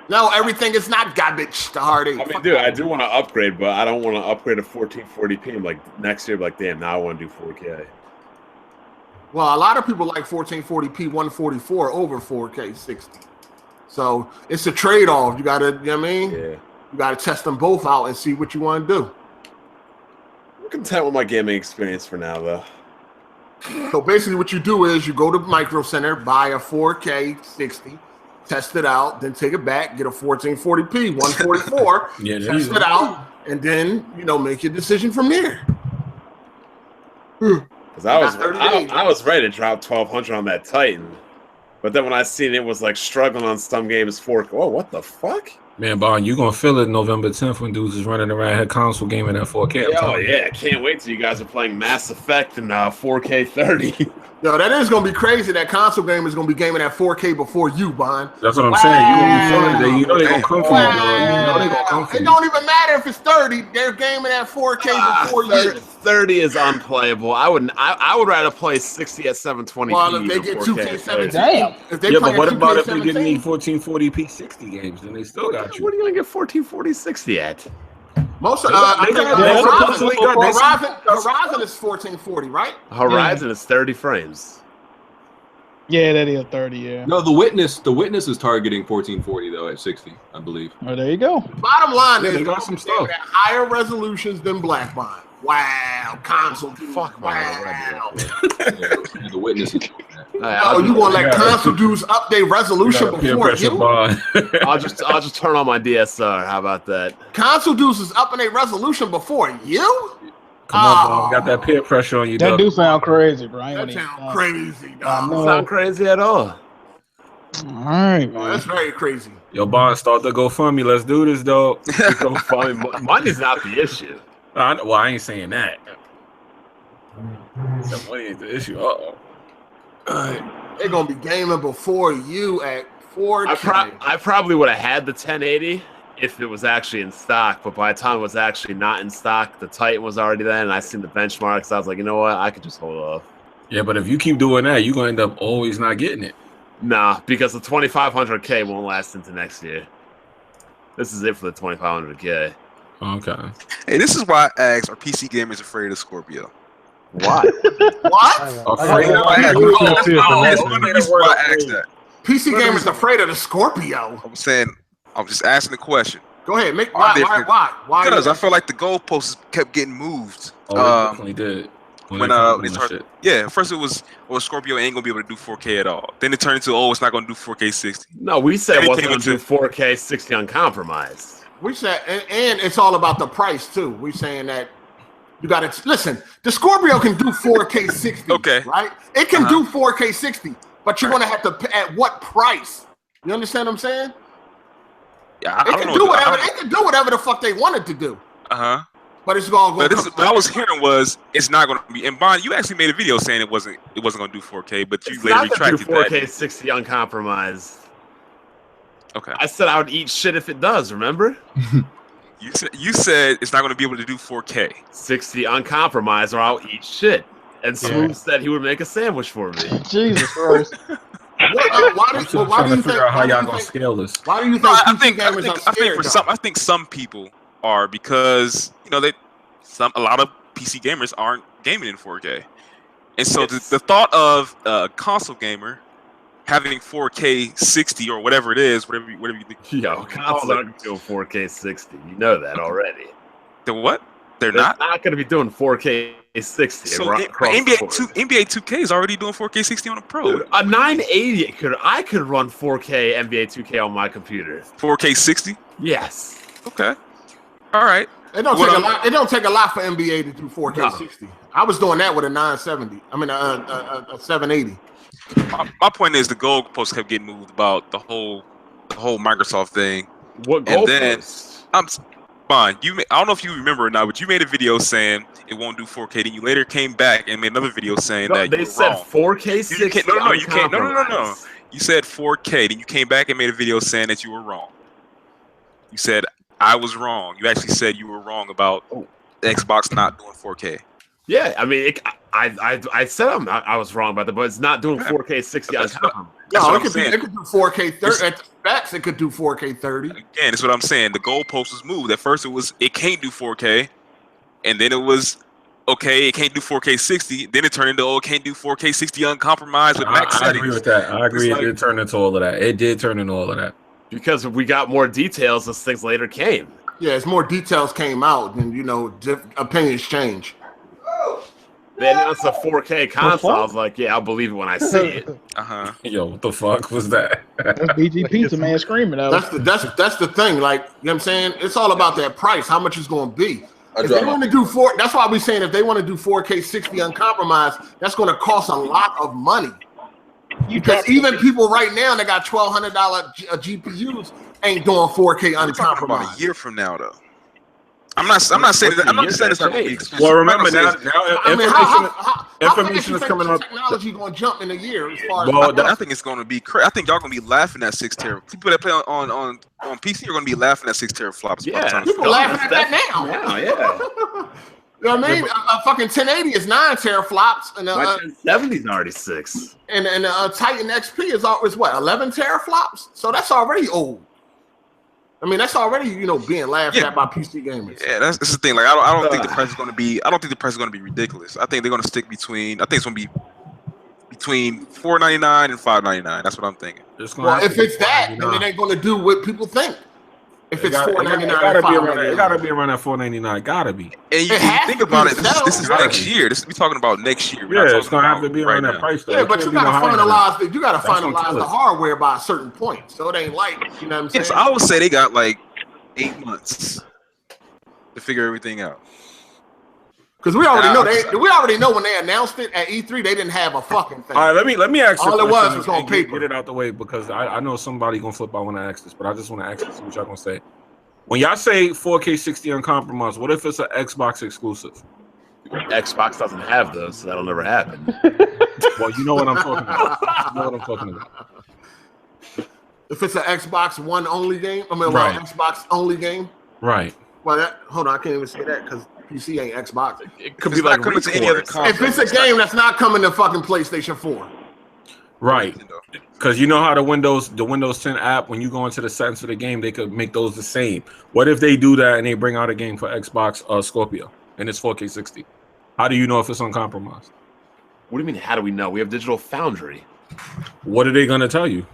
No, everything is not garbage. The hard 8. I mean, dude, I do want to upgrade, but I don't want to upgrade to 1440p. I'm like, next year, I'm like, damn, now I want to do 4K. Well, a lot of people like 1440p 144 over 4K 60. So it's a trade-off. You got to, you know what I mean? Yeah. You got to test them both out and see what you want to do. I'm content with my gaming experience for now, though. So basically what you do is you go to Micro Center, buy a 4K 60, test it out, then take it back, get a 1440p 144, test it out, and then, make your decision from there. Because I was ready to drop 1200 on that Titan. But then when I seen it was like struggling on some games 4K. Oh, what the fuck? Man, Bond, you gonna feel it November 10th when dudes is running around here console gaming at 4K. Oh yeah, can't wait till you guys are playing Mass Effect and 4K 30. Yo, that is gonna be crazy. That console game is gonna be gaming at 4K before you, Bond. That's what I'm saying. You gonna be feeling it. You know they gonna come for you, bro. You know they gonna come for you. It don't even matter if it's 30. They're gaming at 4K before you. 30 is unplayable. I would rather play 60 at 720p. Well, if they get 2K17, damn. If they Yeah, but what about if they 2K17? get any 1440p 60 games? Then they still got you. What are you gonna get 1440 60 at? Most of They got Horizon is 1440, right? Horizon is 30 frames. Yeah, that is 30. Yeah. No, the witness is targeting 1440 though at 60, I believe. Oh, there you go. Bottom line is they got some stuff at higher resolutions than Black Bond. Wow, console dude. Fuck Wow. Yeah, the witness is Oh, you want to let console dudes update resolution before you? I'll just turn on my DSR. How about that? Console dudes is upping a resolution before you? Come on, bro. Got that peer pressure on you, That dog. do sound crazy, bro. That sound crazy, dog. Doesn't sound crazy at all. All right, man. That's very crazy. Yo, Bond, start the GoFundMe. Let's do this, dog. Money's not the issue. Well, I ain't saying that. So money ain't the issue. They're gonna be gaming before you at 4K. I probably would have had the 1080 if it was actually in stock, but by the time it was actually not in stock, the Titan was already there, and I seen the benchmarks. I was like, you know what? I could just hold off. Yeah, but if you keep doing that, you're gonna end up always not getting it. Nah, because the 2500K won't last into next year. This is it for the 2500K. Okay. Hey, this is why I asked, are PC gamers afraid of Scorpio? Why? What? Afraid of PC gamers afraid of the Scorpio. I'm saying, I'm just asking the question. Go ahead, why? Because I feel like the goalposts kept getting moved. Oh, they definitely did. When they started, first it was Scorpio ain't gonna be able to do 4K at all. Then it turned into it's not gonna do 4K 60. No, we said it wasn't gonna do 4K 60 uncompromised. We said, and it's all about the price too. We saying that you got to listen. The Scorpio can do 4K 60. Okay, right? It can do 4K 60, but you're gonna have to pay at what price? You understand what I'm saying? Yeah, They can do whatever. They can do whatever the fuck they wanted to do. But it's gonna go. What I was hearing was it's not gonna be. And Bond, you actually made a video saying it wasn't gonna do 4K, but you later retracted that. 4K 60 uncompromised. Okay. I said I would eat shit if it does. Remember? You said it's not going to be able to do 4K 60 uncompromised, or I'll eat shit. And Smooth said he would make a sandwich for me. Jesus Christ. Why do you figure out how y'all gonna scale this? Why do you think I think some people are because a lot of PC gamers aren't gaming in 4K, and so the thought of a console gamer having 4K 60 or whatever it is, whatever you think. Yo, consoles aren't going to go 4K 60. You know that already. The what? They're not going to be doing 4K 60. So NBA 2K is already doing 4K 60 on a Pro. Dude, a 980 I could run 4K NBA 2K on my computer. 4K 60? Yes. Okay. All right. It don't take a lot. It don't take a lot for NBA to do 4K 60. I was doing that with a 970. I mean a 780. My point is the goalposts kept getting moved about the whole Microsoft thing. What goalposts? Fine. I don't know if you remember or not, but you made a video saying it won't do 4K. Then you later came back and made another video saying that they said wrong. 4K 60. No, you can't. No. You said 4K. Then you came back and made a video saying that you were wrong. You said I was wrong. You actually said you were wrong about Xbox not doing 4K. Yeah, I mean, I said I was wrong about that, but it's not doing 4K 60 on top. No, it could do 4K 30. At the specs, it could do 4K 30. Again, that's what I'm saying. The goalpost was moved. At first, it can't do 4K, and then it was okay. It can't do 4K 60. Then it turned into it can't do 4K 60 uncompromised with max settings. I agree with that. I agree. It did turn into all of that. It did turn into all of that because we got more details as things later came. Yeah, as more details came out, and opinions change. They announced a 4K console. I was like, yeah, I'll believe it when I see it. Yo, what the fuck was that? That's BG Pizza Man screaming out. That's the thing. Like, you know what I'm saying? It's all about that price, how much it's going to be. If they want to do that's why we're saying if they want to do 4K 60 uncompromised, that's going to cost a lot of money. Because even people right now that got $1,200 GPUs, ain't doing 4K We're talking about uncompromised. a year from now, though. I'm not saying that. I'm not saying it's not going to be exclusive. Well, remember now information is coming up. Technology going to jump in a year. As far Well, I think it's going to be crazy. I think y'all going to be laughing at 6 teraflops. People that play on PC are going to be laughing at 6 teraflops. Yeah, people laughing at that now. Yeah. You know what I mean? A fucking 1080 is 9 teraflops, and my 1070 is already 6. And a Titan XP is what 11 teraflops. So that's already old. I mean, that's already being laughed at by PC gamers. Yeah, that's the thing. Like, I don't think the price is going to be. I don't think the price is going to be ridiculous. I think they're going to stick between. I think it's going to be between $4.99 and $5.99. That's what I'm thinking. Well, if it's that, then it ain't going to do what people think. If it's $4.99, it gotta be around that $4.99. Gotta be. And you think about it. This is next year. We talking about next year. Yeah, it's gonna have to be around that price. Yeah, but you gotta finalize. You gotta finalize the hardware by a certain point. So it ain't like you know what I'm saying. Yes, I would say they got like 8 months to figure everything out. Because we already know when they announced it at E3, they didn't have a fucking thing. All right, let me ask you. All it was on paper. Get it out the way because I know somebody gonna flip out when I ask this, but I just want to ask this, what y'all gonna say. When y'all say 4K 60 uncompromised, what if it's an Xbox exclusive? Xbox doesn't have those, so that'll never happen. Well, you know what I'm talking about. If it's an Xbox One only game, Xbox only game. Right. Well, hold on, I can't even say that because PC ain't Xbox. It could be like coming to any other console. If it's a game that's not coming to fucking PlayStation 4. Right. Because you know how the Windows 10 app, when you go into the settings for the game, they could make those the same. What if they do that and they bring out a game for Xbox Scorpio and it's 4K 60? How do you know if it's uncompromised? What do you mean, how do we know? We have Digital Foundry. What are they going to tell you?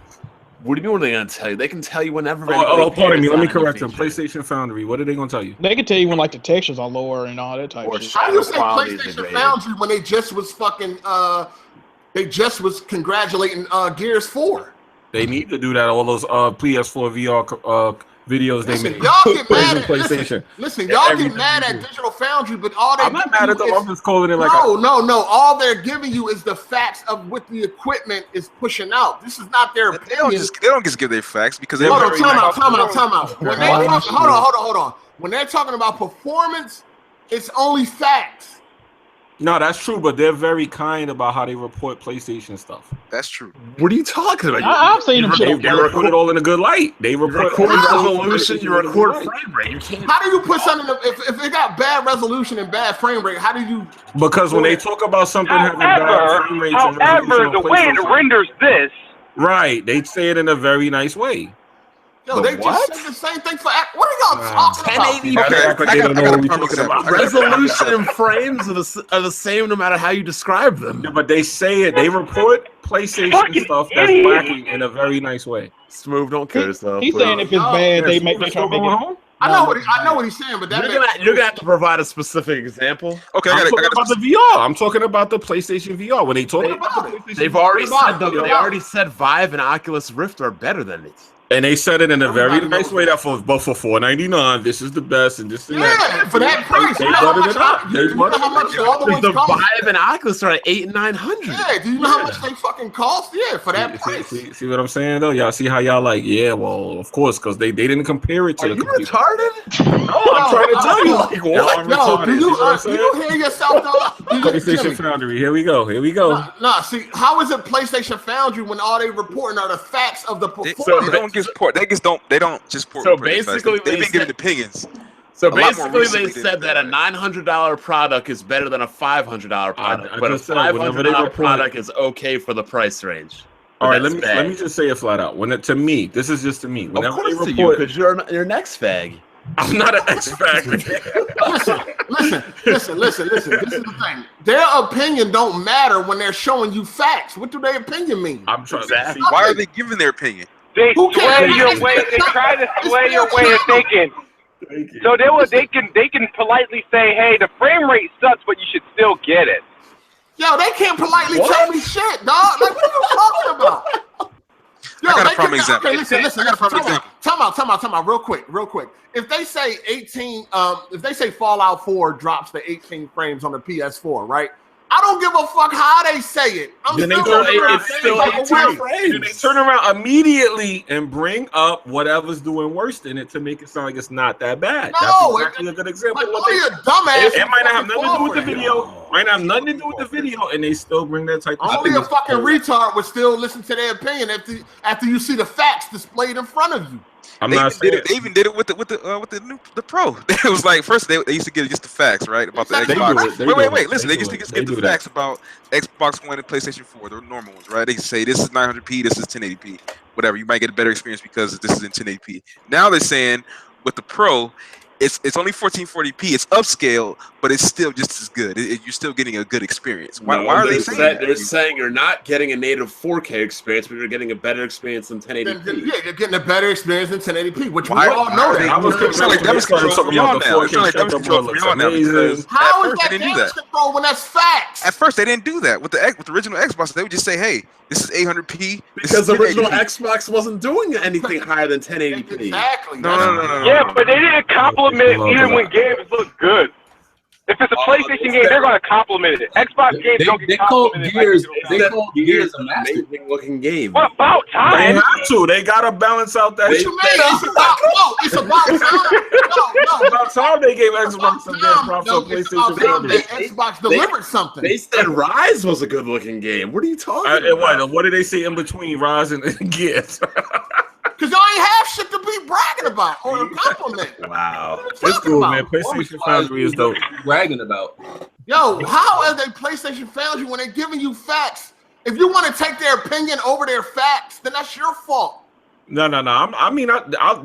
What do you mean what are they going to tell you? They can tell you whenever. Pardon me. Let me correct them. PlayStation Foundry. What are they going to tell you? They can tell you when like the textures are lower and all that type of shit. How do you say PlayStation Foundry when they just was fucking congratulating Gears 4? They need to do that. All those PS4 VR videos they made. Y'all get mad at PlayStation. Listen, y'all get mad at Digital Foundry, but all I'm not mad at them. I'm just calling it like no. All they're giving you is the facts of what the equipment is pushing out. This is not their opinion. They don't just give their facts because time out. Hold on. When they're talking about performance, it's only facts. No, that's true, but they're very kind about how they report PlayStation stuff. That's true. What are you talking about? I've seen them. They report it all in a good light. They record resolution. You record frame rate. You can't. How do you put something if it got bad resolution and bad frame rate? How do you? Because when they talk about something having bad frame rates, however, the way it renders this, right? They say it in a very nice way. Yo, they just said the same thing for. What are y'all talking about? Okay, resolution and frames are the same no matter how you describe them. Yeah, but they say it. They report PlayStation stuff that's lacking in a very nice way. Smooth, don't kill yourself. He's saying if it's bad, they try to make it. I know what he's saying, but you're gonna have to provide a specific example. Okay, I'm talking about the VR. I'm talking about the PlayStation VR. When they talk about the PlayStation, they've already said Vive and Oculus Rift are better than it. And they said it in a very nice way that for $4.99, this is the best, and this is that. For that price, they buttered it up. The Vive and Oculus are at $800 and $900. Yeah, do you know how much they fucking cost? Yeah, for that price. See what I'm saying though? Y'all see how y'all like? Yeah, well, of course, because they didn't compare it to the computer. Retarded? No, I'm trying to tell you. Like, what? No, do you hear yourself though? PlayStation Foundry. Here we go. Nah, see, how is it PlayStation Foundry when all they reporting are the facts of the performance? They don't just port. So basically, they've been giving opinions. So basically, they said that a $900 product is better than a $500 product, but a $500 product is okay for the price range. All right, let me just say it flat out. To me, this is just to me. Of course, to you, because you're an X-fag. I'm not an X-fag. Listen. This is the thing. Their opinion don't matter when they're showing you facts. What do their opinion mean? I'm trying to see. Why are they giving their opinion? They sway your way. They try to sway your way of thinking. So they can politely say, "Hey, the frame rate sucks, but you should still get it." Yo, they can't politely tell me shit, dog. Like, what are you talking about? Yo, I got a prime example. Okay, listen. I got a prime example. Time out. Real quick. If they say 18, if they say Fallout 4 drops to 18 frames on the PS4, right? I don't give a fuck how they say it. Then they turn around immediately and bring up whatever's doing worse than it to make it sound like it's not that bad. No, that's exactly a good example. Like, you're a dumbass. It might not have nothing to do with the video. Might not have nothing to do with the video, and they still bring that type of stuff. Only a fucking retard would still listen to their opinion after you see the facts displayed in front of you. They even did it with the Pro. It was like first they used to get just the facts right about the Xbox. Wait. Listen, they used to get the facts about Xbox One and PlayStation 4, the normal ones, right? They say this is 900p, this is 1080p, whatever. You might get a better experience because this is in 1080p. Now they're saying with the Pro, it's only 1440p. It's upscale, but it's still just as good. You're still getting a good experience. Why are they saying that? They're saying you're not getting a native 4K experience, but you're getting a better experience than 1080p. Yeah, you're getting a better experience than 1080p, which we all know that. It's not like damage control from y'all now. It's not like damage control from y'all now because how is that damage control when that's facts? At first, they didn't do that with the original Xbox. They would just say, "Hey, this is 800p." Because the original Xbox wasn't doing anything higher than 1080p. Exactly. No. Yeah, but they didn't compliment even when games look good. If it's a PlayStation game, they're going to compliment it. Xbox games don't get complimented. They call Gears a amazing looking game. What about time? They have to. They got to balance out that. What you mean? It's about time. No. About time they gave Xbox some damn props on PlayStation 4. Xbox delivered something. They said Rise was a good looking game. What are you talking about? What did they say in between Rise and Gears? Because y'all ain't have shit to be bragging about or to compliment. Wow. It's cool, man. PlayStation Foundry is dope. Bragging about. Yo, how are they PlayStation Foundry when they're giving you facts? If you want to take their opinion over their facts, then that's your fault. No. I mean,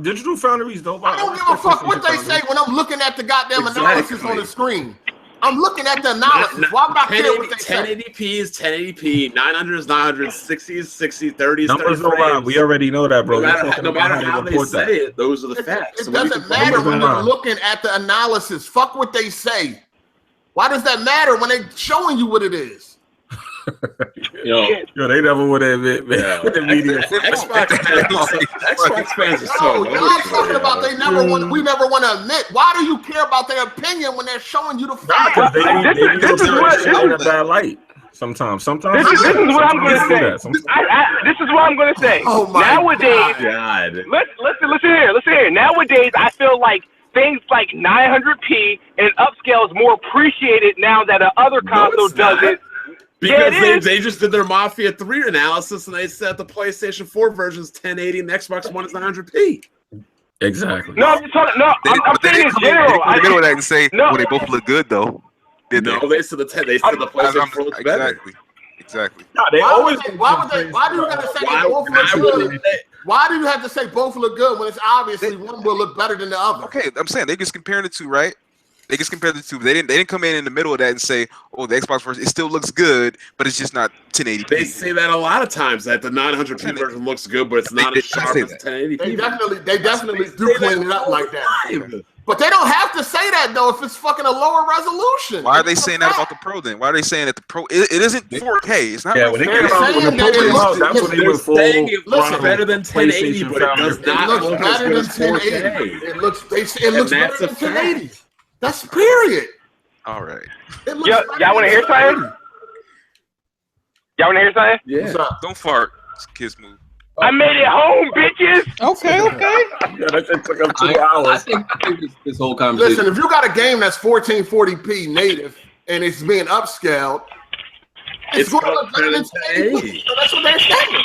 Digital Foundry is dope. I don't give a fuck what they say when I'm looking at the goddamn analysis on the screen. I'm looking at the analysis. Why would I care what they say? 1080p is 1080p. 900 is 900. 60 is 60. 30 is 30 numbers don't lie. We already know that, bro. No matter how they say it, those are the facts. It doesn't matter when you're looking at the analysis. Fuck what they say. Why does that matter when they're showing you what it is? Yo, they never would admit, man. Yeah. Xbox fans are so. Y'all talking about we never want to admit. Why do you care about their opinion when they're showing you the facts? Because this is what a bad light. Sometimes. This is what I'm going to say. This is what I'm going to say. Oh my Nowadays, God. Listen here. Nowadays, I feel like things like 900p and upscale is more appreciated now that the other console does it. Because they just did their Mafia 3 analysis and they said the PlayStation 4 version is 1080 and the Xbox One is 900p. Exactly. No, I'm talking. No, I'm saying in general. I didn't and say, well, they both look good though. They said the PlayStation 4 looks better. Exactly. No, they always. Why do you have to say they both look good? Why do you have to say both look good when it's obviously one will look better than the other? Okay, I'm saying they just comparing the two, right? They just compared the two. They didn't come in the middle of that and say, "Oh, the Xbox version it still looks good, but it's just not 1080p." They say that a lot of times that the 900p version looks good, but it's not as sharp as 1080p. They definitely do clean it up like that. But they don't have to say that though if it's fucking a lower resolution. Why are they saying that about the Pro then? Why are they saying that the Pro it isn't 4K? It's not. Yeah, when they came out with the Pro came out, that's when they went full. It looks better than 1080, but it does not look better than 1080. It looks better than 1080. That's period. All right. Y'all want to hear something? Y'all want to hear something? Yeah. Don't fart. Kids move. I made it home, bitches. Okay. Yeah, that took up 2 hours. I think this whole conversation. Listen, if you got a game that's 1440p native and it's being upscaled, it's going to look better than 1080. So that's what they're saying.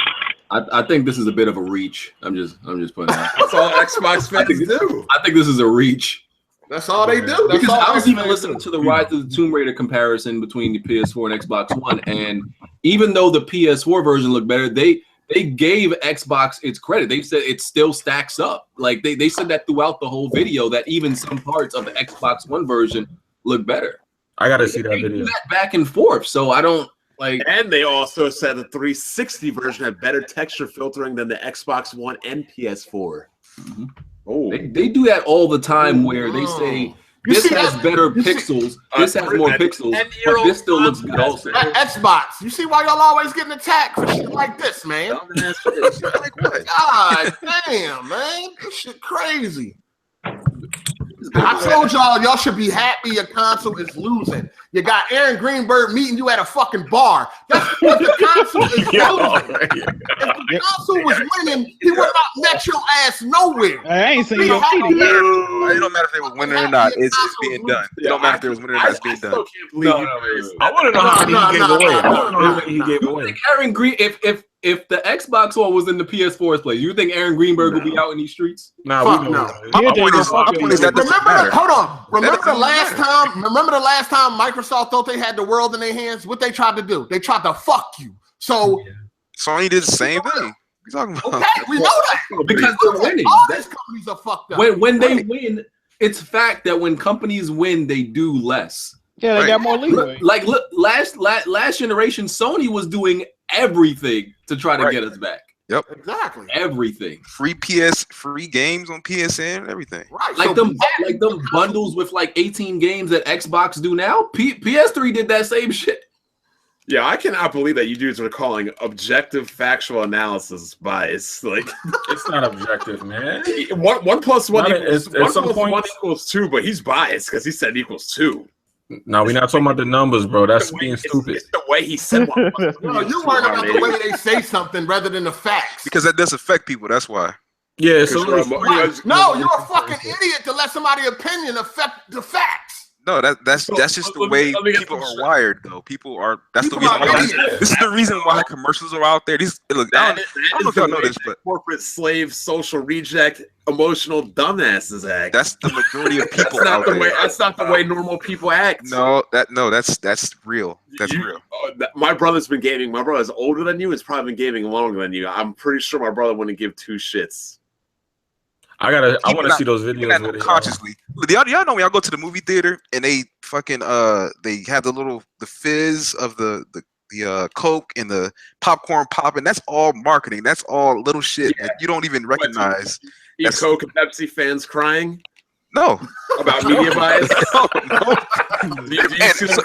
I think this is a bit of a reach. I'm just putting it out. That's all Xbox fans do. I think this is a reach. That's all they do. Because I was even listening to the Rise of the Tomb Raider comparison between the PS4 and Xbox One, and even though the PS4 version looked better, they gave Xbox its credit. They said it still stacks up. Like they said that throughout the whole video, that even some parts of the Xbox One version look better. I gotta see that video. That back and forth. So I don't like. And they also said the 360 version had better texture filtering than the Xbox One and PS4. Mm-hmm. Oh, they do that all the time where they say this has better pixels, this has more pixels, but this still looks good also. Xbox, you see why y'all always getting attacked for shit like this, man? Like what? God damn, man, this shit crazy. I told y'all should be happy your console is losing. You got Aaron Greenberg meeting you at a fucking bar. That's because the console is losing. If the console was winning, he would not met your ass nowhere. I ain't seen your feet. It don't matter if they were winning or not. It's being done. It don't matter if they was winning or not. It's being done. I want to know how many he gave away. I want to know how many he gave away. Aaron Green, if the Xbox One was in the PS4's place, you think Aaron Greenberg would be out in these streets? Nah, we no. My point is that doesn't matter. Hold on. Remember the last time Microsoft thought they had the world in their hands? What they tried to do? They tried to fuck you. So Sony did the same thing. You talking about? Okay, we know that because they're winning. All these companies are fucked up. When they win, it's fact that when companies win, they do less. Yeah, they got more leeway. Look, last generation, Sony was doing everything to try to get us back. Yep, exactly. Everything. Free games on PSN, everything. Right. Like them bundles with like 18 games that Xbox do now. PS3 did that same shit. Yeah, I cannot believe that you dudes are calling objective factual analysis bias. Like it's not objective, man. One plus one equals equals 2, but he's biased because he said equals 2. No, we're not talking about the numbers, bro. That's being stupid. It's the way he said one. No, you worried about the way they say something rather than the facts. Because that does affect people. That's why. Yeah. So you're a fucking idiot to let somebody's opinion affect the facts. No, that's just the way people are wired, though. People are. That's the reason. This is the reason why commercials are out there. Look, I don't know if y'all know this, but corporate slave, social reject, emotional dumbasses act. That's the majority of people out there. That's not the way normal people act. That's real. That's real. My brother's been gaming. My brother's older than you. He's probably been gaming longer than you. I'm pretty sure my brother wouldn't give 2 shits. I want to see those videos. Consciously, y'all know when y'all go to the movie theater and they fucking they have the fizz of the Coke and the popcorn popping. That's all marketing. That's all little shit that you don't even recognize. That's Coke and Pepsi fans crying. No, about media bias.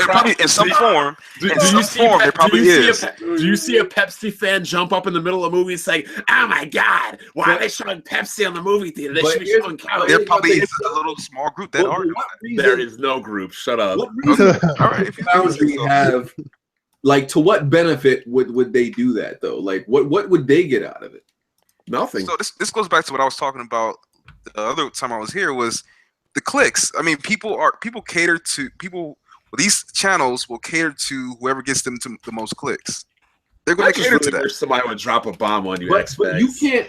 Probably in some form. There probably is. Do you see a Pepsi fan jump up in the middle of a movie saying, "Oh my god, why are they showing Pepsi on the movie theater? They should be showing Coke." There probably is a little small group that are. There is no group. Shut up. What reason all right, if you have, like, to what benefit would they do that though? Like, what would they get out of it? Nothing. So this goes back to what I was talking about the other time I was here was the clicks. I mean, people cater to people. These channels will cater to whoever gets them to the most clicks. They're going to cater to that. Wish somebody would drop a bomb on you. But you can't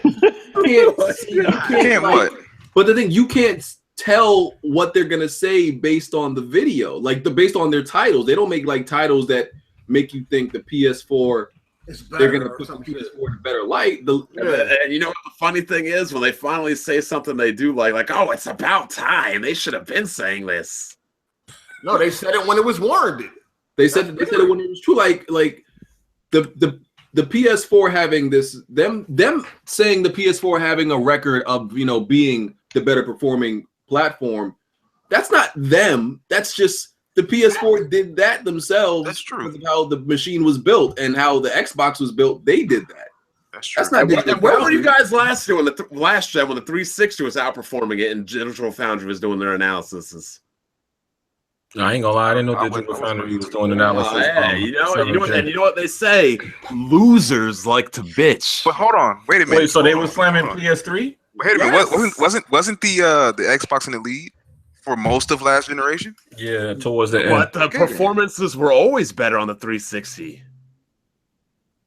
what? But the thing, you can't tell what they're gonna say based on the video, like based on their titles. They don't make like titles that make you think the PS4. They're gonna put the PS4 in a better light. And you know what the funny thing is, when they finally say something they do like, oh, it's about time. They should have been saying this. No, they said it when it was warranted. They said it when it was true. Like the PS4 having this, them saying the PS4 having a record of being the better performing platform. That's not them. That's just. The PS4 did that themselves. That's true. Because of how the machine was built and how the Xbox was built, they did that. That's true. That's not. Where were you guys last year when last gen when the 360 was outperforming it and Digital Foundry was doing their analysis? I ain't gonna lie, I didn't know Digital Foundry was doing analysis. You know what they say? Losers like to bitch. But hold on, wait a minute. Wait, so they were slamming PS3? Wait a minute. Wasn't the Xbox in the lead for most of last generation? Yeah, towards the end. But the performances were always better on the 360.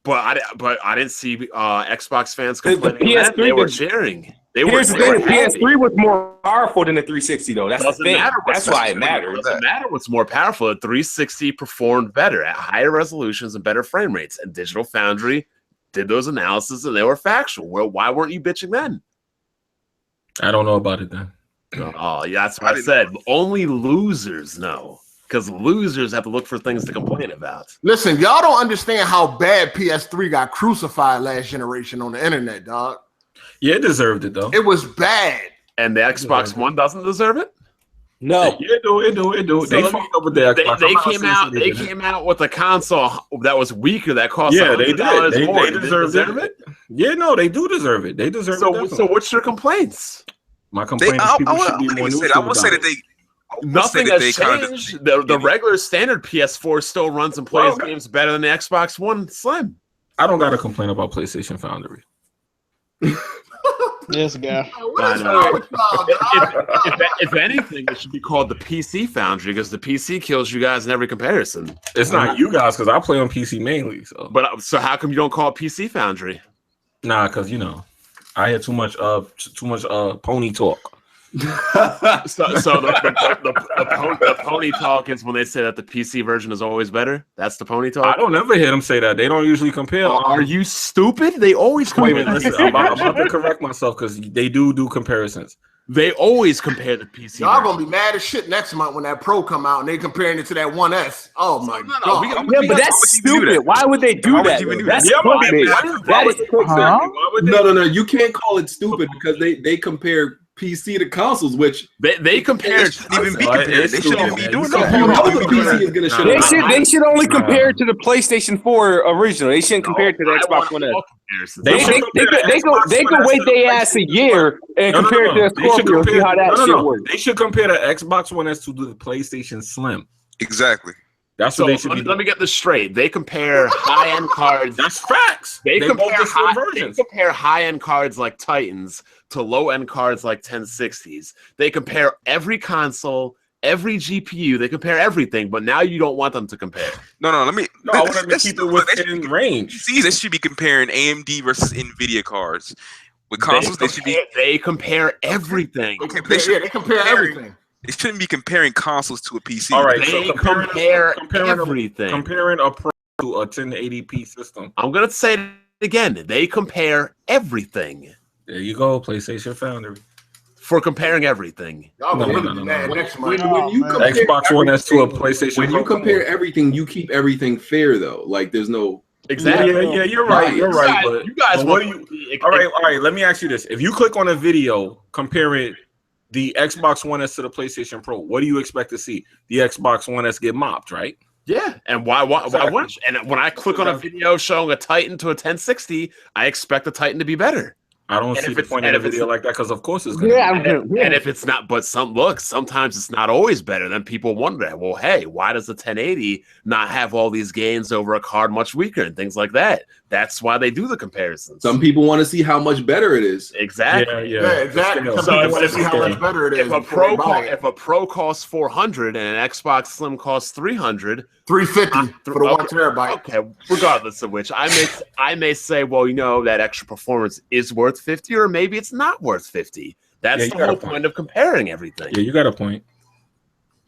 But I didn't see Xbox fans complaining. They were cheering. Here's the thing: PS3 was more powerful than the 360, though. That's the thing. That's why it matters. It doesn't matter what's more powerful. The 360 performed better at higher resolutions and better frame rates. And Digital Foundry did those analyses, and they were factual. Well, why weren't you bitching then? I don't know about it then. Oh, yeah, that's what I said. Only losers know, because losers have to look for things to complain about. Listen, y'all don't understand how bad PS3 got crucified last generation on the internet, dog. Yeah, it deserved it though. It was bad. And the Xbox One doesn't deserve it? No. It do. They fucked up with the Xbox. They came out with a console that was weaker that cost they did. They deserve it. Yeah, no, they do deserve it. They deserve it. So what's your complaints? My complaint is people should be more neutral. I will say that nothing has changed. The regular standard PS4 still runs and plays games better than the Xbox One Slim. I don't got to complain about PlayStation Foundry. Yes, guy. If anything, it should be called the PC Foundry because the PC kills you guys in every comparison. It's not you guys because I play on PC mainly. So how come you don't call it PC Foundry? Nah, because I had too much pony talk. The pony talk is when they say that the PC version is always better. That's the pony talk. I don't ever hear them say that. They don't usually compare. Are you stupid? They always compare. Listen, I'm about to correct myself because they do comparisons. They always compare the PC. Y'all gonna be mad as shit next month when that Pro come out and they comparing it to that 1S. Oh my god! But that's stupid. Why would they do that? That's No. You can't call it stupid because they compare PC to consoles, which they compare. They shouldn't even be compared. They shouldn't even be doing that. They should only compare it to the PlayStation 4 original. They shouldn't compare it to the Xbox One S. They could wait their ass a year and compare it to the Scorpio and see how that shit works. They should compare the Xbox One S to the PlayStation Slim. Exactly. That's what they should be. Let me get this straight. They compare high-end cards. That's facts. They compare high-end cards like Titans to low-end cards like 1060s. They compare every console, every GPU. They compare everything, but now you don't want them to compare. I want them to keep it within range. See, they should be comparing AMD versus NVIDIA cards. With consoles, they compare everything. Okay, they compare everything. They shouldn't be comparing consoles to a PC. All right, they compare everything. Comparing a Pro to a 1080p system. I'm going to say it again. They compare everything. There you go, PlayStation Foundry. For comparing everything. Xbox One S to a PlayStation. When you compare everything, you keep everything fair though. Like there's no exactly. Yeah, you're right. You're right. But you guys, what do you? All right. Let me ask you this: if you click on a video comparing the Xbox One S to the PlayStation Pro, what do you expect to see? The Xbox One S get mopped, right? Yeah, and why wouldn't? And when I click on a video showing a Titan to a 1060, I expect the Titan to be better. I don't see the point in a video like that because of course it's gonna be. And if it's not, but sometimes it's not always better. Then people wonder, well, hey, why does the 1080 not have all these gains over a card much weaker and things like that? That's why they do the comparisons. Some people want to see how much better it is. Exactly. Yeah, exactly. Some people want to see how much better it is. If a Pro costs 400 and an Xbox Slim costs 300, 350 for the 1 terabyte. Okay, regardless of which, I may say, well, that extra performance is worth 50, or maybe it's not worth 50. That's the whole point of comparing everything. Yeah, you got a point.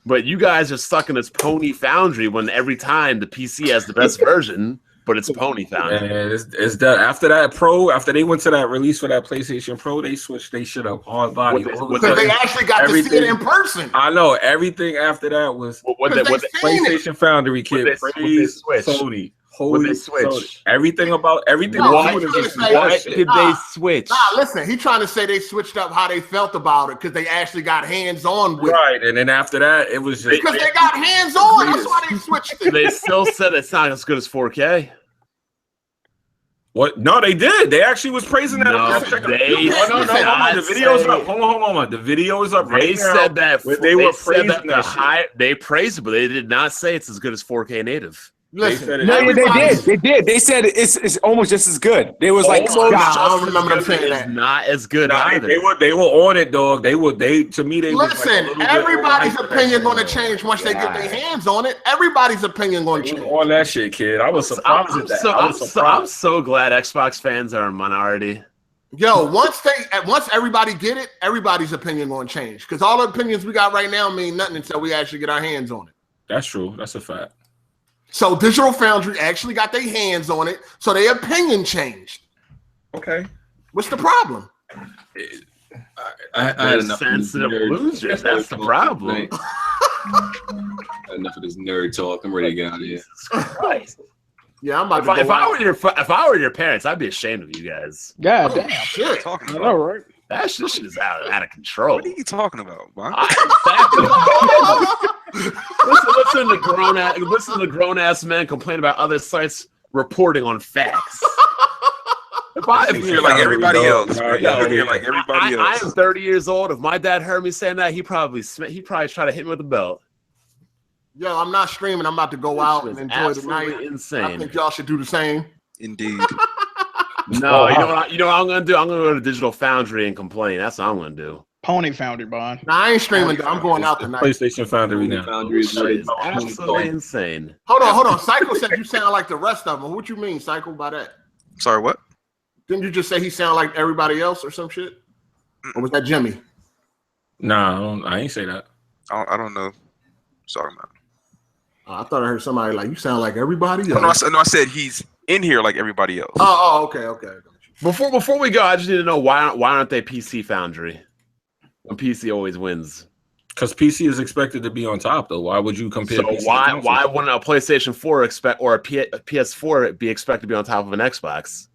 But you guys are stuck in this Pony Foundry when every time the PC has the best version, but it's Pony Foundry. Yeah, it's that after that Pro, after they went to that release for that PlayStation Pro, they switched they shit up hard body. Because they actually got to see it in person. I know everything after that was what the PlayStation Foundry kid praise Sony. Holy switch. Everything about everything. Why did they switch? Nah, listen, he's trying to say they switched up how they felt about it because they actually got hands-on with it. Right, and then after that, it was just because they got hands-on. That's why they switched it. They still said it's not as good as 4K. What? No, they did. They actually was praising that. No, the video's up. Hold on. The video is up. They said that they were praising that. They praised it, but they did not say it's as good as 4K native. Listen, they did. They said it's almost just as good. They was like, I don't remember them saying that. Not as good either. They were on it, dog. They to me they. Listen, everybody's opinion going to change once they get their hands on it. Everybody's opinion going to change. On that shit, kid. I was surprised at that. I'm so glad Xbox fans are a minority. Yo, once everybody get it, everybody's opinion going to change because all the opinions we got right now mean nothing until we actually get our hands on it. That's true. That's a fact. So Digital Foundry actually got their hands on it, so their opinion changed. Okay. What's the problem? I had enough sensitive losers. That's the problem. Enough of this nerd talk. I'm ready to get out of here. Jesus Christ. Yeah, I'm about to if I were your parents, I'd be ashamed of you guys. God damn. Shit. Talking I about? know, right? That shit is out of control. What are you talking about, Bob? Listen to grown ass men complain about other sites reporting on facts. Here like everybody else. Right? Here like everybody else. I am 30 years old. If my dad heard me saying that, he'd probably try to hit me with a belt. Yo, I'm not streaming. I'm about to go out and enjoy the night. Insane. I think y'all should do the same. Indeed. No, you know what I'm gonna do? I'm gonna go to Digital Foundry and complain. That's what I'm gonna do. Pony Foundry, Bond. Nah, I ain't streaming. I'm going out tonight. PlayStation Foundry now. Absolutely insane. Hold on. Psycho said you sound like the rest of them. What you mean, Psycho, by that? Sorry, what? Didn't you just say he sound like everybody else or some shit? Or was that Jimmy? Nah, I ain't say that. I don't know. Sorry, man. I thought I heard somebody like you sound like everybody else. No, I said he's in here like everybody else. Oh, okay. Before we go, I just need to know why aren't they PC Foundry? When PC always wins. Because PC is expected to be on top, though. Why would you compare? So why wouldn't a PlayStation 4 or a PS4 be expected to be on top of an Xbox?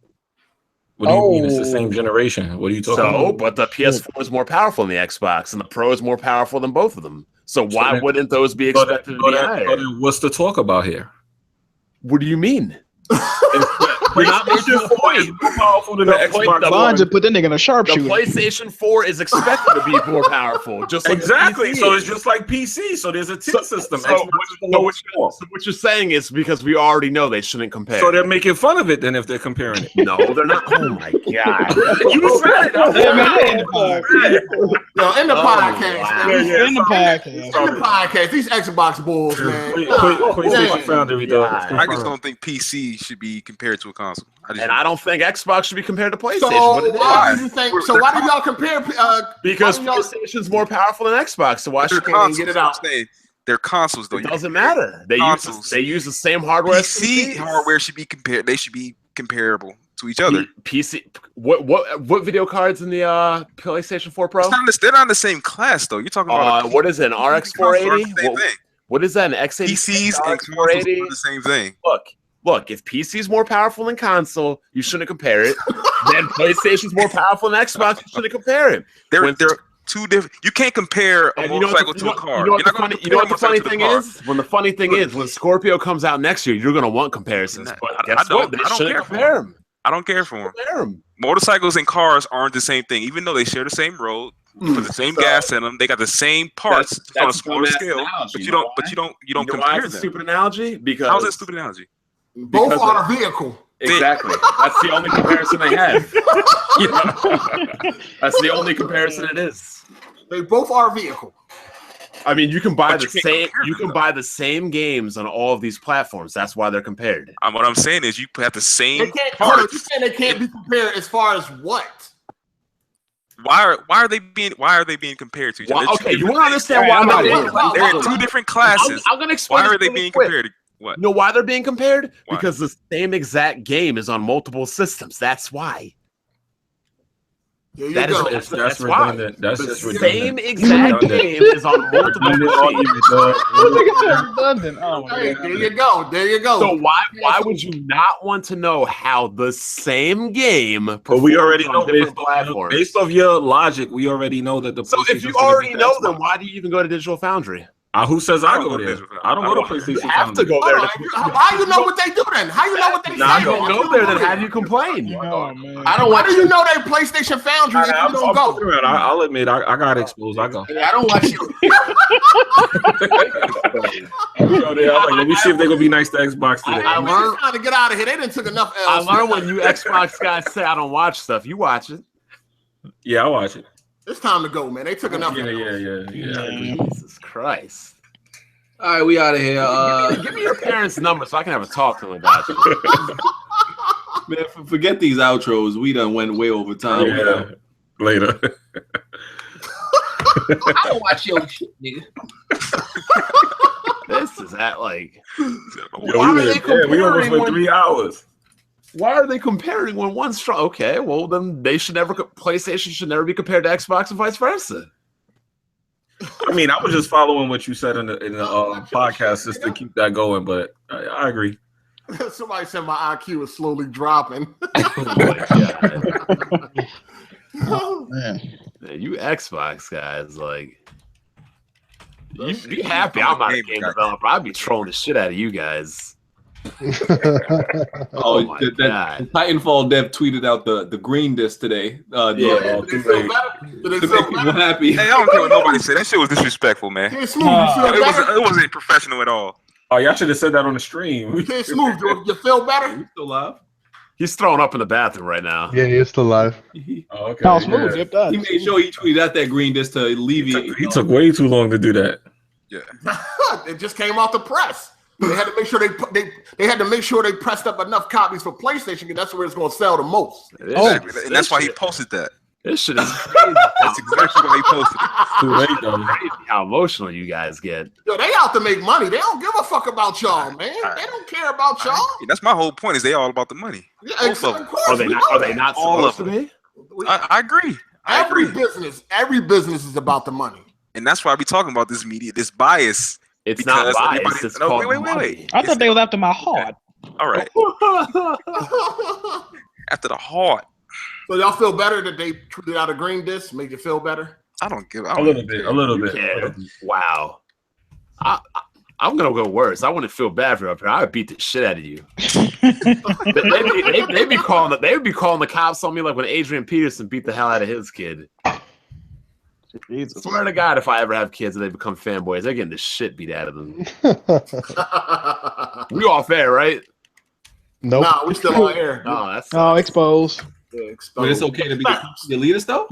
What do you mean? It's the same generation. What are you talking about? But the PS4 is more powerful than the Xbox, and the Pro is more powerful than both of them. So why wouldn't those be expected to be higher? What's the talk about here? What do you mean? PlayStation 4 is more powerful than the Xbox. Bond just put that nigga in a sharpshooter. The PlayStation 4 is expected to be more powerful. Just like exactly. So it's just like PC. So there's a tier system. So what you're saying is because we already know they shouldn't compare. So they're making fun of it then if they're comparing it. No, they're not. Oh my god! You said it. In the podcast. In the podcast. These Xbox bulls, man. I just don't think PC should be compared to a console. I don't think Xbox should be compared to PlayStation. So why do y'all compare? Because PlayStation's more powerful than Xbox. So why should we get it out? They're consoles, though. It doesn't matter. They use the same hardware. PC hardware should be compared. They should be comparable to each other. PC. What video cards in the PlayStation 4 Pro? They're not in the same class, though. You're talking about what is it? An RX 480? What is that? An X80? PCs and consoles are the same thing. Look, if PC is more powerful than console, you shouldn't compare it. Then PlayStation's more powerful than Xbox, you shouldn't compare it. They're two different. You can't compare a motorcycle to a car. You know what the funny thing is? The funny thing is, when Scorpio comes out next year, you're going to want comparisons. But guess what? They shouldn't compare them. I don't care for them. Motorcycles and cars aren't the same thing, even though they share the same road. Put the same gas in them. They got the same parts on a smaller scale. But you don't compare them. That's a stupid analogy. Because how's that a stupid analogy? Both are a vehicle. Exactly. That's the only comparison they have. That's the only comparison it is. They both are a vehicle. I mean, you can buy the same games on all of these platforms. That's why they're compared. What I'm saying is you have the same parts. You're saying they can't be compared as far as what? Why are they being compared to each other? Okay, you want to understand why they're in two different classes. I'm gonna explain. Why are they being compared? What? You know why they're being compared? Why? Because the same exact game is on multiple systems. That's why. That's redundant. That's the just same exact game is on multiple systems. There you go. So why would you not want to know how the same game? But we already know based off your logic. We already know that the. So if you already know them, why do you even go to Digital Foundry? Who says I go there? I don't go to PlayStation. You have to go there. How you know what they do then? How you know what they say? I don't go there. Then have you complain? I don't. Why do you know they PlayStation Foundry if you don't go? I'll admit I got exposed. I go. I don't watch you. Let me see if they're gonna be nice to Xbox today. I learned how to get out of here. They didn't took enough L's. I learned when you Xbox guys say I don't watch stuff. You watch it. Yeah, I watch it. It's time to go, man. They took enough. Yeah. Jesus Christ. All right, we out of here. Give me your parents' number so I can have a talk to them about you. Man, forget these outros. We done went way over time. Yeah. Later. I don't watch your shit, nigga. This is at like. We almost went 3 hours. Why are they comparing when one's strong? Okay, well then PlayStation should never be compared to Xbox and vice versa. I mean, I was just following what you said in the podcast just to keep that going, but I agree. Somebody said my IQ is slowly dropping. Oh my god! Oh man, you Xbox guys, like, you be happy I'm not a game developer. I'd be trolling the shit out of you guys. Oh, that Titanfall dev tweeted out the green disc today. Did they feel to make people happy. Hey, I don't care what nobody said. That shit was disrespectful, man. It wasn't professional at all. Oh, y'all should have said that on the stream. Smooth, you feel better? You still alive? He's throwing up in the bathroom right now. Yeah, he's still alive. Oh, okay. No, Smooth dipped us. He made sure he tweeted out that green disc to alleviate. He took way too long to do that. Yeah. It just came off the press. They had to make sure they had to make sure they pressed up enough copies for PlayStation because that's where it's going to sell the most. Exactly. And that's why he posted that. This shit is crazy. That's exactly why he posted it. Too late though. How emotional you guys get. Yo, they out to make money. They don't give a fuck about y'all, man. They don't care about y'all. That's my whole point. Is they all about the money? Yeah, Both of them. Are they not All supposed of to be? I agree. Every business is about the money. And that's why we talking about this media, this bias. It's not bias. It's called wait. I thought they was after my heart. All right. After the heart. So y'all feel better that they tweeted out a green disc? Made you feel better? I don't give a little bit. Yeah. Wow. I'm gonna go worse. I wouldn't feel bad for you up here. I would beat the shit out of you. They'd be calling the cops on me like when Adrian Peterson beat the hell out of his kid. Jesus. Swear to God, if I ever have kids and they become fanboys, they're getting the shit beat out of them. We all fair, right? Nope. Nah, we still on air. No, that's exposed. Yeah, exposed. But it's okay to be a PC elitist, though?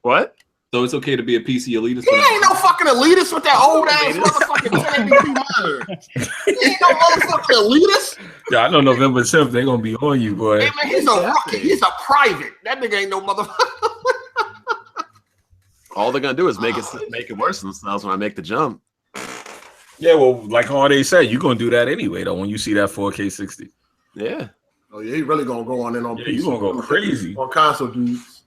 What? So it's okay to be a PC elitist? He ain't no fucking elitist with that old ass motherfucking 1080p monitor. He ain't no motherfucking elitist. Yeah, I know November 7th they're gonna be on you, boy. Hey man, he's a rookie. He's a private. That nigga ain't no motherfucker. All they're gonna do is make it worse themselves when I make the jump. Yeah, well, like Hardy said, you're gonna do that anyway, though. When you see that 4K 60. Yeah. Oh yeah, he really gonna go on in on. Yeah, you gonna go crazy on console dudes.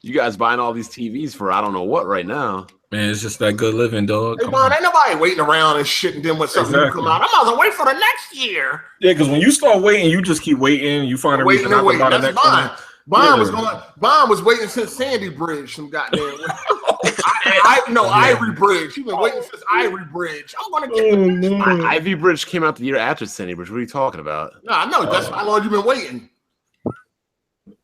You guys buying all these TVs for I don't know what right now. Man, it's just that good living, dog. Hey, man, ain't nobody waiting around and shit, and then when something new come out, I might as well wait for the next year. Yeah, because when you start waiting, you just keep waiting. You find a reason not to buy the next one. Bond was waiting since Sandy Bridge. Some goddamn. Ivory Bridge. He's been waiting since Ivory Bridge. I'm gonna get Ivy Bridge came out the year after Sandy Bridge. What are you talking about? No, I know. That's how long you been waiting.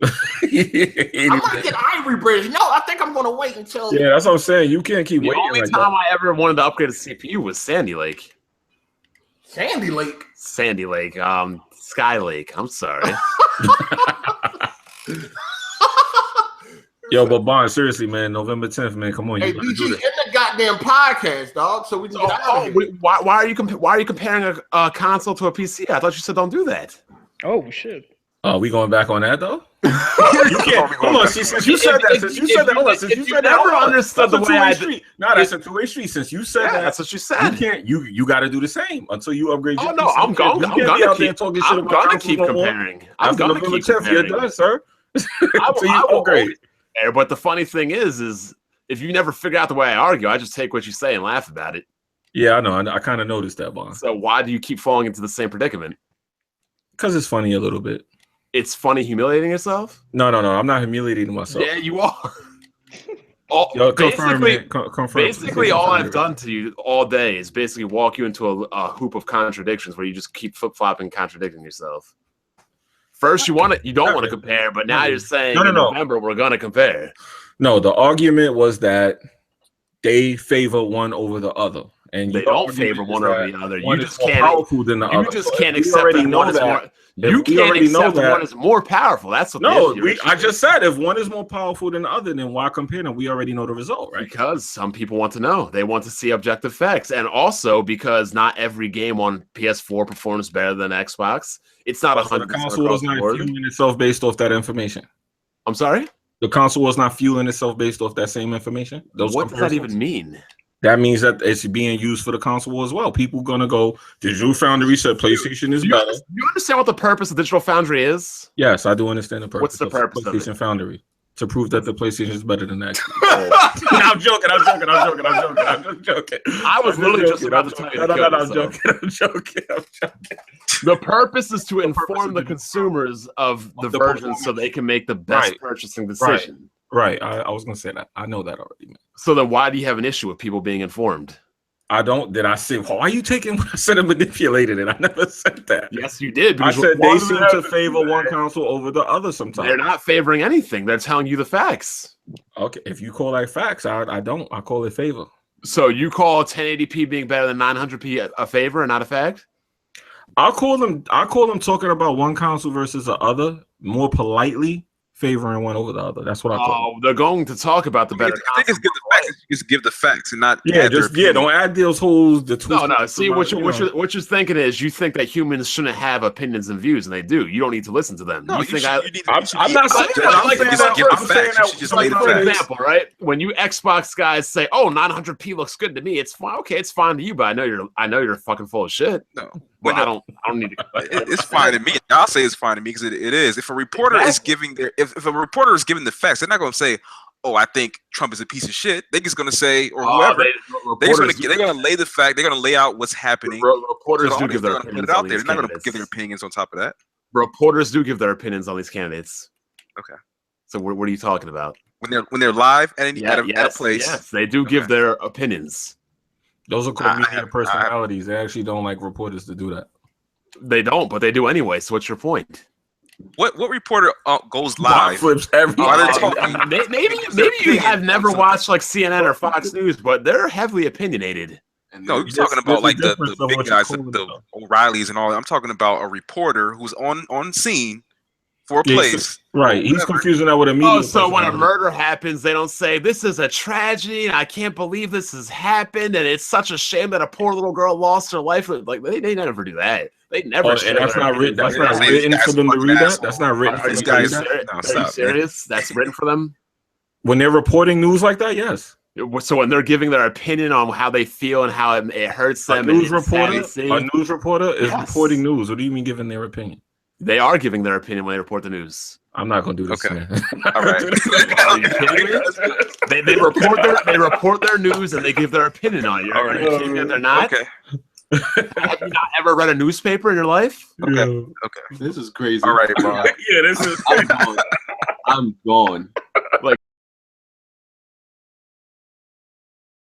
I'm gonna get Ivory Bridge. No, I think I'm gonna wait until. Yeah, that's what I'm saying. You can't keep waiting. The only time I ever wanted to upgrade a CPU was Sandy Lake. Sandy Lake. Sky Lake. I'm sorry. Yo, but Bond, seriously, man, November 10th, man, come on. Hey, BG, in the goddamn podcast, dog. So we can get out of here. Why are you comparing a console to a PC? I thought you said don't do that. Oh shit. Oh, we going back on that though? You can't. Hold on, since you said that, since you said that, hold on, since you said that, never understood the way I did. No, that's a two-way street. Since you said that, that's what you said. You can't. You got to do the same until you upgrade. Oh no, I'm gonna keep comparing. I'm gonna keep comparing. You're done, sir. Until you upgrade. But the funny thing is if you never figure out the way I argue, I just take what you say and laugh about it. Yeah, I know. I kind of noticed that, Bond. So why do you keep falling into the same predicament? Because it's funny a little bit. It's funny humiliating yourself? No. I'm not humiliating myself. Yeah, you are. Basically, all I've done to you all day is basically walk you into a hoop of contradictions where you just keep flip-flopping, contradicting yourself. First, you don't want to compare, but now you're saying in November we're going to compare. No, the argument was that they favor one over the other. And they don't favor one over the other. You just can't. Powerful than the other. You just can't accept that one is more. You can't accept one is more powerful. That's what. No, I just said if one is more powerful than the other, then why compare them? We already know the result, right? Because some people want to know. They want to see objective facts, and also because not every game on PS4 performs better than Xbox. It's not 100%. The console was not fueling itself based off that information. I'm sorry. The console was not fueling itself based off that same information. What does that even mean? That means that it's being used for the console as well. People gonna go, Digital Foundry said PlayStation is better. You understand what the purpose of Digital Foundry is? Yes, I do understand the purpose. What's the purpose of PlayStation Foundry? To prove that the PlayStation is better than that. I'm joking. I was literally just about to tell you. I'm joking. The purpose is to inform the consumers of the version so they can make the best purchasing decision. Right. I was going to say that. I know that already, man. So then why do you have an issue with people being informed? I don't. Did I say? Why are you taking what I said and manipulated it? I never said that. Yes, you did. I said they seem to favor one console over the other sometimes. They're not favoring anything. They're telling you the facts. Okay, if you call that facts, I don't. I call it favor. So you call 1080p being better than 900p a favor and not a fact? I'll call them talking about one console versus the other more politely, favoring one over the other. That's what I call. Oh, they're going to talk about the better. I think it's give the facts. Just give the facts and not. Don't add those holes. No. See what you're thinking is you think that humans shouldn't have opinions and views, and they do. You don't need to listen to them. No, I'm not saying that. For example, right? When you Xbox guys say, "Oh, 900p looks good to me," it's fine. Okay, it's fine to you, but I know you're fucking full of shit. No. Well, I don't need to. It's fine to me. I'll say it's fine to me because it is. If a reporter is giving if a reporter is giving the facts, they're not going to say, "Oh, I think Trump is a piece of shit." They're just going to say, or whoever, they're going to lay the fact. They're going to lay out what's happening. Reporters do give their opinions on these candidates. They're not going to give their opinions on top of that. Reporters do give their opinions on these candidates. Okay. So what are you talking about? When they're live at a place, yes, they do give their opinions. Those are called media personalities. They actually don't like reporters to do that. They don't, but they do anyway. So what's your point? What reporter goes live? Flips every. Maybe you have never watched like CNN or Fox News, but they're heavily opinionated. No, you're talking about like the big guys, the O'Reillys and all that. I'm talking about a reporter who's on scene for a place. Right. He's confusing that with a media. Oh, so when a murder happens, they don't say, "This is a tragedy. I can't believe this has happened. And it's such a shame that a poor little girl lost her life." Like they never do that. They never. And that's not written. That's not written for them to read that. That's not written for them to read that. Are you serious? That's written for them? When they're reporting news like that, yes. So when they're giving their opinion on how they feel and how it hurts them, a news reporter is reporting news. What do you mean giving their opinion? They are giving their opinion when they report the news. I'm not going to do this. Okay. Man. All right. Are you kidding me? They report their news and they give their opinion on it. Are you kidding me? They're not. Okay. Have you not ever read a newspaper in your life? Okay. This is crazy. All right, bro. Yeah, this is. I'm gone.